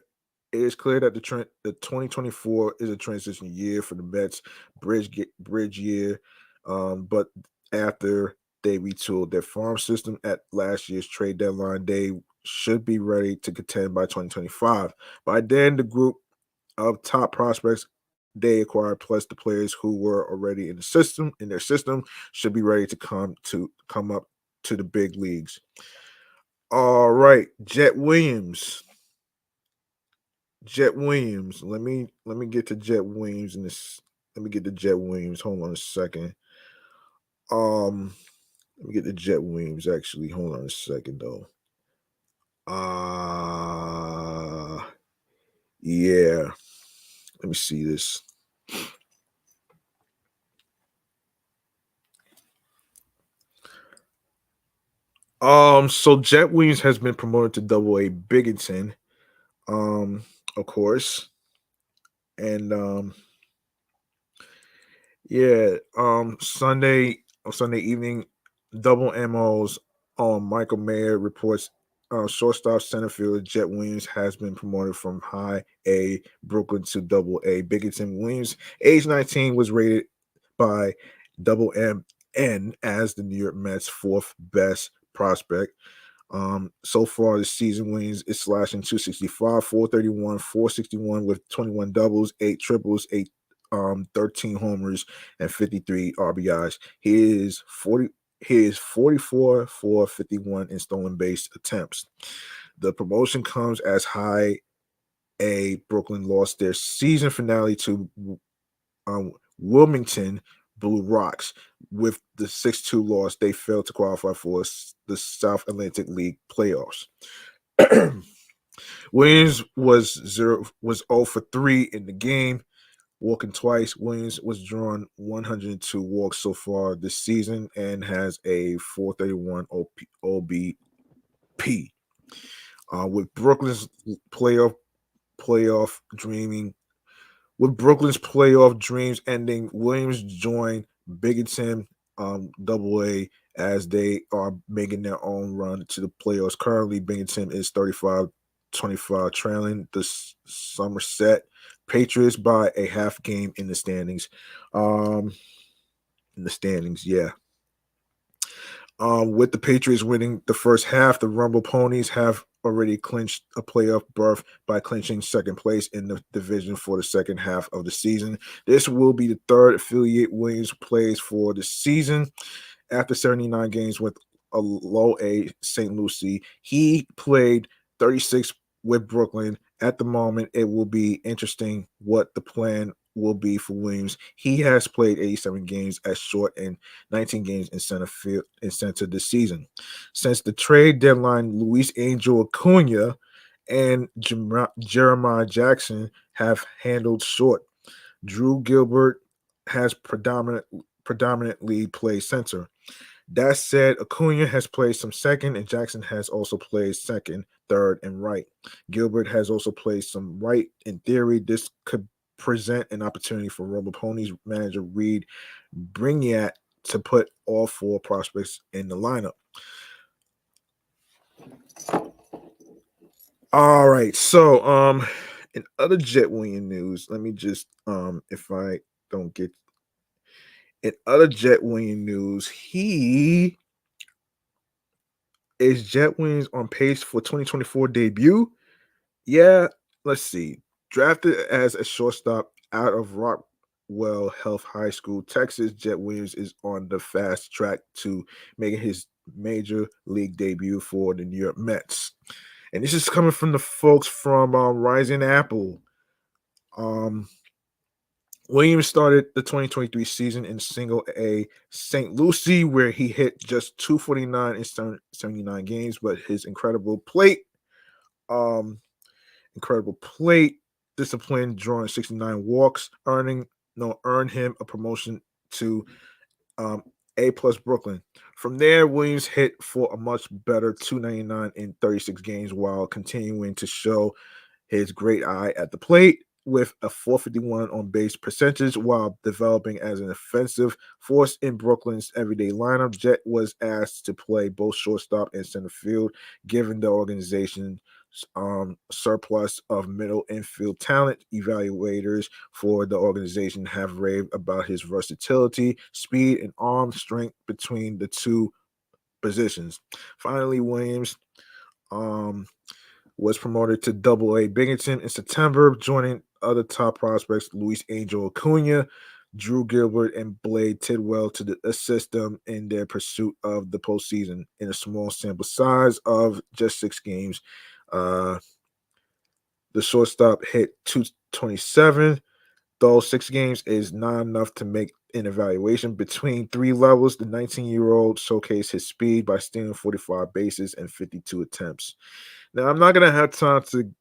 S1: it is clear that the 2024 is a transition year for the Mets, bridge year. But after they retooled their farm system at last year's trade deadline, they should be ready to contend by 2025. By then, the group of top prospects they acquired, plus the players who were already in their system, should be ready to come up to the big leagues. All right, Jett Williams. Let me get to Jett Williams in this. Let me get to Jett Williams. Hold on a second. Let me get to Jett Williams. Actually, hold on a second though. Yeah. Let me see this. So Jett Williams has been promoted to Double A Bigginton, of course, and yeah, Sunday evening, double MOs on Michael Mayer reports shortstop center fielder Jett Williams has been promoted from high A Brooklyn to double A Bigginton. Williams, age 19, was rated by double MN as the New York Mets' fourth best prospect. So far this season, Williams is slashing 265, 431, 461 with 21 doubles, 8 triples, 13 homers, and 53 RBIs. He is 44 for 51 in stolen base attempts. The promotion comes as high A Brooklyn lost their season finale to Wilmington Blue Rocks. With the 6-2 loss, they failed to qualify for the South Atlantic League playoffs. Williams was 0 for 3 in the game, walking twice. Williams was drawn 102 walks so far this season and has a 431 OBP. With playoff dreaming With Brooklyn's playoff dreams ending, Williams joined Bigginton Double A as they are making their own run to the playoffs. Currently, Binghamton is 35-25, trailing the Somerset Patriots by a half game in the standings. Um, yeah. With the Patriots winning the first half, the Rumble Ponies have already clinched a playoff berth by clinching second place in the division for the second half of the season. This will be the third affiliate Williams plays for the season. After 79 games with a low A St. Lucie, he played 36 with Brooklyn. At the moment, it will be interesting what the plan will be for Williams. He has played 87 games at short and 19 games in center field in center this season. Since the trade deadline, Luis Angel Acuna and Jeremiah Jackson have handled short. Drew Gilbert has predominantly played center. That said, Acuna has played some second, and Jackson has also played second, third, and right. Gilbert has also played some right. In theory, this could present an opportunity for Rubber Ponies manager Reed Bringat to put all four prospects in the lineup. All right, so in other Jett Williams news, let me just if I don't get in other Jett Williams news, Jett Williams on pace for 2024 debut? Yeah, let's see. Drafted as a shortstop out of Rockwell Health High School, Texas, Jett Williams is on the fast track to making his major league debut for the New York Mets. And this is coming from the folks from Rising Apple. Williams started the 2023 season in Single A St. Lucie, where he hit just 249 in 79 games, but his incredible plate discipline, drawing 69 walks, earned him a promotion to A plus Brooklyn. From there, Williams hit for a much better 299 in 36 games while continuing to show his great eye at the plate with a 451 on base percentage while developing as an offensive force in Brooklyn's everyday lineup. Jett was asked to play both shortstop and center field, given the organization's surplus of middle infield talent. Evaluators for the organization have raved about his versatility, speed, and arm strength between the two positions. Finally, Williams was promoted to Double A Binghamton in September, joining other top prospects Luis Angel Acuna, Drew Gilbert, and Blade Tidwell to assist them in their pursuit of the postseason. In a small sample size of just 6 games, the shortstop hit 227. Though 6 games is not enough to make an evaluation between 3 levels, the 19-year-old showcased his speed by stealing 45 bases and 52 attempts. Now, I'm not going to have time to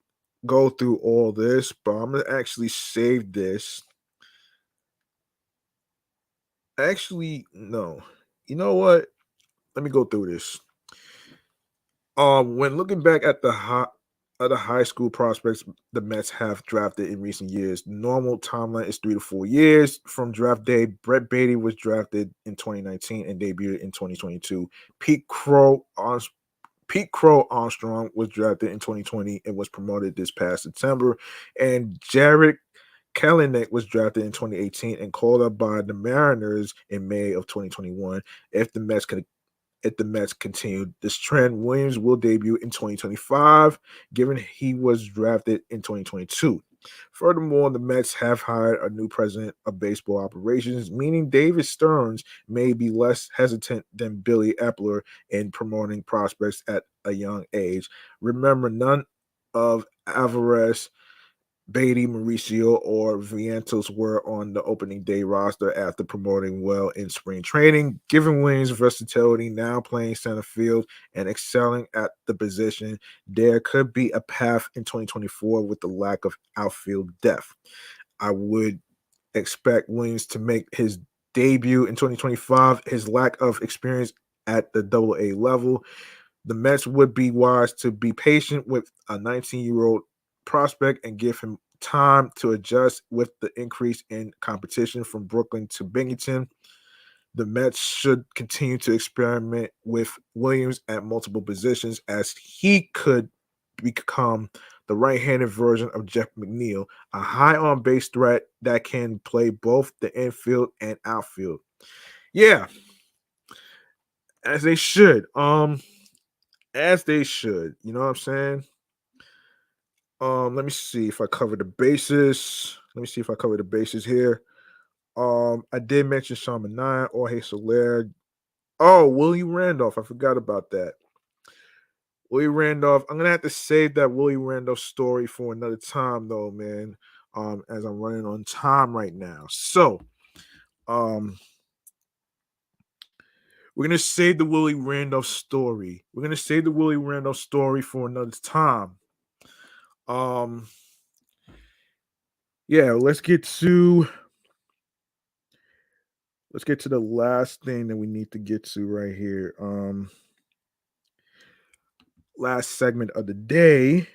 S1: go through all this, but I'm going to actually save this. Actually, no. You know what? Let me go through this. When looking back at the high school prospects the Mets have drafted in recent years, normal timeline is 3 to 4 years from draft day. Brett Beatty was drafted in 2019 and debuted in 2022. Pete Crow Pete Crow Armstrong was drafted in 2020 and was promoted this past September, and Jared Kelenic was drafted in 2018 and called up by the Mariners in May of 2021. If the Mets could if the Mets continue this trend, Williams will debut in 2025, given he was drafted in 2022. Furthermore, the Mets have hired a new president of baseball operations, meaning David Stearns may be less hesitant than Billy Epler in promoting prospects at a young age. Remember, none of Alvarez, Beatty, Mauricio, or Vientos were on the opening day roster after promoting well in spring training. Given Williams' versatility, now playing center field and excelling at the position, there could be a path in 2024 with the lack of outfield depth. I would expect Williams to make his debut in 2025. His lack of experience at the AA level, the Mets would be wise to be patient with a 19-year-old prospect and give him time to adjust with the increase in competition from Brooklyn to Binghamton. The Mets should continue to experiment with Williams at multiple positions as he could become the right-handed version of Jeff McNeil, a high on base threat that can play both the infield and outfield. Yeah, as they should. As they should. You know what I'm saying? Let me see if I cover the bases. Let me see if I cover the bases here. I did mention Sean Manea, Jorge Soler. Oh, Willie Randolph. I forgot about that. Willie Randolph. I'm gonna have to save that Willie Randolph story for another time, though, man. As I'm running on time right now. So, um, we're gonna save the Willie Randolph story. We're gonna save the Willie Randolph story for another time. Um, yeah, let's get to the last thing that we need to get to right here. Last segment of the day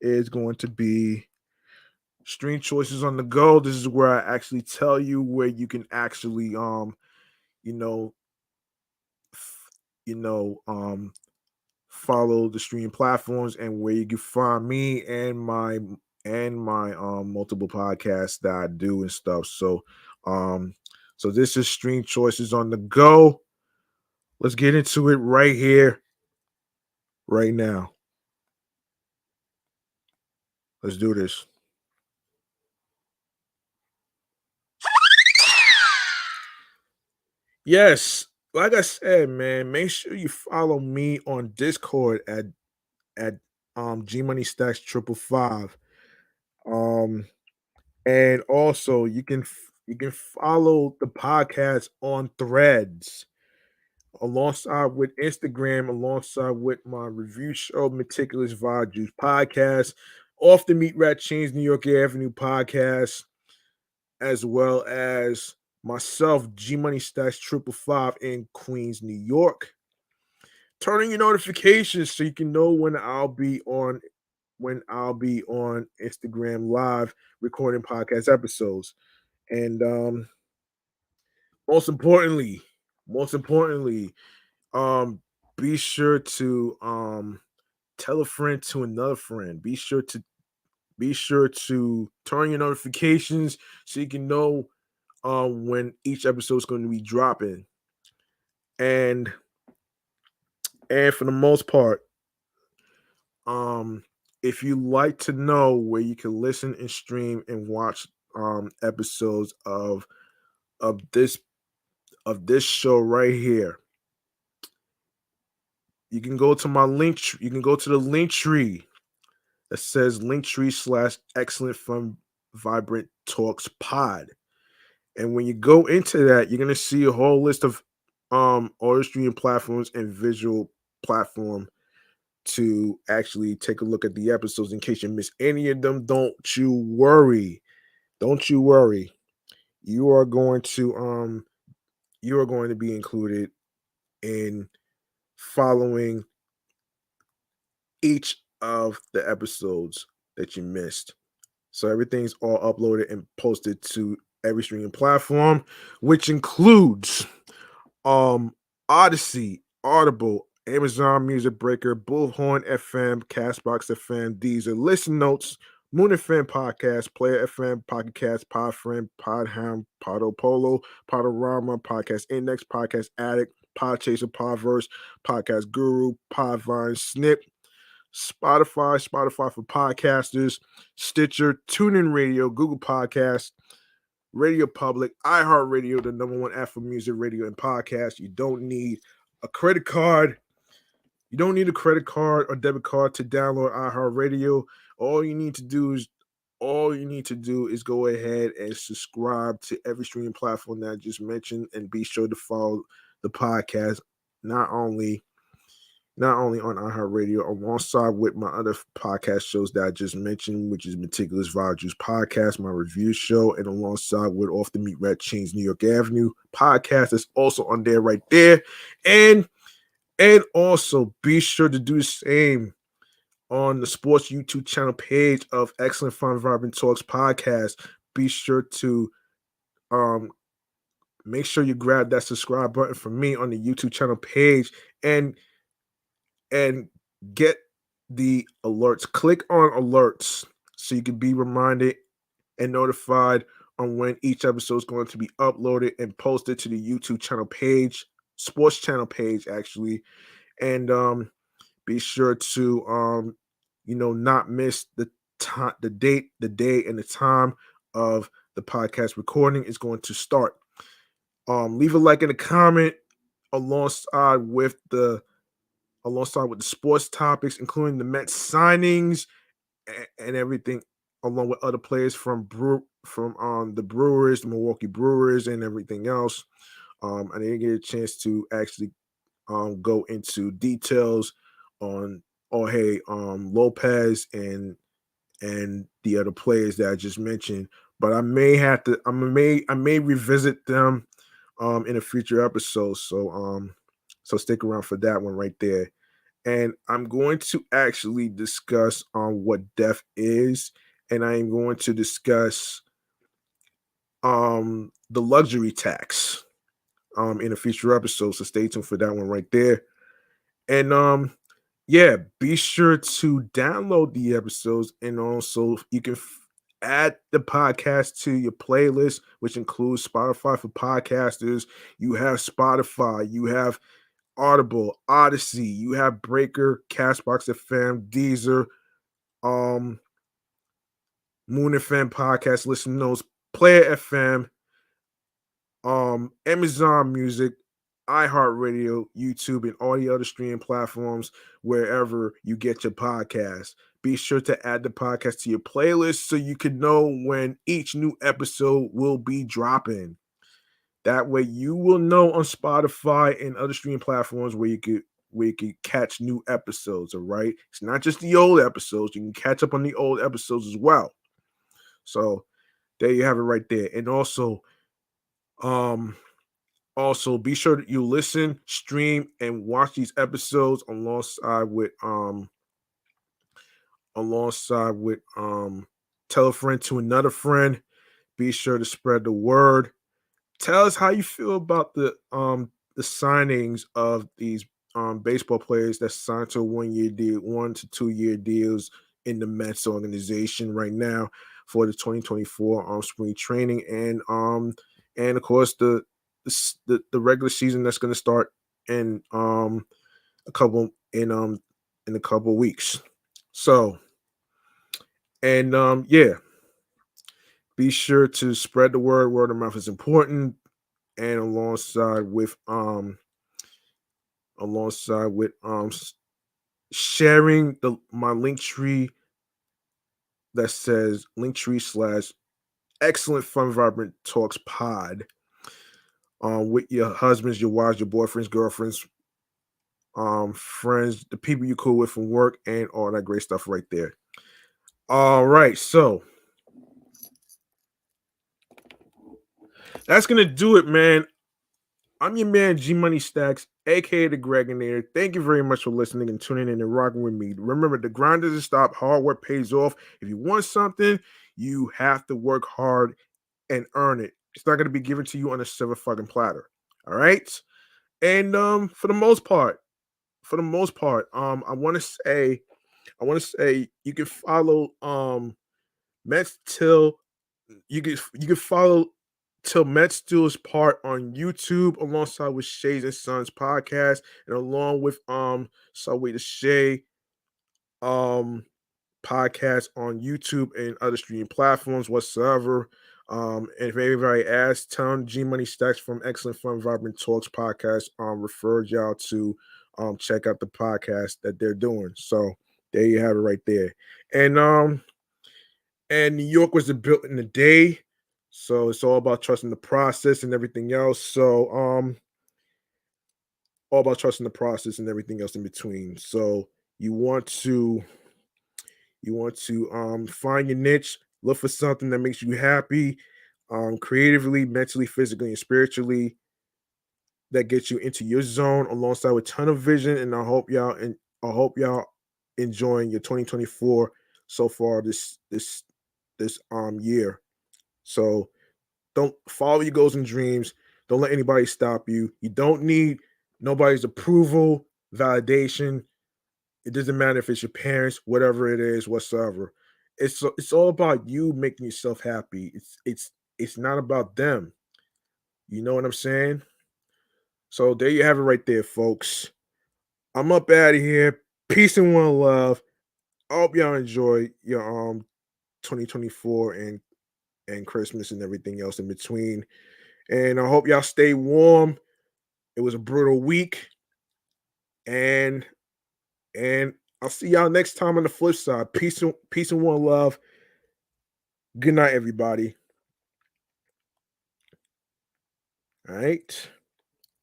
S1: is going to be stream choices on the go. This is where I actually tell you where you can actually you know you know follow the streaming platforms and where you can find me and my multiple podcasts that I do and stuff. So this is stream choices on the go. Let's get into it right here, right now. Let's do this. Yes, like I said, man, make sure you follow me on Discord at G Money Stacks 555. Um and also you can follow the podcast on Threads alongside with Instagram, alongside with my review show, Meticulous Vibe Juice Podcast, Off the Meat Rat Chains New York Avenue Podcast, as well as myself, G Money Stacks 555 in Queens, New York. Turn on your notifications so you can know when I'll be on Instagram live recording podcast episodes. And most importantly, most importantly, um, be sure to tell a friend to another friend. Be sure to turn your notifications so you can know when each episode is going to be dropping. And for the most part, if you like to know where you can listen and stream and watch episodes of this show right here, you can go to my link. You can go to the link tree that says linktree/excellent fun vibrant talks pod. And when you go into that, you're gonna see a whole list of audio streaming platforms and visual platform to actually take a look at the episodes in case you miss any of them. Don't you worry. Don't you worry. You are going to be included in following each of the episodes that you missed. So everything's all uploaded and posted to every streaming platform, which includes Odyssey, Audible, Amazon Music Breaker, Bullhorn FM, Castbox FM, Deezer, Listen Notes, Moon FM Podcast, Player FM, Pocket Cast, Podfriend, Podhound, Podopolo, Podorama, Podcast Index, Podcast Addict, Podchaser, Podverse, Podcast Guru, Podvine, Snip, Spotify for podcasters, Stitcher, TuneIn Radio, Google Podcasts, Radio Public, iHeartRadio, the number one app for music, radio, and podcast. You don't need a credit card. You don't need a credit card or debit card to download iHeartRadio. All you need to do is go ahead and subscribe to every streaming platform that I just mentioned, and be sure to follow the podcast not only on iHeartRadio, alongside with my other podcast shows that I just mentioned, which is Meticulous Vibe Juice Podcast, my review show, and alongside with Off the Meat Red Chains New York Avenue podcast is also on there right there. And also be sure to do the same on the sports YouTube channel page of Excellent Fun Vibrant Talks Podcast. Be sure to make sure you grab that subscribe button for me on the YouTube channel page and get the alerts. Click on alerts so you can be reminded and notified on when each episode is going to be uploaded and posted to the YouTube channel page, sports channel page actually. And be sure to not miss the time, the date, the day, and the time of the podcast recording is going to start. Leave a like and a comment alongside with the sports topics, including the Mets signings and everything, along with other players from the Brewers, the Milwaukee Brewers, and everything else. I didn't get a chance to actually go into details on Jorge Lopez and the other players that I just mentioned, but I may revisit them in a future episode. So stick around for that one right there. And I'm going to actually discuss on what death is, and I am going to discuss the luxury tax in a future episode. So stay tuned for that one right there. And be sure to download the episodes, and also you can add the podcast to your playlist, which includes Spotify for podcasters. You have Spotify, you have Audible, Odyssey, you have Breaker, Castbox FM, Deezer, Moon FM Podcast, Listen Notes, Player FM, Amazon Music, iHeartRadio, YouTube, and all the other streaming platforms wherever you get your podcast. Be sure to add the podcast to your playlist so you can know when each new episode will be dropping. That way you will know on Spotify and other streaming platforms where you could catch new episodes, all right? It's not just the old episodes. You can catch up on the old episodes as well. So there you have it right there. And also be sure that you listen, stream, and watch these episodes alongside with tell a friend to another friend. Be sure to spread the word. Tell us how you feel about the signings of these baseball players that signed to a 1-year deal, 1 to 2 year deals in the Mets organization right now for the 2024 spring training, and of course the regular season that's going to start in a couple weeks. So, and be sure to spread the word. Word of mouth is important, and alongside with sharing my link tree that says linktree/excellent fun vibrant talks pod with your husbands, your wives, your boyfriends, girlfriends, friends, the people you cool with from work, and all that great stuff right there. All right, so that's gonna do it, man. I'm your man G Money Stacks, aka the Gregonator. Thank you very much for listening and tuning in and rocking with me. Remember, the grind doesn't stop. Hard work pays off. If you want something, you have to work hard and earn it. It's not going to be given to you on a silver fucking platter. All right. And for the most part, I want to say you can follow Mets Till you can follow Till Mets Still's part on YouTube alongside with Shays and Sons podcast and along with Subway to Shay um podcast on YouTube and other streaming platforms whatsoever. And if anybody asks, tell them G Money Stacks from Excellent Fun Vibrant Talks podcast referred y'all to check out the podcast that they're doing. So there you have it right there. And New York was built in a day. So it's all about trusting the process and everything else. So all about trusting the process and everything else in between. So you want to find your niche, look for something that makes you happy, creatively, mentally, physically, and spiritually, that gets you into your zone alongside with ton of vision. And I hope y'all enjoying your 2024 so far this year. So don't follow your goals and dreams. Don't let anybody stop you. You don't need nobody's approval, validation. It doesn't matter if it's your parents, whatever it is, whatsoever. It's all about you making yourself happy. It's not about them. You know what I'm saying? So there you have it right there, folks. I'm up out of here. Peace and one love. I hope y'all enjoy your 2024 and Christmas and everything else in between. And I hope y'all stay warm. It was a brutal week. And I'll see y'all next time on the flip side. Peace and one love. Good night, everybody. All right.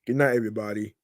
S1: Good night, everybody.